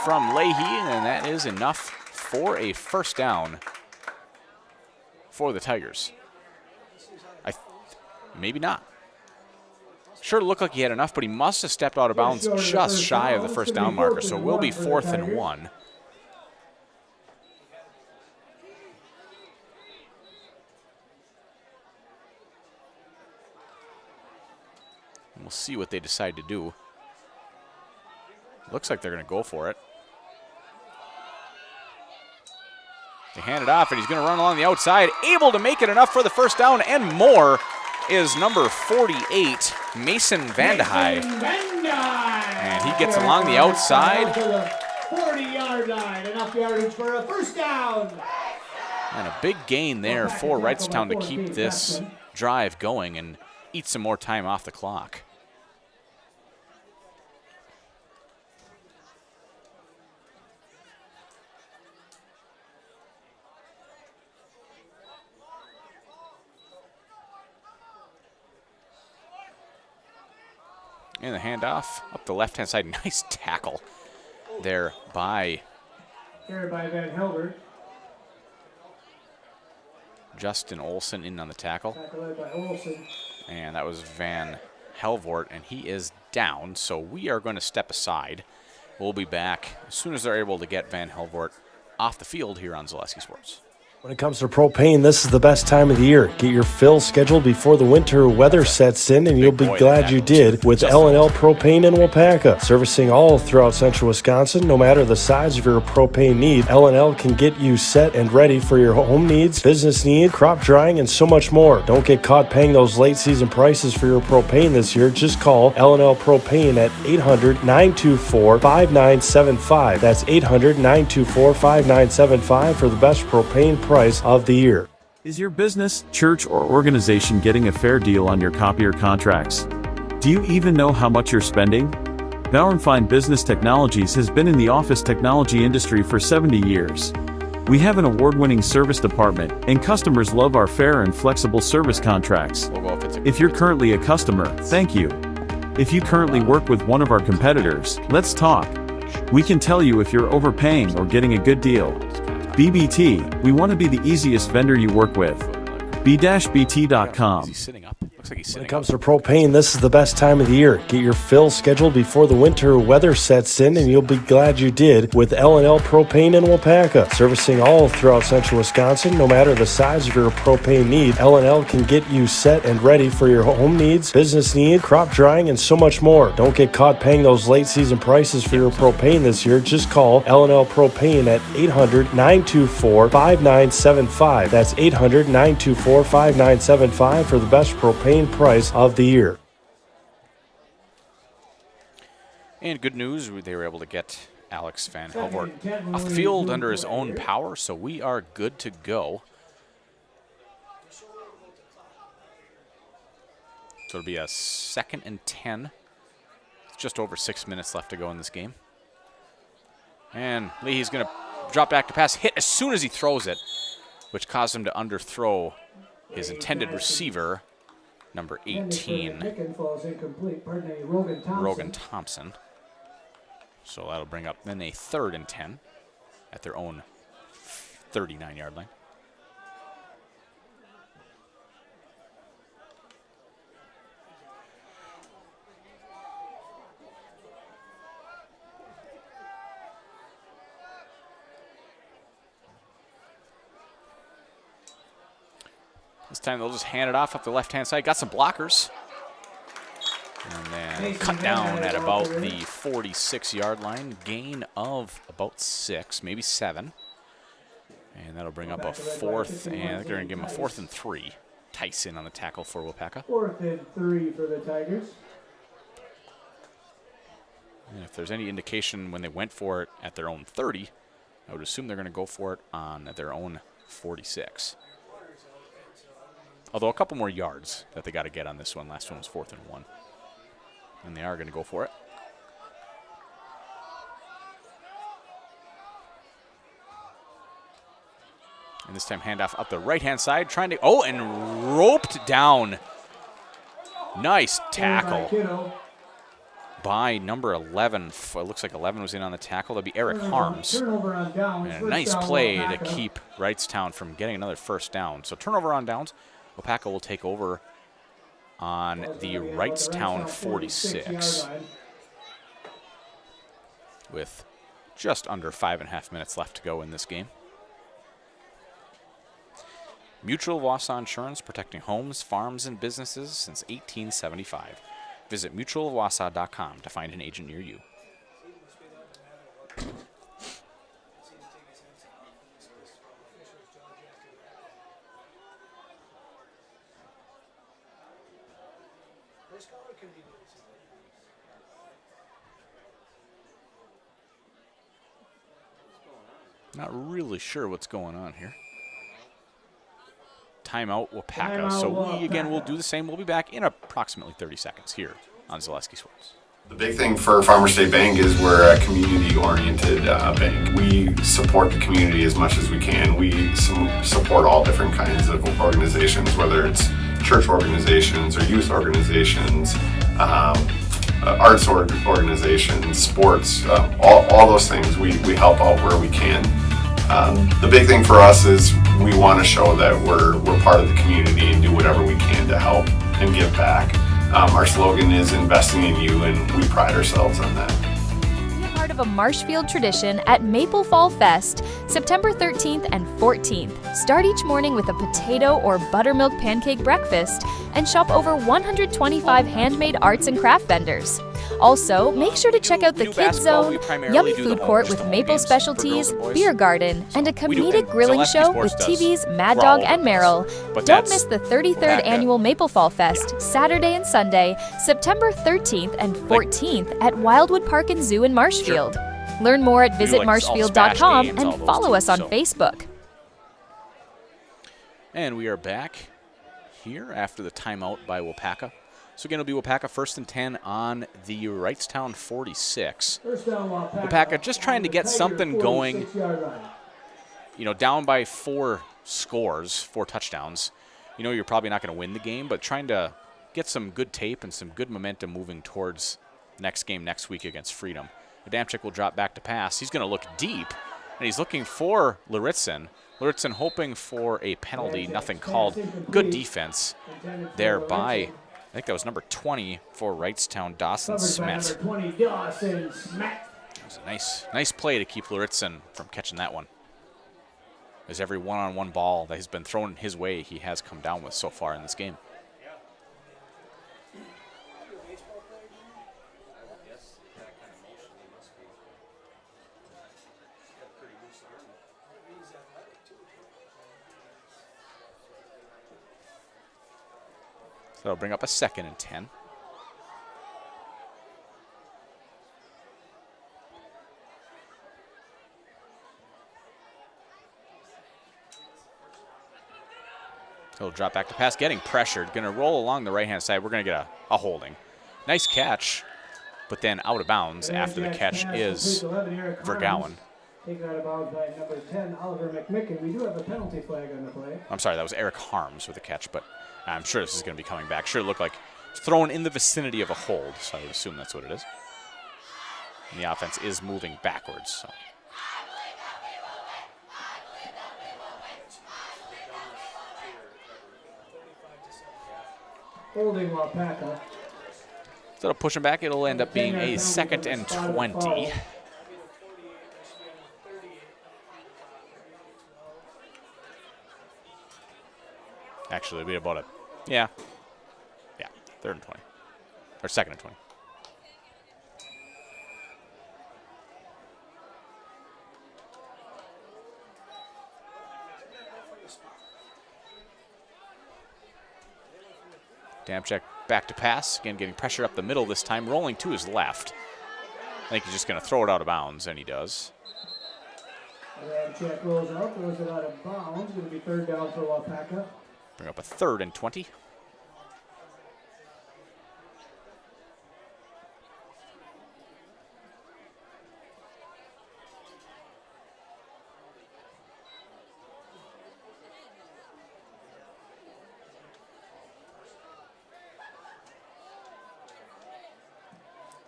from Leahy, and that is enough for a first down for the Tigers. Maybe not. Sure looked like he had enough, but he must have stepped out of bounds just shy of the first down marker, so it will be 4th and 1. We'll see what they decide to do. Looks like they're going to go for it. They hand it off, and he's going to run along the outside, able to make it enough for the first down and more is number 48, Mason Vandehei. And he gets along the outside. 40-yard line, enough yardage for a first down. And a big gain there for Wrightstown to keep this drive going and eat some more time off the clock. And the handoff up the left-hand side. Nice tackle there by Carried by Van Helvert. Justin Olson in on the tackle. Tackled by Olson. And that was Van Helvort, and he is down. So we are going to step aside. We'll be back as soon as they're able to get Van Helvort off the field here on Zaleski Sports. When it comes to propane, this is the best time of the year. Get your fill scheduled before the winter weather sets in, and you'll be glad you did with L&L Propane in Waupaca. Servicing all throughout central Wisconsin, no matter the size of your propane need, L&L can get you set and ready for your home needs, business needs, crop drying, and so much more. Don't get caught paying those late season prices for your propane this year. Just call L&L Propane at 800-924-5975. That's 800-924-5975 for the best propane price of the year. Is your business, church, or organization getting a fair deal on your copier contracts? Do you even know how much you're spending? Bauer & Fine Business Technologies has been in the office technology industry for 70 years. We have an award-winning service department, and customers love our fair and flexible service contracts. If you're currently a customer, thank you. If you currently work with one of our competitors, let's talk. We can tell you if you're overpaying or getting a good deal. BBT, we want to be the easiest vendor you work with. B-BT.com. When it comes to propane, this is the best time of the year. Get your fill scheduled before the winter weather sets in, and you'll be glad you did with L&L Propane in Waupaca. Servicing all throughout central Wisconsin, no matter the size of your propane need, L&L can get you set and ready for your home needs, business needs, crop drying, and so much more. Don't get caught paying those late season prices for your propane this year. Just call L&L Propane at 800-924-5975. That's 800-924-5975 for the best propane price of the year. And good news, they were able to get Alex Van Helvort off the field under his own power, so we are good to go. So it'll be a 2nd and 10. Just over 6 minutes left to go in this game. And Leahy's going to drop back to pass, hit as soon as he throws it, which caused him to underthrow his intended receiver, number 18, Rogan Thompson. So that'll bring up then a 3rd and 10 at their own 39-yard line. This time they'll just hand it off up the left-hand side. Got some blockers. And then cut down at about the 46-yard line. Gain of about 6, maybe 7. And that'll bring up a 4th, and they're going to give him a 4th and 3. Tyson on the tackle for Waupaca. 4th and 3 for the Tigers. And if there's any indication when they went for it at their own 30, I would assume they're going to go for it on their own 46. Although a couple more yards that they got to get on this one. Last one was 4th and 1. And they are going to go for it. And this time handoff up the right-hand side, trying to, and roped down. Nice tackle by number 11. It looks like 11 was in on the tackle. That'd be Eric Harms. Turnover on downs. And a nice play to keep Wrightstown from getting another first down. So turnover on downs. Waupaca will take over on the Wrightstown 46 with just under 5.5 minutes left to go in this game. Mutual of Wausau Insurance, protecting homes, farms, and businesses since 1875. Visit mutualofwausau.com to find an agent near you. Not really sure what's going on here. Timeout Waupaca. So we, again, will do the same. We'll be back in approximately 30 seconds here on Zaleski Sports. The big thing for Farmer State Bank is we're a community-oriented bank. We support the community as much as we can. We support all different kinds of organizations, whether it's church organizations or youth organizations, arts organizations, sports, all those things. We help out where we can. The big thing for us is we want to show that we're part of the community and do whatever we can to help and give back. Our slogan is investing in you, and we pride ourselves on that. Be a part of a Marshfield tradition at Maple Fall Fest, September 13th and 14th. Start each morning with a potato or buttermilk pancake breakfast and shop over 125 handmade arts and craft vendors. Also, make sure to check out the Kids Zone, yummy food court with maple specialties, beer garden, and a comedic grilling show with TV's Mad Dog and Meryl. Don't miss the 33rd Annual Maple Fall Fest, Saturday and Sunday, September 13th and 14th at Wildwood Park and Zoo in Marshfield. Learn more at visitmarshfield.com and follow us on Facebook. And we are back here after the timeout by Waupaca. So again, it'll be Waupaca 1st and 10 on the Wrightstown 46. Waupaca just trying to get something going. You know, down by 4 scores, 4 touchdowns. You know you're probably not going to win the game, but trying to get some good tape and some good momentum moving towards the next game next week against Freedom. Adamczyk will drop back to pass. He's going to look deep, and he's looking for Luritzen. Luritzen hoping for a penalty, nothing called. Good defense there by, I think that was number 20 for Wrightstown, Dawson Smet. It was a nice play to keep Luritzen from catching that one. As every one-on-one ball that has been thrown his way, he has come down with so far in this game. So that'll bring up a 2nd and 10. He'll drop back to pass, getting pressured, going to roll along the right-hand side. We're going to get a holding. Nice catch, but then out of bounds after the catch is Vergowan. Taken out of bounds by number 10, Oliver McMicken. We do have a penalty flag on the play. I'm sorry, that was Eric Harms with the catch, but I'm sure this is going to be coming back. Sure looked like it's thrown in the vicinity of a hold, so I would assume that's what it is. And the offense is moving backwards. So. Holding Waupaca. So it'll push him back. It'll end up being a 2nd and 20. Actually, it'll be about a, yeah, 3rd and 20, or 2nd and 20. Adamczyk back to pass, again getting pressure up the middle this time, rolling to his left. I think he's just going to throw it out of bounds, and he does. Adamczyk rolls out, throws it out of bounds. Going to be 3rd down for Waupaca. Bring up a 3rd and 20.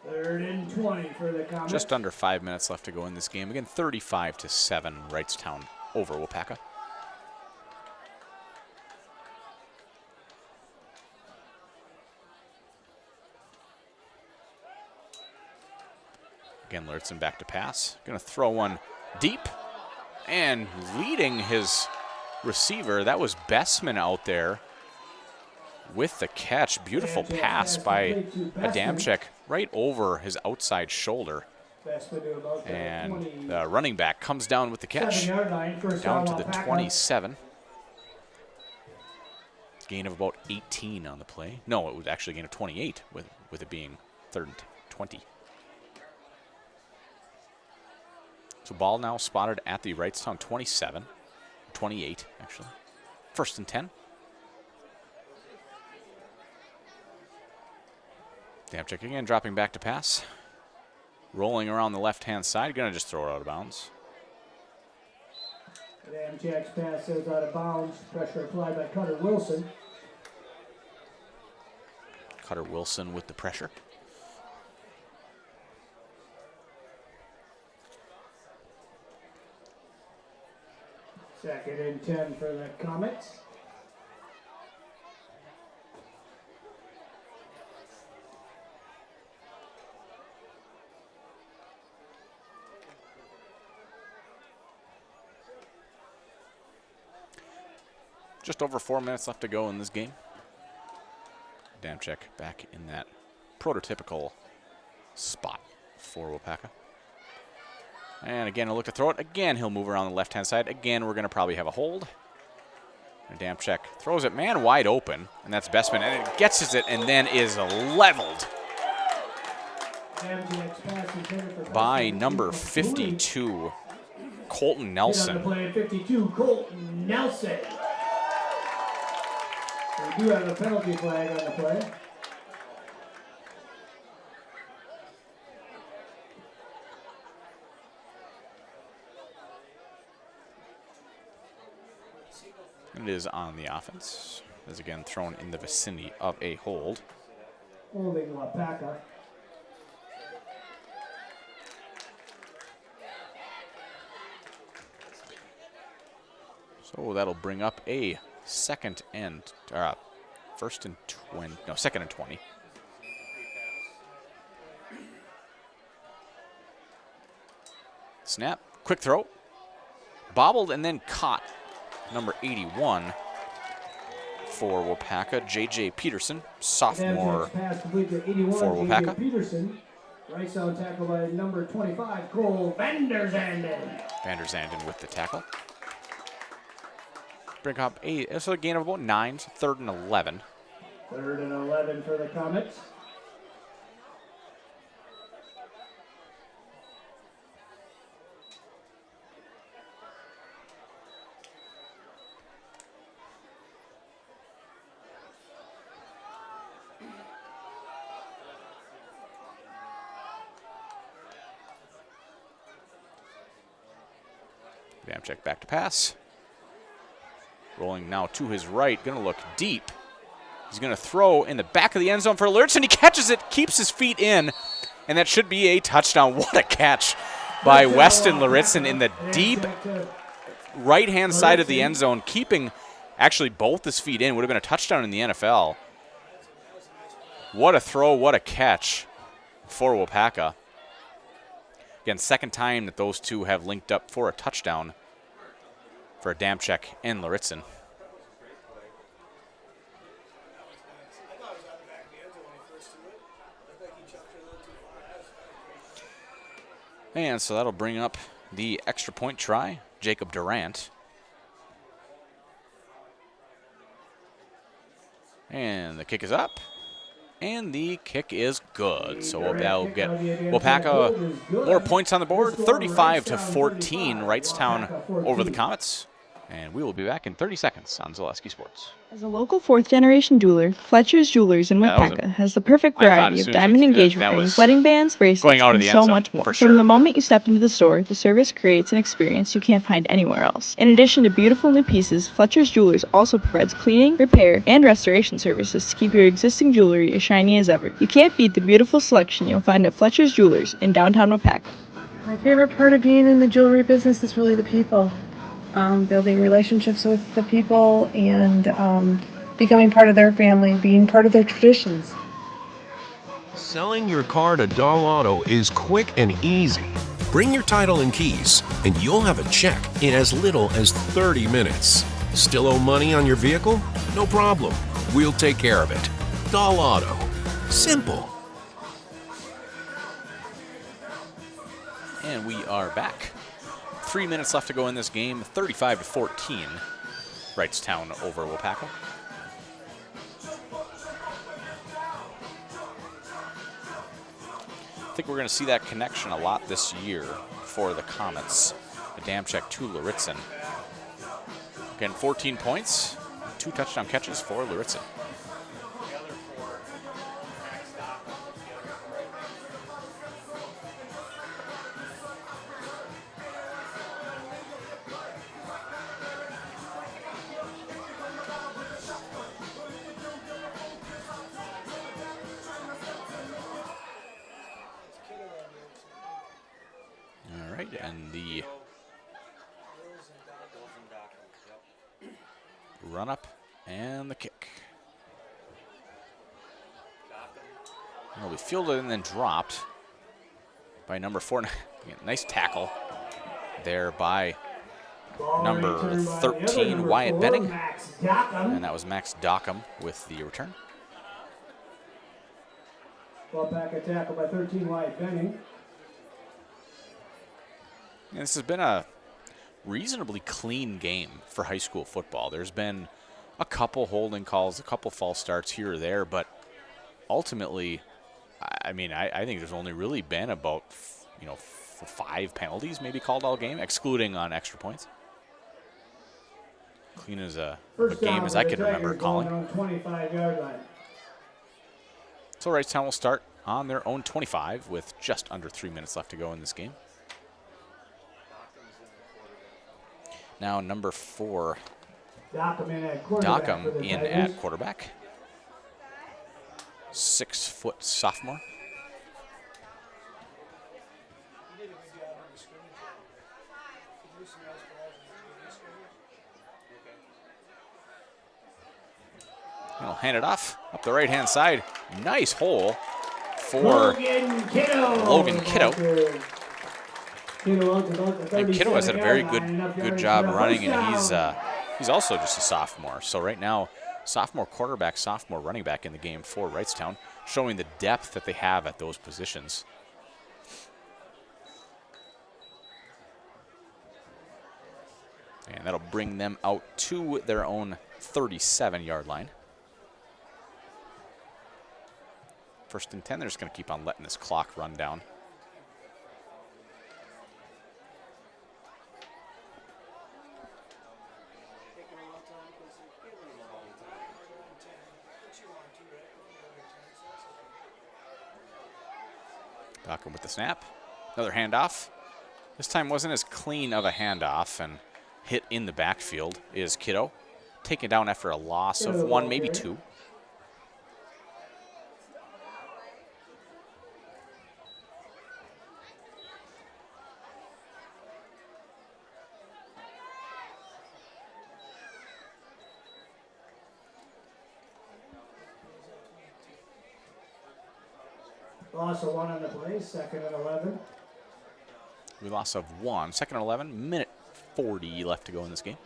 3rd and 20 for the Comets. Just under 5 minutes left to go in this game. Again, 35-7, Wrightstown over Waupaca. Again, Luritzen back to pass. Going to throw one deep. And leading his receiver, that was Bessman out there with the catch. Beautiful pass by Adamczyk right over his outside shoulder. And the running back comes down with the catch. Down to the 27. Gain of about 18 on the play. No, it was actually a gain of 28 with it being 3rd and 20. So ball now spotted at the Wrightstown 27, 28 actually. 1st and 10. Adamczyk again dropping back to pass. Rolling around the left-hand side, gonna just throw it out of bounds. Adamczyk's pass is out of bounds. Pressure applied by Cutter Wilson. Cutter Wilson with the pressure. Second and 10 for the Comets. Just over 4 minutes left to go in this game. Adamczyk back in that prototypical spot for Waupaca. And again, a look to throw it. Again, he'll move around the left-hand side. Again, we're going to probably have a hold. Adamczyk throws it man wide open, and that's Bessman, and it gets it and then is leveled by number 52, Colton Nelson. Play 52, Colton Nelson. We do have a penalty flag on the play. It is on the offense. Is again thrown in the vicinity of a hold. Holding Waupaca. So that'll bring up a 2nd and 20. Snap, quick throw, bobbled and then caught. Number 81 for Waupaca, J.J. Peterson, sophomore for Waupaca. Peterson. Wrightstown tackle by number 25, Cole Vander Zanden. Vander Zanden with the tackle. Bring up a gain of about 9, so 3rd and 11. 3rd and 11 for the Comets. Adamczyk back to pass. Rolling now to his right, gonna look deep. He's gonna throw in the back of the end zone for Luritzen. He catches it, keeps his feet in, and that should be a touchdown. What a catch by Weston Luritzen in the deep right-hand side of the end zone, keeping actually both his feet in. Would have been a touchdown in the NFL. What a throw, what a catch for Waupaca. Again, 2nd time that those two have linked up for a touchdown for Adamczyk and Luritzen. And so that'll bring up the extra point try, Jacob Durant. And the kick is up. And the kick is good. So that'll get Waupaca more points on the board. 35-14, Wrightstown over the Comets. And we will be back in 30 seconds on Zaleski Sports. As a local fourth-generation jeweler, Fletcher's Jewelers in Waupaca has the perfect variety of diamond engagement rings, wedding bands, bracelets, and so much more. From the moment you step into the store, the service creates an experience you can't find anywhere else. In addition to beautiful new pieces, Fletcher's Jewelers also provides cleaning, repair, and restoration services to keep your existing jewelry as shiny as ever. You can't beat the beautiful selection you'll find at Fletcher's Jewelers in downtown Waupaca. My favorite part of being in the jewelry business is really the people. Building relationships with the people and becoming part of their family, being part of their traditions. Selling your car to Doll Auto is quick and easy. Bring your title and keys, and you'll have a check in as little as 30 minutes. Still owe money on your vehicle? No problem. We'll take care of it. Doll Auto. Simple. And we are back. 3 minutes left to go in this game. 35-14. Wrightstown over Waupaca. I think we're going to see that connection a lot this year for the Comets. Adamczyk to Luritzen. Again, 14 points, 2 touchdown catches for Luritzen. And the run up and the kick. It'll be fielded and then dropped by number 4. Nice tackle there by number 13, Wyatt Benning. And that was Max Dockham with the return. Waupaca tackle by 13, Wyatt Benning. And this has been a reasonably clean game for high school football. There's been a couple holding calls, a couple false starts here or there, but ultimately, I mean, I think there's only really been about, 5 penalties maybe called all game, excluding on extra points. Clean as a game as I can remember calling. 25-yard line. So Wrightstown will start on their own 25 with just under 3 minutes left to go in this game. Now number 4, Dockham in at quarterback. 6-foot sophomore. He'll hand it off up the right-hand side. Nice hole for Logan Kiddo. And Kiddo has had a very good job running, and he's also just a sophomore. So right now, sophomore quarterback, sophomore running back in the game for Wrightstown, showing the depth that they have at those positions. And that'll bring them out to their own 37-yard line. 1st and 10, they're just going to keep on letting this clock run down. Dockham with the snap. Another handoff. This time wasn't as clean of a handoff, and hit in the backfield is Kiddo. Taken down after a loss of 1, maybe 2. Loss of 1 on the play, 2nd and 11. We loss of 1, 2nd and 11, minute 40 left to go in this game.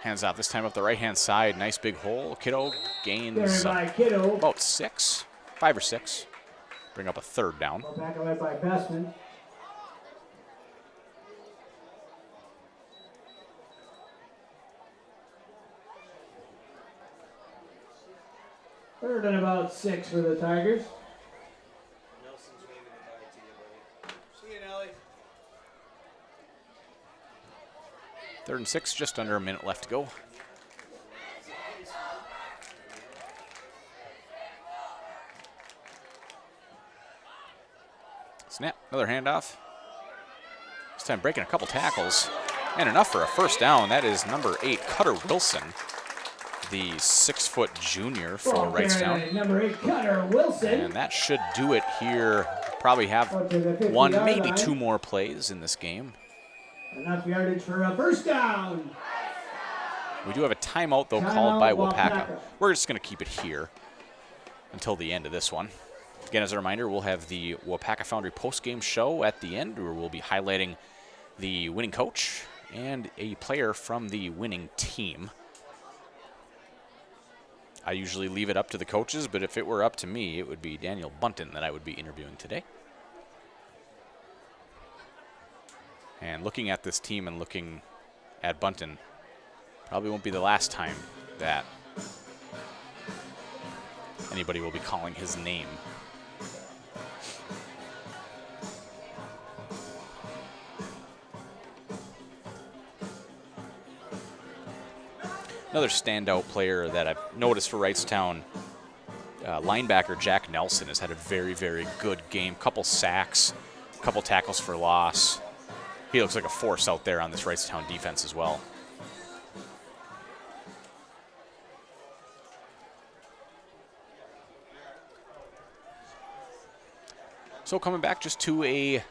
Hands off this time up the right-hand side. Nice big hole. Kiddo gains about 6, 5 or 6. Bring up a 3rd down. Back led by Bestman. Third and about 6 for the Tigers. See you, Nelly. 3rd and 6, just under a minute left to go. Snap, another handoff. This time breaking a couple tackles. And enough for a first down. That is number 8, Cutter Wilson, the 6-foot junior for Wrightstown. Number 8, Cutter Wilson. And that should do it here. Probably have one, maybe 2 more plays in this game. Enough yardage for a first down. We do have a timeout, though, called by Waupaca. We're just going to keep it here until the end of this one. Again, as a reminder, we'll have the Waupaca Foundry post-game show at the end, where we'll be highlighting the winning coach and a player from the winning team. I usually leave it up to the coaches, but if it were up to me, it would be Daniel Bunton that I would be interviewing today. And looking at this team and looking at Bunton, probably won't be the last time that anybody will be calling his name. Another standout player that I've noticed for Wrightstown, linebacker Jack Nelson, has had a very, very good game. Couple sacks, couple tackles for loss. He looks like a force out there on this Wrightstown defense as well. So coming back just to a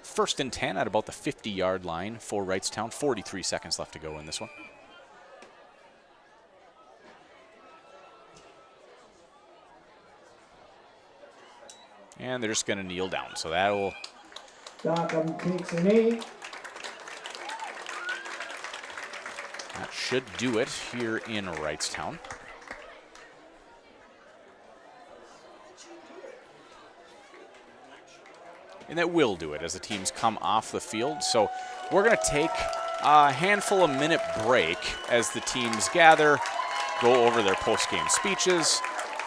1st and 10 at about the 50-yard line for Wrightstown. 43 seconds left to go in this one. And they're just going to kneel down. So that'll... Dockham takes an 8. That should do it here in Wrightstown. And that will do it as the teams come off the field. So we're going to take a handful of minute break as the teams gather, go over their post-game speeches,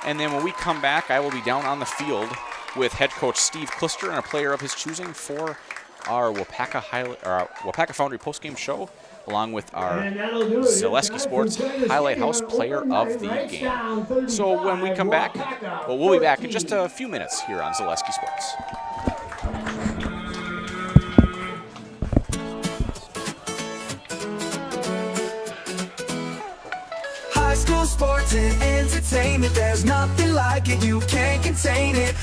and then when we come back, I will be down on the field with head coach Steve Klister and a player of his choosing for our Waupaca Foundry post-game show, along with our Zaleski Sports Highlight House player of the game. So when we come back, well, we'll be back in just a few minutes here on Zaleski Sports. High school sports and entertainment, there's nothing like it, you can't contain it.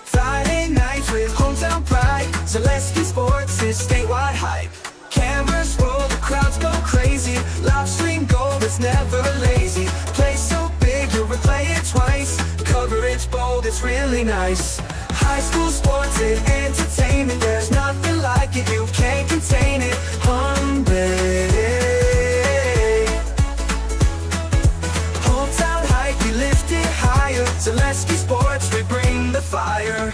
Friday nights with hometown pride, Zaleski Sports is statewide hype. Cameras roll, the crowds go crazy, live stream gold, it's never lazy. Play so big, you'll replay it twice, coverage bold, it's really nice. High school sports and entertainment, there's nothing like it, you can't contain it. Hometown hype, we lift it higher. Zaleski Sports, we bring the fire.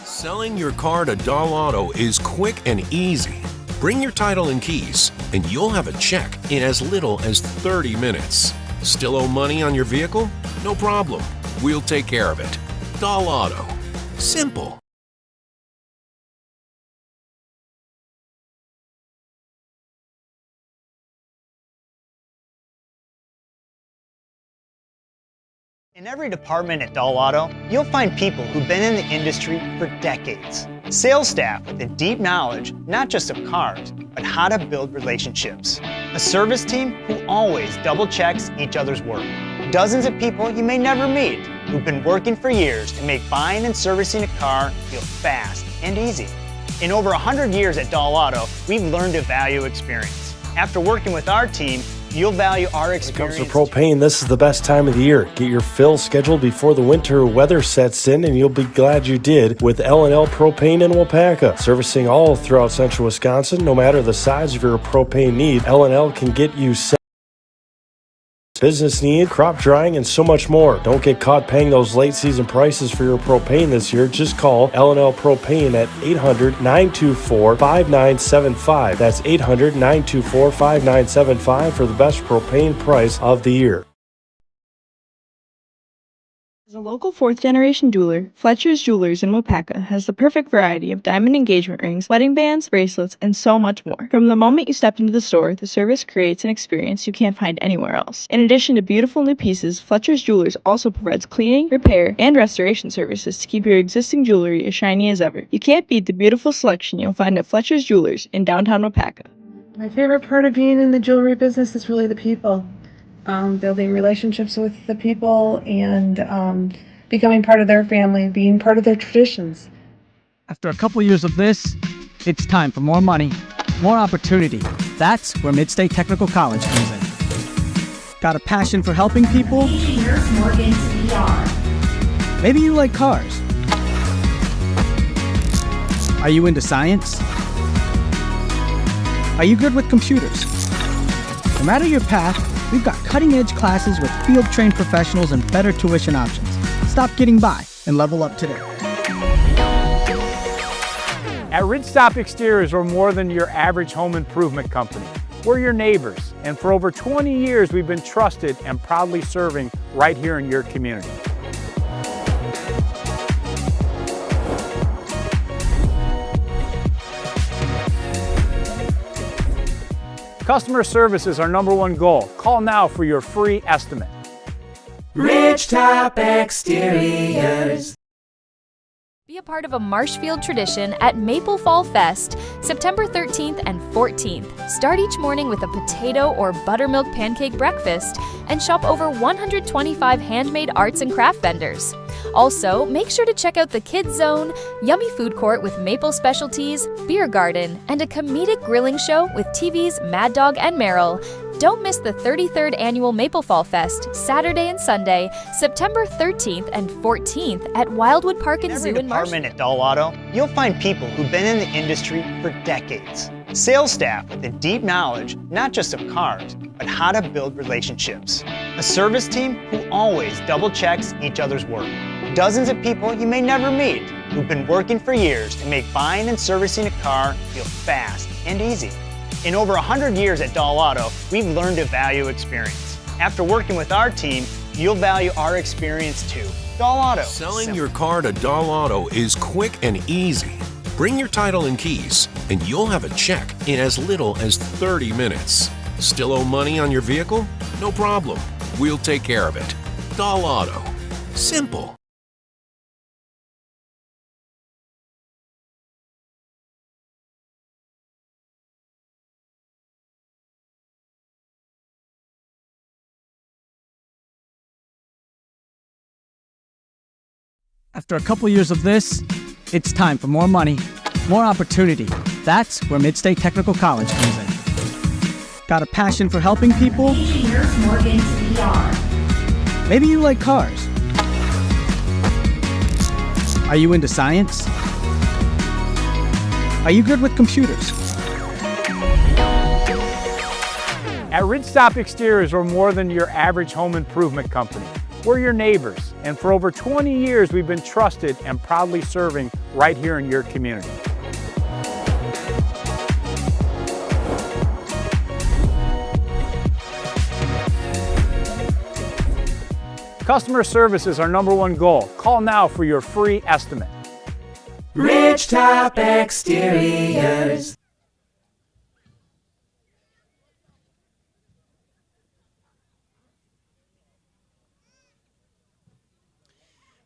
Selling your car to Doll Auto is quick and easy. Bring your title and keys, and you'll have a check in as little as 30 minutes. Still owe money on your vehicle? No problem. We'll take care of it. Doll Auto. Simple. In every department at Doll Auto, you'll find people who've been in the industry for decades. Sales staff with a deep knowledge, not just of cars, but how to build relationships. A service team who always double checks each other's work. Dozens of people you may never meet who've been working for years to make buying and servicing a car feel fast and easy. In over 100 years at Doll Auto, we've learned to value experience. After working with our team, you'll value our experience. When it comes to propane, this is the best time of the year. Get your fill scheduled before the winter weather sets in, and you'll be glad you did with L&L Propane in Waupaca. Servicing all throughout central Wisconsin, no matter the size of your propane need, L&L can get you set business need, crop drying, and so much more. Don't get caught paying those late season prices for your propane this year. Just call L&L Propane at 800-924-5975. That's 800-924-5975 for the best propane price of the year. As a local fourth-generation jeweler, Fletcher's Jewelers in Waupaca has the perfect variety of diamond engagement rings, wedding bands, bracelets, and so much more. From the moment you step into the store, the service creates an experience you can't find anywhere else. In addition to beautiful new pieces, Fletcher's Jewelers also provides cleaning, repair, and restoration services to keep your existing jewelry as shiny as ever. You can't beat the beautiful selection you'll find at Fletcher's Jewelers in downtown Waupaca. My favorite part of being in the jewelry business is really the people. Building relationships with the people and becoming part of their family, being part of their traditions. After a couple years of this, it's time for more money, more opportunity. That's where Midstate Technical College comes in. Got a passion for helping people? Engineers mortgage VR. Maybe you like cars. Are you into science? Are you good with computers? No matter your path, we've got cutting-edge classes with field-trained professionals and better tuition options. Stop getting by and level up today. At Wrightstown Exteriors, we're more than your average home improvement company. We're your neighbors, and for over 20 years, we've been trusted and proudly serving right here in your community. Customer service is our #1 goal. Call now for your free estimate. Ridgetop Exteriors. Be a part of a Marshfield tradition at Maple Fall Fest, September 13th and 14th. Start each morning with a potato or buttermilk pancake breakfast and shop over 125 handmade arts and craft vendors. Also, make sure to check out the Kids Zone, yummy food court with maple specialties, beer garden, and a comedic grilling show with TV's Mad Dog and Meryl. Don't miss the 33rd Annual Maple Fall Fest, Saturday and Sunday, September 13th and 14th at Wildwood Park and Zoo in Marshfield. At Dull Auto, you'll find people who've been in the industry for decades. Sales staff with a deep knowledge, not just of cars, but how to build relationships. A service team who always double checks each other's work. Dozens of people you may never meet who've been working for years to make buying and servicing a car feel fast and easy. In over 100 years at Dull Auto, we've learned to value experience. After working with our team, you'll value our experience too. Dull Auto. Selling your car to Dull Auto is quick and easy. Bring your title and keys, and you'll have a check in as little as 30 minutes. Still owe money on your vehicle? No problem. We'll take care of it. Dull Auto. Simple. After a couple years of this, it's time for more money, more opportunity. That's where Midstate Technical College comes in. Got a passion for helping people? Engineers mortgage VR. Maybe you like cars. Are you into science? Are you good with computers? At Wrightstown Exteriors, we're more than your average home improvement company. We're your neighbors, and for over 20 years, we've been trusted and proudly serving right here in your community. Customer service is our #1 goal. Call now for your free estimate. Ridgetop Exteriors.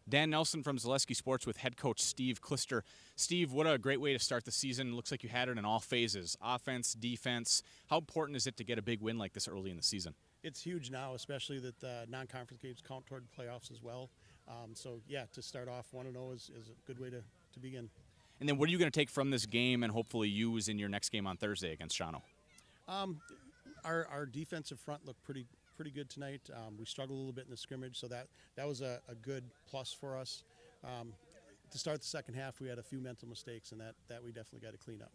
Dan Nelson from Zaleski Sports with head coach Steve Klister. Steve, what a great way to start the season. Looks like you had it in all phases, offense, defense. How important is it to get a big win like this early in the season? It's huge now, especially that non-conference games count toward playoffs as well. So, yeah, to start off 1-0 is a good way to begin. And then what are you going to take from this game and hopefully use in your next game on Thursday against Shawano? Our defensive front looked pretty good tonight. We struggled a little bit in the scrimmage, so that was a good plus for us. To start the second half, we had a few mental mistakes, and that we definitely got to clean up.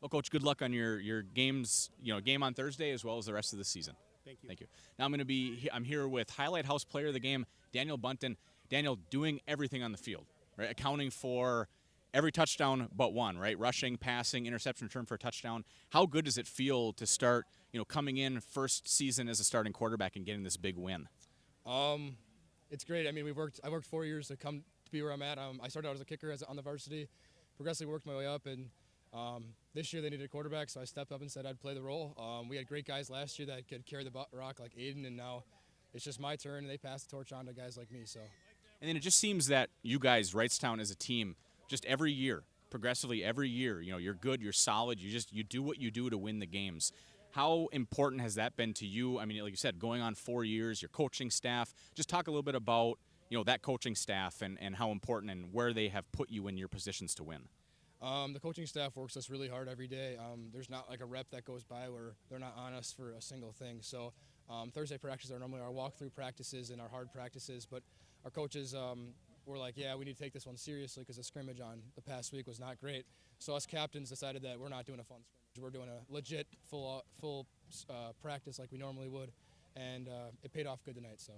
Well, Coach, good luck on your games, game on Thursday as well as the rest of the season. Thank you. Thank you. Now I'm here with Highlight House Player of the Game, Daniel Bunton. Daniel, doing everything on the field, right? Accounting for every touchdown but one, right? Rushing, passing, interception, return for a touchdown. How good does it feel to start, coming in first season as a starting quarterback and getting this big win? It's great. I mean, I worked 4 years to come to be where I'm at. I started out as a kicker on the varsity, progressively worked my way up, and this year they needed a quarterback, so I stepped up and said I'd play the role. We had great guys last year that could carry the rock like Aiden, and now it's just my turn, and they pass the torch on to guys like me. So. And then it just seems that you guys, Wrightstown as a team, just every year, progressively every year, you're good, you're solid, you do what you do to win the games. How important has that been to you? I mean, like you said, going on 4 years, your coaching staff. Just talk a little bit about, that coaching staff and how important and where they have put you in your positions to win. The coaching staff works us really hard every day. There's not like a rep that goes by where they're not on us for a single thing. So Thursday practices are normally our walkthrough practices and our hard practices, but our coaches were like, yeah, we need to take this one seriously because the scrimmage on the past week was not great. So us captains decided that we're not doing a fun scrimmage. We're doing a legit full practice like we normally would, and it paid off good tonight. So.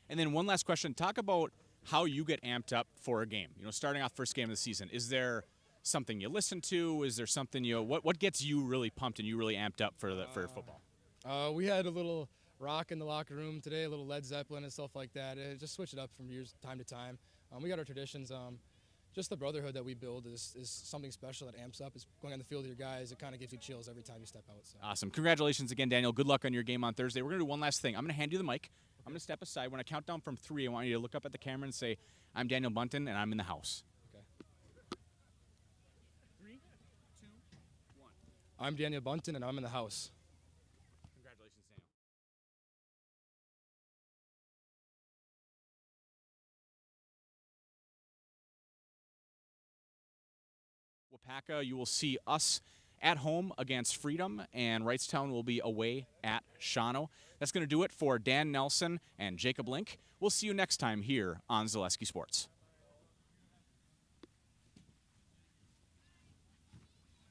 And then one last question. Talk about how you get amped up for a game. Starting off first game of the season. Is there something you listen to? Is there something what gets you really pumped and you really amped up for football? We had a little rock in the locker room today, a little Led Zeppelin and stuff like that. Just switch it up from time to time. We got our traditions. Just the brotherhood that we build is something special that amps up. It's going on the field with your guys. It kind of gives you chills every time you step out. So. Awesome. Congratulations again, Daniel. Good luck on your game on Thursday. We're going to do one last thing. I'm going to hand you the mic. I'm going to step aside. When I count down from 3, I want you to look up at the camera and say, I'm Daniel Bunton, and I'm in the house. Okay. 3, 2, 1. I'm Daniel Bunton, and I'm in the house. Congratulations, Daniel. Waupaca, you will see us at home against Freedom, and Wrightstown will be away at Shawano. That's going to do it for Dan Nelson and Jacob Link. We'll see you next time here on Zaleski Sports.